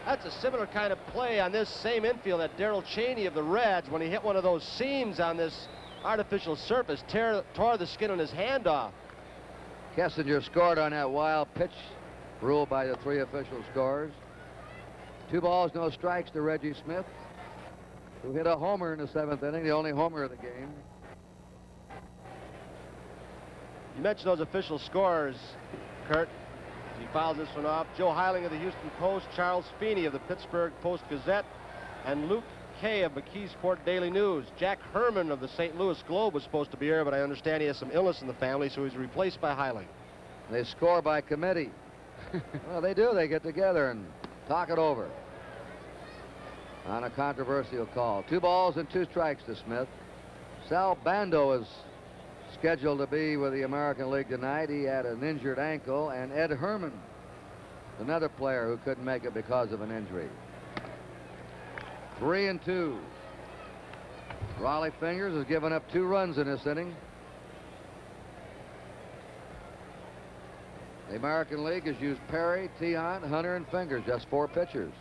That's a similar kind of play on this same infield that Darrell Cheney of the Reds, when he hit one of those seams on this artificial surface, tore the skin on his hand off. Kessinger scored on that wild pitch ruled by the 3 official scorers. 2 balls, no strikes to Reggie Smith, who hit a homer in the 7th inning, the only homer of the game. You mentioned those official scorers, Kurt. He fouls this one off. Joe Heiling of the Houston Post, Charles Feeney of the Pittsburgh Post-Gazette, and Luke Kay of McKeesport Daily News. Jack Herman of the St. Louis Globe was supposed to be here, but I understand he has some illness in the family, so he's replaced by Heiling. They score by committee. Well, they do. They get together and talk it over on a controversial call. 2 balls and 2 strikes to Smith. Sal Bando is scheduled to be with the American League tonight. He had an injured ankle, and Ed Herman, another player who couldn't make it because of an injury. 3-2. Raleigh Fingers has given up 2 runs in this inning. The American League has used Perry, Tiant, Hunter, and Fingers, just 4 pitchers.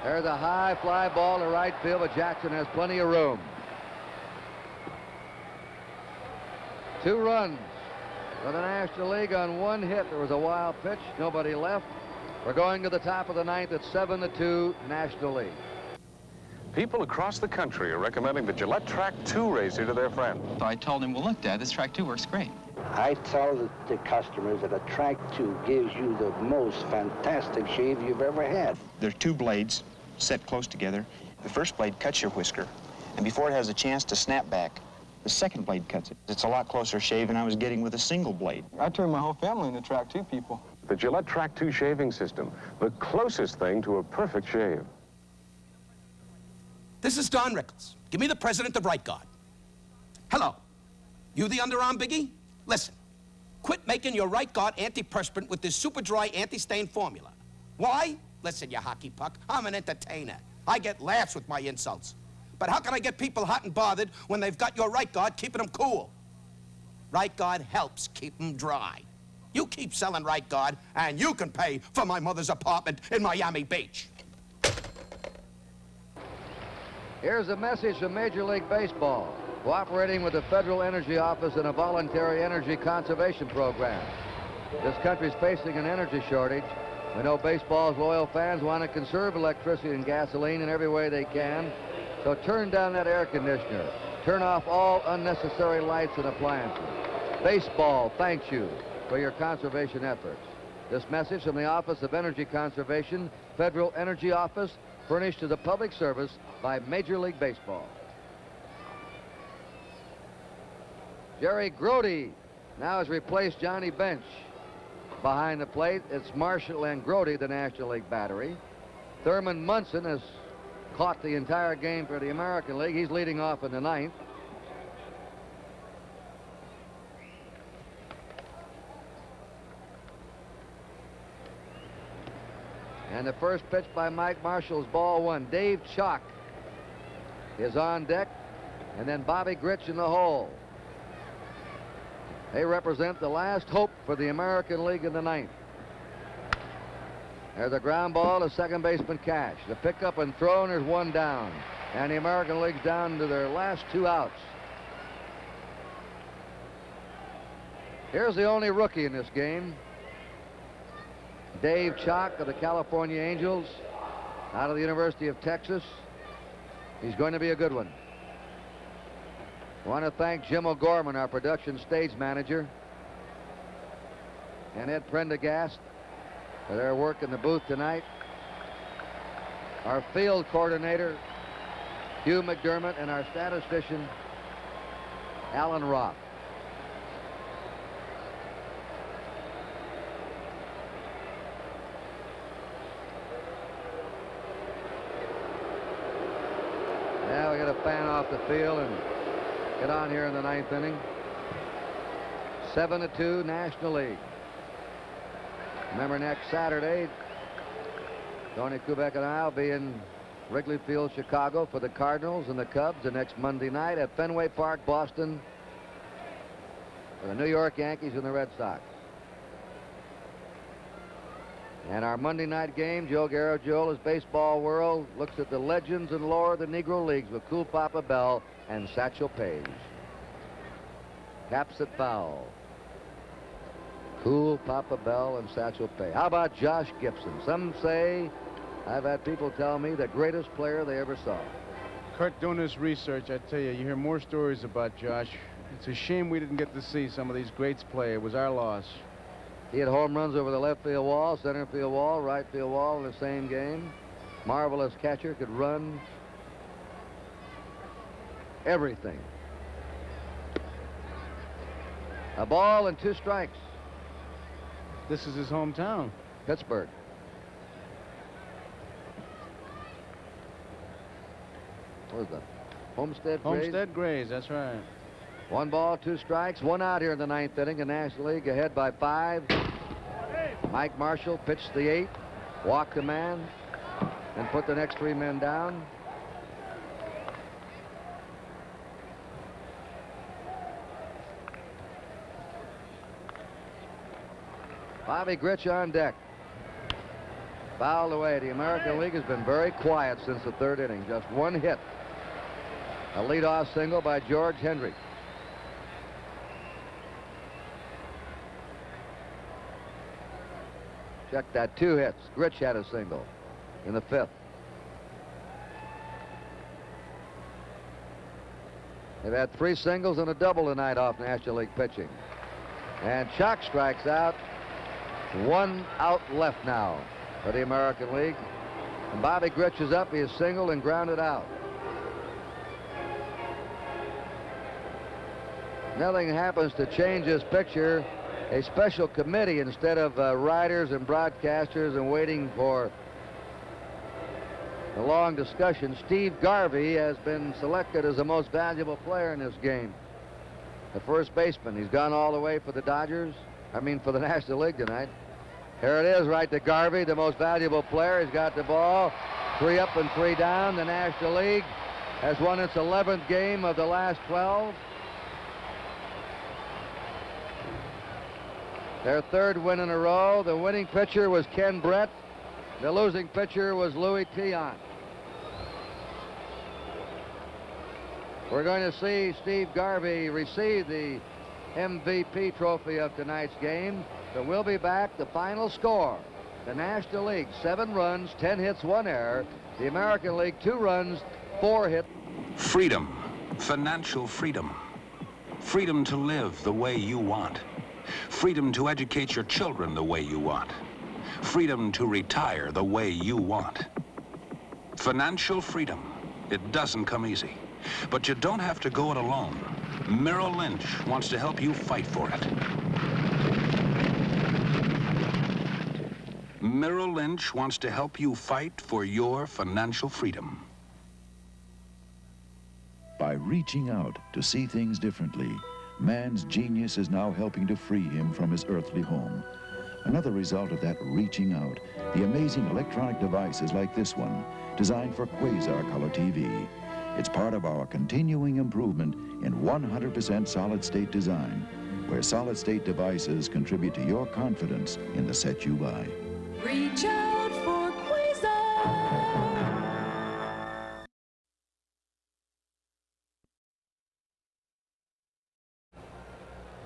There's a high fly ball to right field, but Jackson has plenty of room. 2 runs for the National League on 1 hit. There was a wild pitch, nobody left. We're going to the top of the 9th at 7-2 National League. People across the country are recommending the Gillette Track 2 razor to their friends. So I told him, well, look, Dad, this Track 2 works great. I tell the customers that a Track 2 gives you the most fantastic shave you've ever had. There's 2 blades set close together. The first blade cuts your whisker, and before it has a chance to snap back, the second blade cuts it. It's a lot closer shave than I was getting with a single blade. I turned my whole family into Track 2 people. The Gillette Track 2 shaving system, the closest thing to a perfect shave. This is Don Rickles. Give me the president of Right Guard. Hello. You the underarm biggie? Listen. Quit making your Right Guard antiperspirant with this super dry anti-stain formula. Why? Listen, you hockey puck. I'm an entertainer. I get laughs with my insults. But how can I get people hot and bothered when they've got your Right Guard keeping them cool? Right Guard helps keep them dry. You keep selling Right Guard, and you can pay for my mother's apartment in Miami Beach. Here's a message from Major League Baseball, cooperating with the Federal Energy Office in a voluntary energy conservation program. This country's facing an energy shortage. We know baseball's loyal fans want to conserve electricity and gasoline in every way they can. So turn down that air conditioner. Turn off all unnecessary lights and appliances. Baseball thanks you for your conservation efforts. This message from the Office of Energy Conservation, Federal Energy Office, furnished to the public service by Major League Baseball. Jerry Grody now has replaced Johnny Bench. Behind the plate, it's Marshall and Grody, the National League battery. Thurman Munson has caught the entire game for the American League. He's leading off in the 9th. And the first pitch by Mike Marshall's ball 1. Dave Chalk is on deck, and then Bobby Grich in the hole. They represent the last hope for the American League in the 9th. There's a ground ball to second baseman Cash. The pickup and throw, and there's 1 down. And the American League's down to their last 2 outs. Here's the only rookie in this game. Dave Chalk of the California Angels, out of the University of Texas. He's going to be a good one. I want to thank Jim O'Gorman, our production stage manager, and Ed Prendergast for their work in the booth tonight. Our field coordinator, Hugh McDermott, and our statistician, Alan Roth. Now we got to fan off the field and get on here in the 9th inning. 7-2 National League. Remember, next Saturday, Tony Kubek and I will be in Wrigley Field, Chicago for the Cardinals and the Cubs. The next Monday night at Fenway Park, Boston, for the New York Yankees and the Red Sox. And our Monday night game, Joe Garagiola's Baseball World looks at the legends and lore of the Negro Leagues with Cool Papa Bell and Satchel Paige. Caps at foul. Cool Papa Bell and Satchel Paige. How about Josh Gibson? Some say, I've had people tell me, the greatest player they ever saw. Kurt, doing this research, I tell you, you hear more stories about Josh. It's a shame we didn't get to see some of these greats play. It was our loss. He had home runs over the left field wall, center field wall, right field wall in the same game. Marvelous catcher, could run everything. A ball and 2 strikes. This is his hometown. Pittsburgh. What was that? Homestead Grays? Homestead Grays, that's right. 1 ball, 2 strikes, 1 out here in the 9th inning. The National League ahead by 5. Mike Marshall pitched the 8th, walked the man, and put the next 3 men down. Bobby Grich on deck. Fouled away. The American League has been very quiet since the 3rd inning. Just 1 hit. A leadoff single by George Hendry. Check that, 2 hits. Grich had a single in the 5th. They've had 3 singles and a double tonight off National League pitching. And Chuck strikes out. 1 out left now for the American League. And Bobby Grich is up. He is singled and grounded out. Nothing happens to change this picture. A special committee, instead of writers and broadcasters and waiting for a long discussion, Steve Garvey has been selected as the most valuable player in this game. The first baseman. He's gone all the way for the Dodgers. For the National League tonight. Here it is, right to Garvey, the most valuable player. He's got the ball. 3 up and 3 down. The National League has won its 11th game of the last 12. Their 3rd win in a row. The winning pitcher was Ken Brett. The losing pitcher was Louis Tion. We're going to see Steve Garvey receive the MVP trophy of tonight's game. So we'll be back. The final score. The National League, 7 runs, 10 hits, 1 error. The American League, 2 runs, 4 hits. Freedom. Financial freedom. Freedom to live the way you want. Freedom to educate your children the way you want. Freedom to retire the way you want. Financial freedom. It doesn't come easy. But you don't have to go it alone. Merrill Lynch wants to help you fight for it. Merrill Lynch wants to help you fight for your financial freedom. By reaching out to see things differently, man's genius is now helping to free him from his earthly home. Another result of that reaching out, the amazing electronic devices like this one, designed for quasar color TV. It's part of our continuing improvement in 100% solid-state design, where solid-state devices contribute to your confidence in the set you buy. Reach out for Quasar.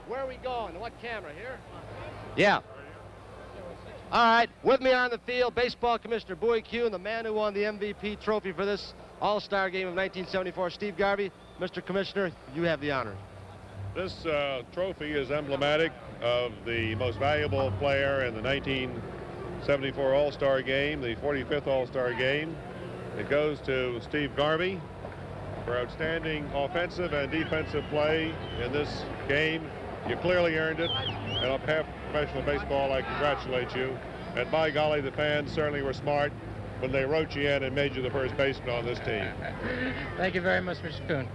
Where are we going? What camera here? Yeah. All right, with me on the field, Baseball Commissioner Bowie Kuhn, the man who won the MVP trophy for this All-Star game of 1974, Steve Garvey. Mr. Commissioner, you have the honor. This trophy is emblematic of the most valuable player in the 1974 All-Star game, the 45th All-Star game. It goes to Steve Garvey for outstanding offensive and defensive play in this game. You clearly earned it, and on behalf of professional baseball, I congratulate you. And by golly, the fans certainly were smart when they wrote you in and made you the first baseman on this team. Thank you very much, Mr. Kuhn.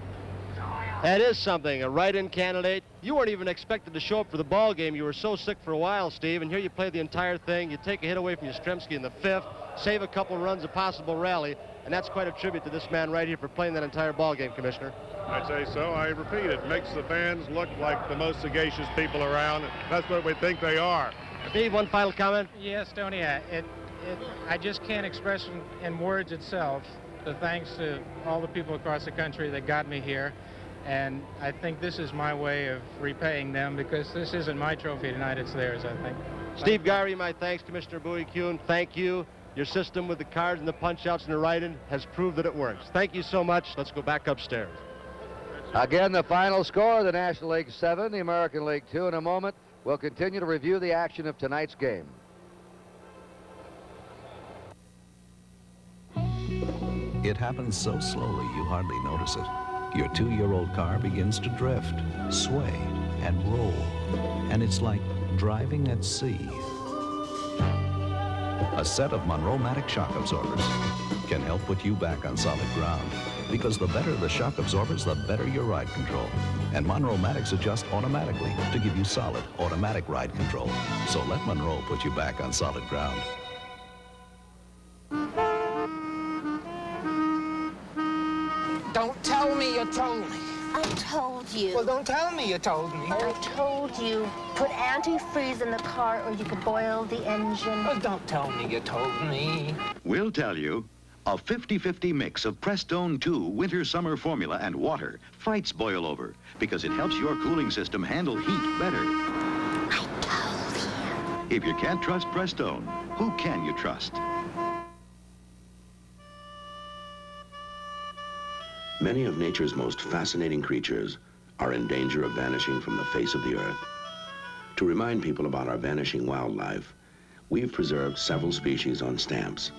That is something, a write-in candidate. You weren't even expected to show up for the ball game. You were so sick for a while, Steve, and here you play the entire thing. You take a hit away from Yastrzemski in the 5th, save a couple runs, a possible rally, and that's quite a tribute to this man right here for playing that entire ball game, Commissioner. I'd say so. I repeat, it makes the fans look like the most sagacious people around. That's what we think they are. Steve, one final comment? Yes, Tony, I just can't express in words itself the thanks to all the people across the country that got me here. And I think this is my way of repaying them, because this isn't my trophy tonight, it's theirs, I think. Steve Garvey, my thanks. Commissioner Bowie Kuhn, thank you. Your system with the cards and the punch-outs and the write-in has proved that it works. Thank you so much. Let's go back upstairs. Again, the final score, the National League 7, the American League 2. In a moment, we'll continue to review the action of tonight's game. It happens so slowly you hardly notice it. Your 2-year-old car begins to drift, sway, and roll. And it's like driving at sea. A set of Monroe-Matic shock absorbers can help put you back on solid ground. Because the better the shock absorbers, the better your ride control. And Monroe-Matics adjust automatically to give you solid, automatic ride control. So let Monroe put you back on solid ground. Don't tell me you told me. I told you. Well, don't tell me you told me. I told you. Put antifreeze in the car or you could boil the engine. Well, don't tell me you told me. We'll tell you. A 50-50 mix of Prestone 2 winter-summer formula and water fights boil over because it helps your cooling system handle heat better. I told you. If you can't trust Prestone, who can you trust? Many of nature's most fascinating creatures are in danger of vanishing from the face of the earth. To remind people about our vanishing wildlife, we've preserved several species on stamps.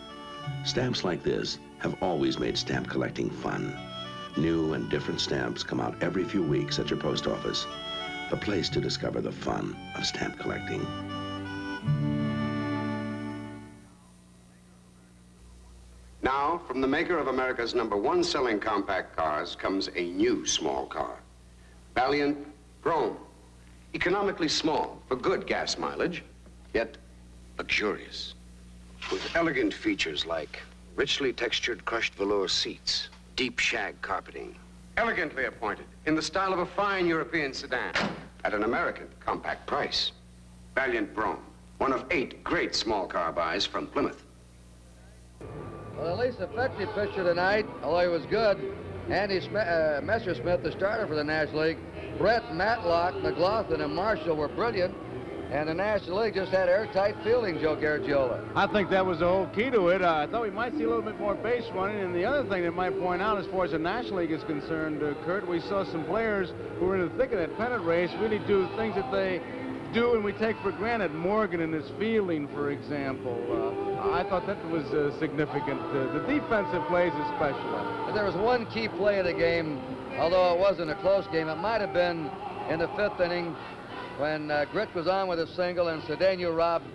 Stamps like this have always made stamp collecting fun. New and different stamps come out every few weeks at your post office. The place to discover the fun of stamp collecting. Now, from the maker of America's #1 selling compact cars comes a new small car. Valiant Brougham. Economically small for good gas mileage, yet luxurious. With elegant features like richly textured crushed velour seats, deep shag carpeting. Elegantly appointed in the style of a fine European sedan at an American compact price. Valiant Brougham, one of 8 great small car buys from Plymouth. Well, the least effective pitcher tonight, although he was good, Andy Messersmith, the starter for the National League. Brett, Matlock, McLaughlin, and Marshall were brilliant. And the National League just had airtight fielding, Joe Garagiola. I think that was the whole key to it. I thought we might see a little bit more base running. And the other thing that might point out as far as the National League is concerned, Kurt, we saw some players who were in the thick of that pennant race really do things that they do and we take for granted. Morgan in his fielding, for example. I thought that was significant. The defensive plays especially. And there was one key play of the game, although it wasn't a close game. It might have been in the 5th inning when Grit was on with a single and Cedeno robbed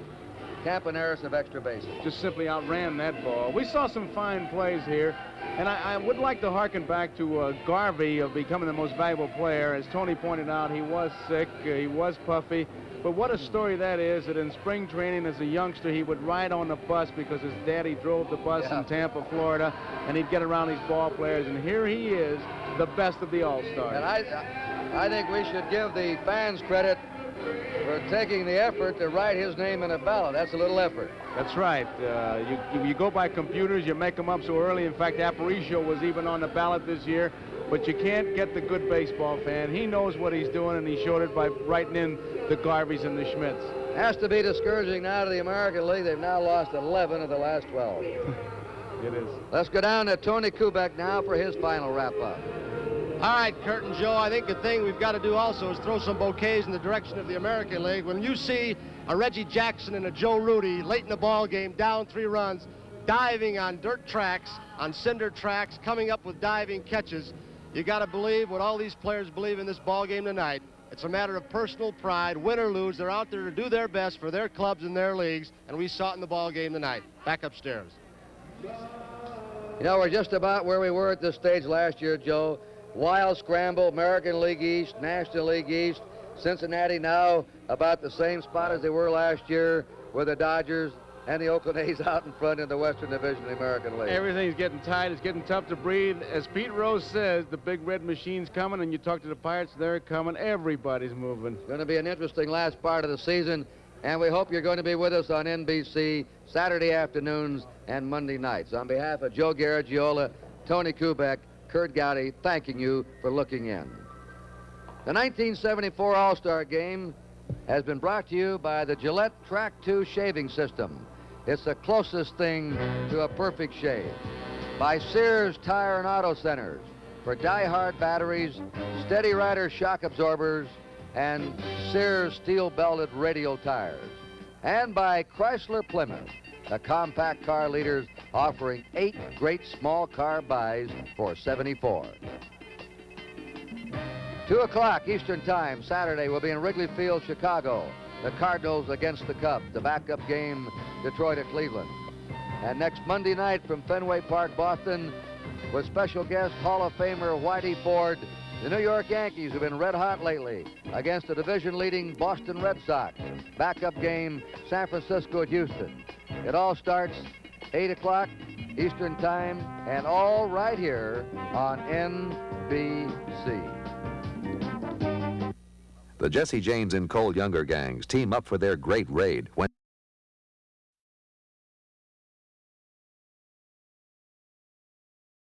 Campaneris of extra bases. Just simply outran that ball. We saw some fine plays here, and I would like to harken back to Garvey of becoming the most valuable player. As Tony pointed out, he was sick, he was puffy, but what a story that is, that in spring training as a youngster, he would ride on the bus because his daddy drove the bus in Tampa, Florida, and he'd get around these ball players, and here he is, the best of the All-Stars. And I think we should give the fans credit for taking the effort to write his name in a ballot. That's a little effort. That's right. You go by computers, you make them up so early. In fact, Aparicio was even on the ballot this year, but you can't get the good baseball fan. He knows what he's doing, and he showed it by writing in the Garveys and the Schmidts. Has to be discouraging now to the American League. They've now lost 11 of the last 12. It is. Let's go down to Tony Kubek now for his final wrap-up. All right, Kurt and Joe, I think the thing we've got to do also is throw some bouquets in the direction of the American League. When you see a Reggie Jackson and a Joe Rudy late in the ball game, down 3 runs, diving on dirt tracks, on cinder tracks, coming up with diving catches, you got to believe what all these players believe in this ball game tonight. It's a matter of personal pride, win or lose. They're out there to do their best for their clubs and their leagues, and we saw it in the ball game tonight. Back upstairs. You know, we're just about where we were at this stage last year, Joe. Wild scramble, American League East, National League East. Cincinnati now about the same spot as they were last year with the Dodgers and the Oakland A's out in front in the Western Division of the American League. Everything's getting tight. It's getting tough to breathe. As Pete Rose says, the big red machine's coming, and you talk to the Pirates, they're coming. Everybody's moving. It's going to be an interesting last part of the season, and we hope you're going to be with us on NBC Saturday afternoons and Monday nights. On behalf of Joe Garagiola, Tony Kubek, Kurt Gowdy, thanking you for looking in. The 1974 All-Star Game has been brought to you by the Gillette Track 2 shaving system. It's the closest thing to a perfect shave. By Sears Tire and Auto Centers for die-hard batteries, Steady Rider shock absorbers, and Sears steel-belted radial tires. And by Chrysler Plymouth, the compact car leaders, offering 8 great small car buys for $74. 2 o'clock Eastern Time, Saturday, will be in Wrigley Field, Chicago. The Cardinals against the Cubs, the backup game, Detroit at Cleveland. And next Monday night from Fenway Park, Boston, with special guest Hall of Famer Whitey Ford, the New York Yankees have been red hot lately against the division-leading Boston Red Sox. Backup game, San Francisco at Houston. It all starts 8 o'clock Eastern Time, and all right here on NBC. The Jesse James and Cole Younger gangs team up for their great raid when